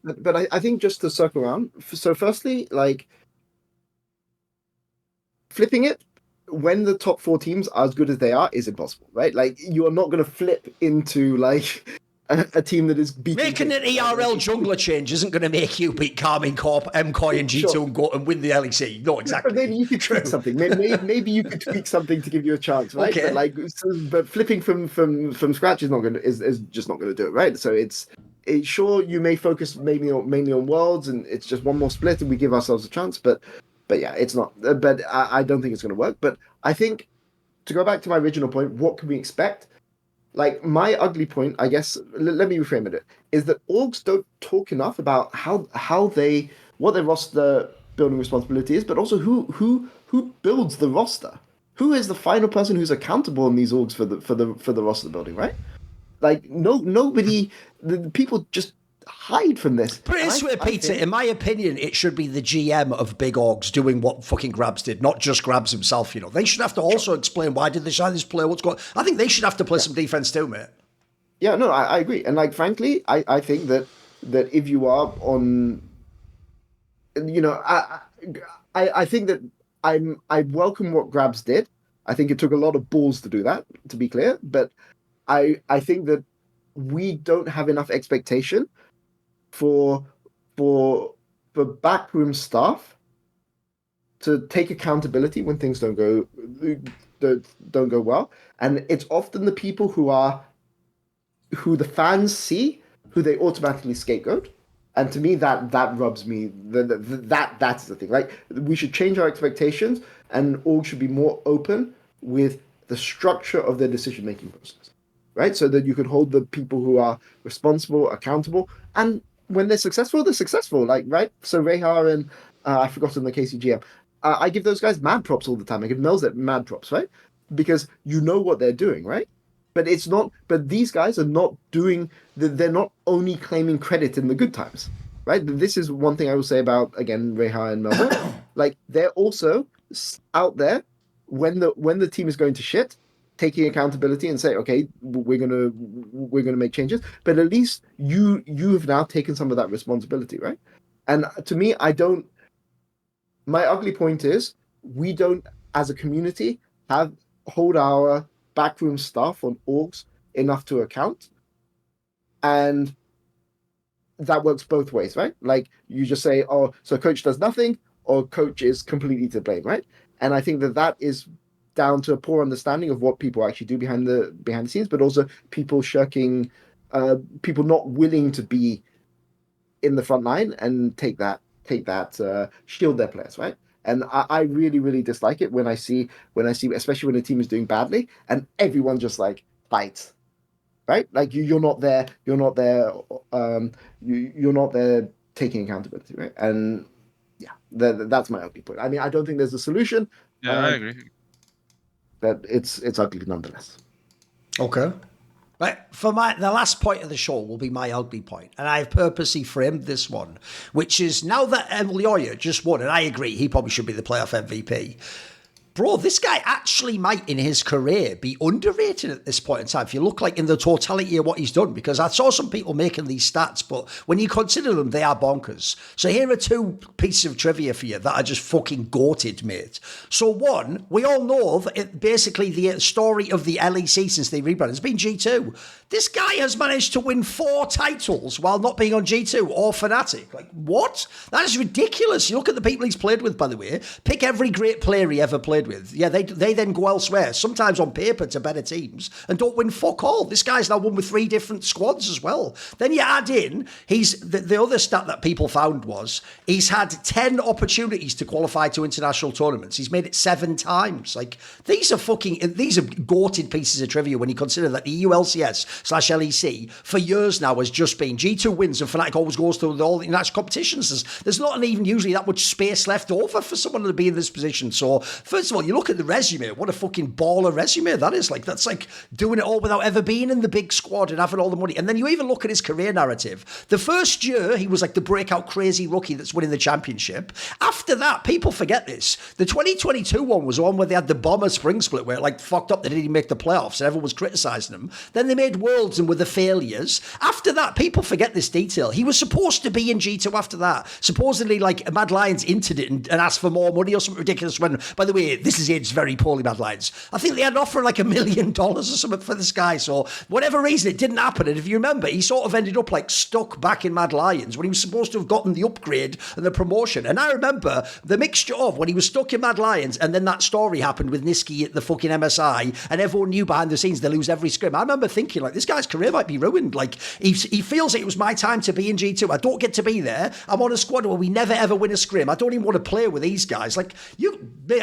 C: But I think just to circle around, so firstly, like, flipping it when the top 4 teams are as good as they are is impossible, right? Like, you are not going to flip into, like, a team that is beating...
A: Making an ERL jungler change isn't going to make you beat Carmine Corp, MKOI and G2 and go and win the LEC. No, exactly.
C: But maybe you could tweak something. Maybe you could tweak something to give you a chance, right?
A: Okay.
C: But flipping from scratch is just not going to do it, right? So it's sure, you may focus mainly on Worlds, and it's just one more split, and we give ourselves a chance. But yeah, it's not. But I don't think it's going to work. But I think, to go back to my original point, what can we expect? Like, my ugly point, I guess, let me reframe it, is that orgs don't talk enough about what their roster building responsibility is, but also who builds the roster. Who is the final person who's accountable in these orgs for the roster building, right? Like, nobody, the people just hide from this.
A: Put it this way, Peter, in my opinion, it should be the GM of Big Orgs doing what fucking Grabs did, not just Grabs himself, you know. They should have to also explain why did they sign this player, what's going on. I think they should have to play some defense too, mate.
C: Yeah, no, I agree. And like, frankly, I think that if you are on, you know, I think that I welcome what Grabs did. I think it took a lot of balls to do that, to be clear. But I think that we don't have enough expectation for backroom staff to take accountability when things don't go well. And it's often the people who the fans see, who they automatically scapegoat. And to me, that rubs me. That's the thing. Like, we should change our expectations, and all should be more open with the structure of their decision-making process, right? So that you can hold the people who are responsible accountable, and when they're successful, like, right? So Rehar and I've forgotten the KCGM. I give those guys mad props all the time. I give Melzet mad props, right? Because you know what they're doing, right? But it's not. But these guys are not doing. They're not only claiming credit in the good times, right? This is one thing I will say about, again, Reha and Melbourne. Like, they're also out there when the team is going to shit, taking accountability and say, okay, we're gonna make changes. But at least you have now taken some of that responsibility, right? And to me, my ugly point is we don't, as a community, hold our backroom staff on orgs enough to account, and that works both ways, right? Like, you just say, oh, so coach does nothing, or coach is completely to blame, right? And I think that is down to a poor understanding of what people actually do behind the scenes, but also people shirking, people not willing to be in the front line and take that shield their players, right? And I really, really dislike it when I see, especially when a team is doing badly and everyone just like fights, right? Like, you're not there taking accountability, right? And yeah, that's my ugly point. I mean, I don't think there's a solution.
B: Yeah, I agree.
C: But it's ugly nonetheless.
A: Okay. Right, the last point of the show will be my ugly point, and I've purposely framed this one, which is, now that Elyoya just won, and I agree, he probably should be the playoff MVP. Bro, this guy actually might, in his career, be underrated at this point in time, if you look like in the totality of what he's done, because I saw some people making these stats, but when you consider them, they are bonkers. So here are two pieces of trivia for you that are just fucking goated, mate. So one, we all know that basically the story of the LEC since they rebranded has been G2. This guy has managed to win 4 titles while not being on G2 or Fnatic. Like, what? That is ridiculous. You look at the people he's played with, by the way. Pick every great player he ever played with. Yeah, they then go elsewhere, sometimes on paper to better teams, and don't win fuck all. This guy's now won with 3 different squads as well. Then you add in, the other stat that people found was he's had 10 opportunities to qualify to international tournaments. He's made it 7 times. Like, these are goated pieces of trivia when you consider that the EU LCS/LEC for years now has just been G2 wins and Fnatic always goes to all the international competitions. There's not even usually that much space left over for someone to be in this position. So, first of all, you look at the resume, what a fucking baller resume that is. Like, that's like doing it all without ever being in the big squad and having all the money. And then you even look at his career narrative. The first year, he was like the breakout crazy rookie that's winning the championship. After that, people forget this. The 2022 one was the one where they had the bomber spring split where it like fucked up, they didn't even make the playoffs and everyone was criticising them. Then they made Worlds and were the failures. After that, people forget this detail. He was supposed to be in G2 after that. Supposedly, like, Mad Lions entered it and asked for more money or something ridiculous when, by the way, this is aged very poorly, Mad Lions. I think they had an offer like $1 million or something for this guy. So, whatever reason, it didn't happen. And if you remember, he sort of ended up like stuck back in Mad Lions when he was supposed to have gotten the upgrade and the promotion. And I remember the mixture of when he was stuck in Mad Lions and then that story happened with Niski at the fucking MSI and everyone knew behind the scenes they lose every scrim. I remember thinking, like, this guy's career might be ruined. Like, he feels it was my time to be in G2. I don't get to be there. I'm on a squad where we never ever win a scrim. I don't even want to play with these guys. Like,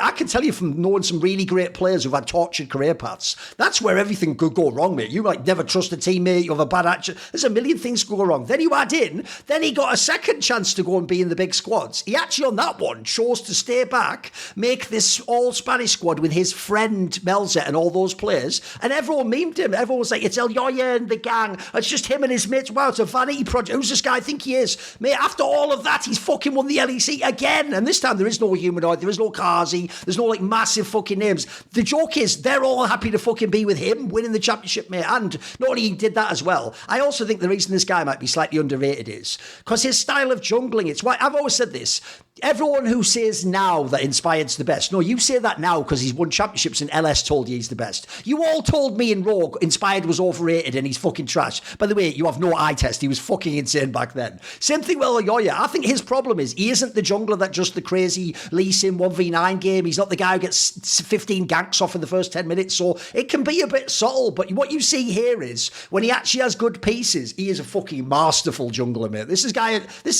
A: I can tell you you from knowing some really great players who've had tortured career paths. That's where everything could go wrong, mate. You like never trust a teammate, you have a bad action. There's a million things could go wrong. Then you add in, then he got a second chance to go and be in the big squads. He actually on that one chose to stay back, make this all Spanish squad with his friend Melzer and all those players, and everyone memed him. Everyone was like, it's Elyoya and the gang. It's just him and his mates. Wow, it's a vanity project. Who's this guy I think he is? Mate, after all of that, he's fucking won the LEC again. And this time there is no Humanoid, there is no Kazi, there's no like massive fucking names. The joke is they're all happy to fucking be with him winning the championship, mate. And not only he did that as well, I also think the reason this guy might be slightly underrated is because his style of jungling, it's why I've always said this. Everyone who says now that Inspired's the best, no, you say that now because he's won championships and LS told you he's the best. You all told me in Rogue Inspired was overrated and he's fucking trash. By the way, you have no eye test. He was fucking insane back then. Same thing with Elyoya. I think his problem is he isn't the jungler that just the crazy Lee Sin 1v9 game. He's not the guy who gets 15 ganks off in the first 10 minutes. So it can be a bit subtle. But what you see here is when he actually has good pieces, he is a fucking masterful jungler, mate. This is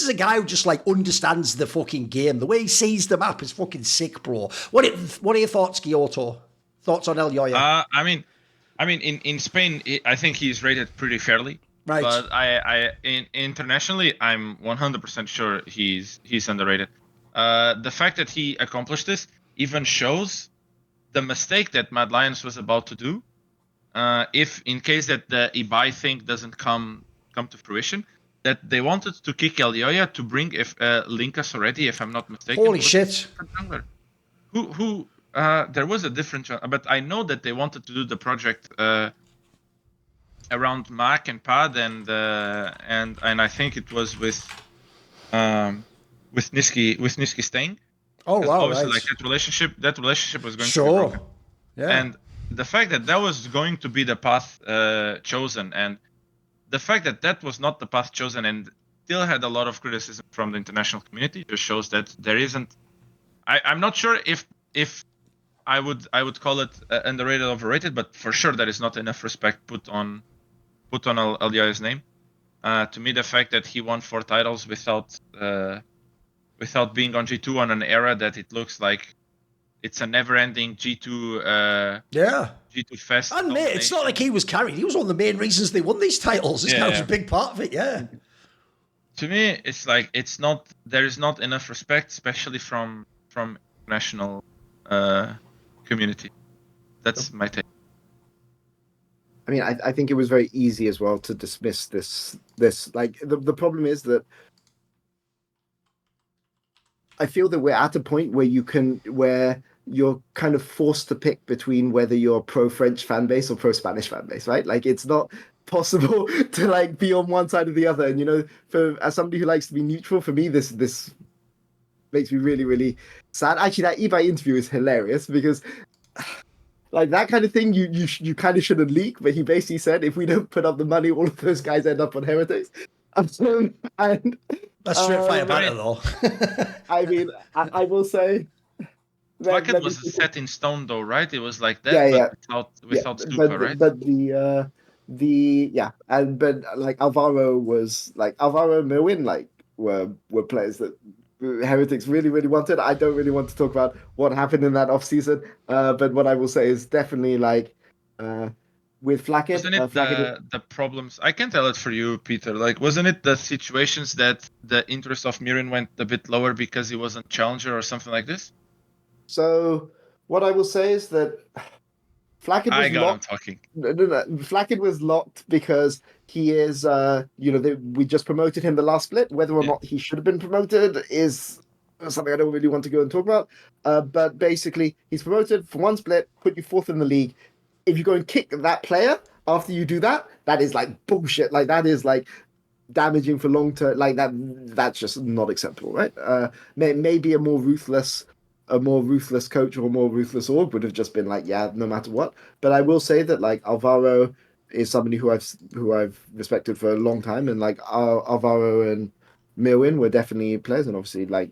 A: a guy who just like understands the fucking game. The way he sees the map is fucking sick, bro. What are your thoughts, Guilhoto? Thoughts on Elyoya?
B: I mean, in Spain, I think he's rated pretty fairly.
A: Right.
B: But internationally, I'm 100% sure he's underrated. The fact that he accomplished this even shows the mistake that Mad Lions was about to do. If in case that the Ibai thing doesn't come to fruition, that they wanted to kick Elyoya to bring Linkas already, if I'm not mistaken.
A: Holy shit!
B: Who? There was a different, but I know that they wanted to do the project around Mac and Pad and I think it was with Niski staying.
A: Oh wow!
B: Obviously,
A: Right.
B: like that relationship was going to be
A: Sure.
B: broken.
A: Yeah.
B: And the fact that was going to be the path chosen, and the fact that was not the path chosen and still had a lot of criticism from the international community just shows that there isn't. I'm not sure if I would call it underrated or overrated, but for sure there is not enough respect put on Elyoya's name. To me, the fact that he won 4 titles without being on G2 on an era that it looks like it's a never-ending G2 G2 fest.
A: And mate, it's not like he was carried. He was one of the main reasons they won these titles. This guy was a big part of it. Yeah.
B: To me, it's like there is not enough respect, especially from international community. That's my take.
C: I mean, I think it was very easy as well to dismiss this. Like the problem is that I feel that we're at a point where you're kind of forced to pick between whether you're pro-French fan base or pro-Spanish fan base, right? Like it's not possible to like be on one side or the other. And as somebody who likes to be neutral, for me this makes me really, really sad. Actually, that eBay interview is hilarious because like that kind of thing you kind of shouldn't leak, but he basically said if we don't put up the money, all of those guys end up on Heretics. And
A: that's straight fire banner though.
C: I mean, I will say
B: Bucket was set in stone though, right? It was like that, but without Stupa, right?
C: But but like Alvaro and Merwin like were players that Heretics really, really wanted. I don't really want to talk about what happened in that off season, but what I will say is definitely like with Flacket.
B: Wasn't it the problems? I can tell it for you, Peter. Like, wasn't it the situations that the interest of Mirin went a bit lower because he wasn't challenger or something like this?
C: So what I will say is that Flacket was locked. No. Flacket was locked because he is, we just promoted him the last split. Whether or not he should have been promoted is something I don't really want to go and talk about. But basically, he's promoted for one split, put you 4th in the league. If you go and kick that player after you do that, that is like bullshit. Like that is like damaging for long term. Like that's just not acceptable, right? Maybe a more ruthless coach or a more ruthless org would have just been like, yeah, no matter what. But I will say that like Alvaro is somebody who I've respected for a long time, and like Alvaro and Mirwin were definitely players, and obviously like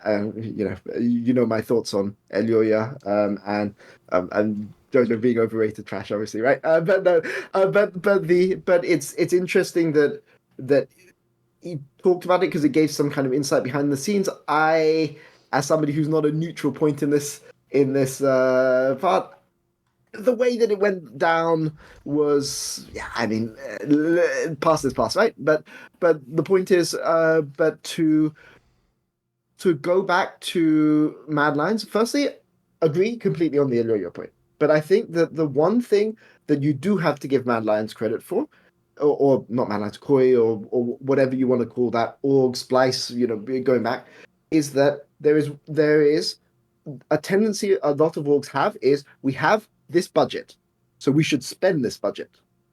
C: my thoughts on Elyoya and Jojo being overrated trash, obviously, right? But it's interesting that he talked about it because it gave some kind of insight behind the scenes. As somebody who's not a neutral point in this in this part. The way that it went down was, yeah, I mean, past is past, right? But the point is, but to go back to Mad Lions, firstly, agree completely on the Elyoya point. But I think that the one thing that you do have to give Mad Lions credit for, or not Mad Lions, Koi, or whatever you want to call that, org, splice, going back, is that there is a tendency a lot of orgs have is we have this budget, so we should spend this budget,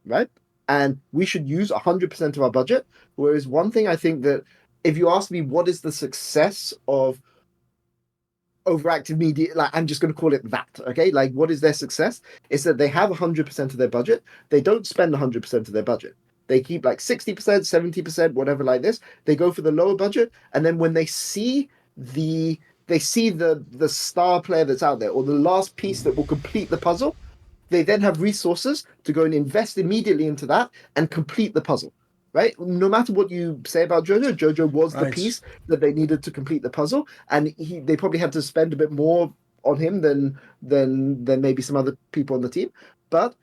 C: right? And we should use 100% of our budget. Whereas one thing I think that if you ask me what is the success of overactive media, like I'm just going to call it that, okay? Like what is their success? Is that they have 100% of their budget. They don't spend 100% of their budget. They keep like 60%, 70%, whatever like this. They go for the lower budget, and then when they see the star player that's out there or the last piece that will complete the puzzle, they then have resources to go and invest immediately into that and complete the puzzle. Right? No matter what you say about Jojo was the piece that they needed to complete the puzzle, and they probably had to spend a bit more on him than maybe some other people on the team. But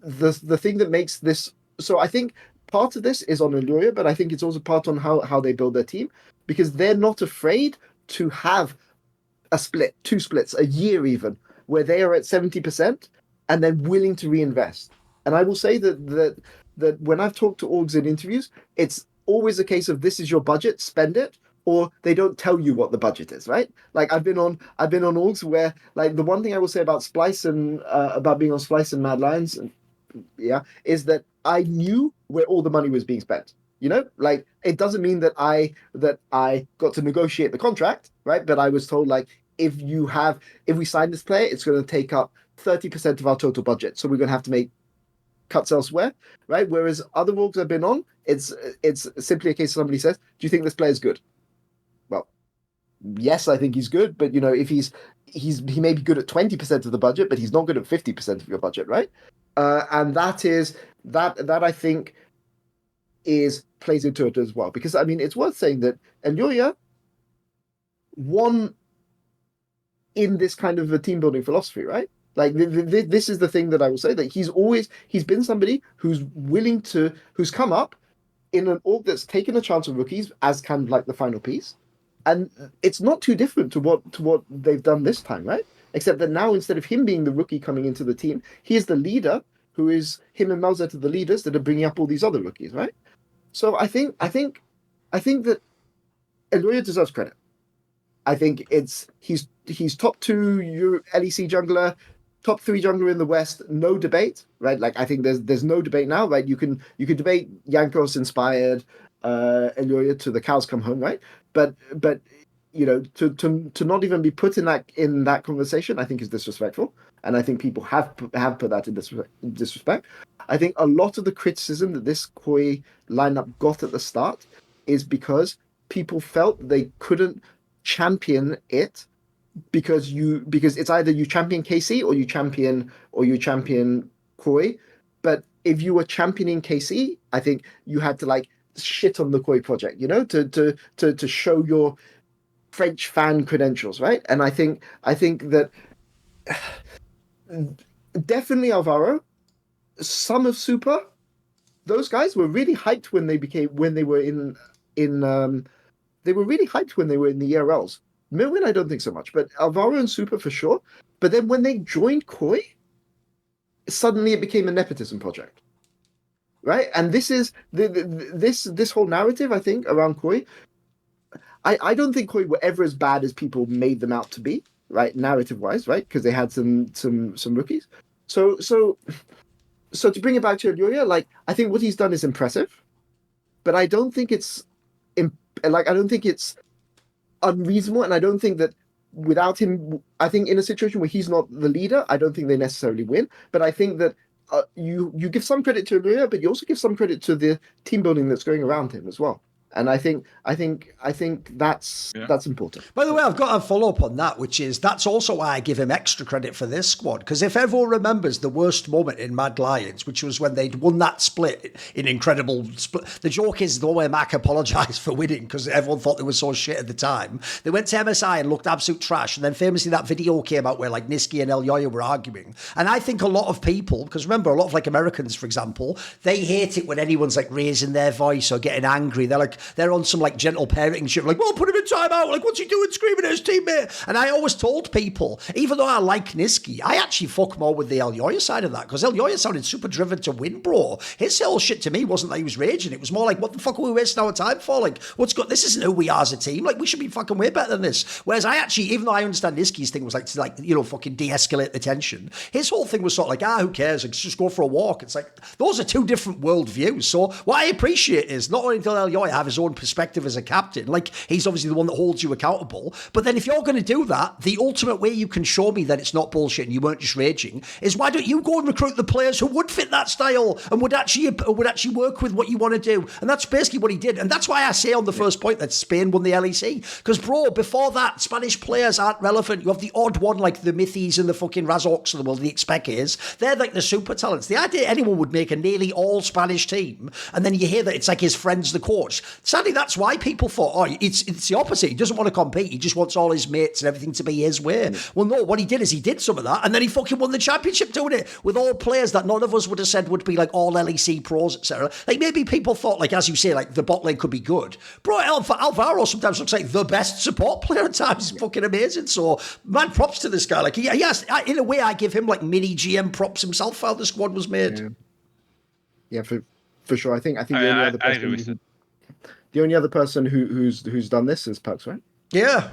C: the thing that makes this, so I think part of this is on Elyoya, but I think it's also part on how they build their team, because they're not afraid to have a split, 2 splits, a year even, where they are at 70% and then willing to reinvest. And I will say that when I've talked to orgs in interviews, it's always a case of this is your budget, spend it, or they don't tell you what the budget is, right? Like I've been on orgs where, like, the one thing I will say about Splice and about being on Splice and Mad Lions, is that I knew where all the money was being spent. Like it doesn't mean that I got to negotiate the contract, right? But I was told, like, if we sign this player, it's going to take up 30% of our total budget, so we're going to have to make cuts elsewhere, right? Whereas other orgs I've been on, it's simply a case of somebody says, "Do you think this player is good?" Well, yes, I think he's good, but if he may be good at 20% of the budget, but he's not good at 50% of your budget, right? And that I think plays into it as well, because I mean it's worth saying that Elyoya won in this kind of a team building philosophy, right? Like this is the thing that I will say, that he's been somebody who's come up in an org that's taken a chance of rookies as kind of like the final piece, and it's not too different to what they've done this time, right? Except that now, instead of him being the rookie coming into the team, he is the leader, who is him and Melzet are the leaders that are bringing up all these other rookies, right? So I think that Elyoya deserves credit. I think he's top 2 LEC jungler, top 3 jungler in the West, no debate, right? Like I think there's no debate now, right? You can debate Jankos inspired Elyoya to the cows come home, right? But to not even be put in that conversation, I think is disrespectful, and I think people have put that in disrespect. I think a lot of the criticism that this Koi lineup got at the start is because people felt they couldn't champion it, because it's either you champion KC or you champion Koi. But if you were championing KC, I think you had to like shit on the Koi project, to show your French fan credentials, right? And I think that definitely Alvaro, some of Super, those guys were really hyped when they were really hyped when they were in the ERLs. Milwin, I don't think so much, but Alvaro and Super for sure. But then when they joined Koi, suddenly it became a nepotism project, right? And this is this whole narrative, I think, around Koi. I don't think Koi were ever as bad as people made them out to be, right? Narrative wise, right? Because they had some rookies. So to bring it back to Elyoya, like I think what he's done is impressive, but I don't think it's unreasonable, and I don't think that without him, I think in a situation where he's not the leader, I don't think they necessarily win. But I think that you give some credit to Elyoya, but you also give some credit to the team building that's going around him as well. And I think that's important.
A: By the way, I've got a follow-up on that, which is that's also why I give him extra credit for this squad. Because if everyone remembers the worst moment in Mad Lions, which was when they'd won that split in incredible split. The joke is the one where Mac apologised for winning because everyone thought they were so shit at the time. They went to MSI and looked absolute trash. And then famously that video came out where like Niski and Elyoya were arguing. And I think a lot of people, because remember, a lot of like Americans, for example, they hate it when anyone's like raising their voice or getting angry. They're on some like gentle parenting shit, like, well, put him in timeout. Like, what's he doing screaming at his teammate? And I always told people, even though I like Niski, I actually fuck more with the Elyoya side of that because Elyoya sounded super driven to win, bro. His whole shit to me wasn't that he was raging. It was more like, what the fuck are we wasting our time for? Like, this isn't who we are as a team. Like, we should be fucking way better than this. Whereas I actually, even though I understand Niski's thing was like to like, you know, fucking de-escalate the tension, his whole thing was sort of like, who cares? Like, just go for a walk. It's like, those are two different worldviews. So what I appreciate is not only does Elyoya have his own perspective as a captain, like he's obviously the one that holds you accountable, but then if you're going to do that, the ultimate way you can show me that it's not bullshit and you weren't just raging is why don't you go and recruit the players who would fit that style and would actually work with what you want to do. And that's basically what he did. And that's why I say on the first point that Spain won the LEC. Because, bro, before that, Spanish players aren't relevant. You have the odd one like the Mythies and the fucking Razoks of the world, the Expeces. They're like the super talents. The idea anyone would make a nearly all Spanish team and then you hear that it's like his friend's the coach. Sadly, that's why people thought, it's the opposite. He doesn't want to compete. He just wants all his mates and everything to be his way. Well, no, what he did is he did some of that and then he fucking won the championship doing it with all players that none of us would have said would be like all LEC pros, etc. Like maybe people thought, like as you say, like the bot lane could be good. Bro, Alvaro sometimes looks like the best support player at times. He's fucking amazing. So, man, props to this guy. Like, yes, in a way, I give him like mini GM props himself how the squad was made.
C: Yeah, for sure. I think the only other person. The only other person who's done this is Pucks, right?
A: Yeah.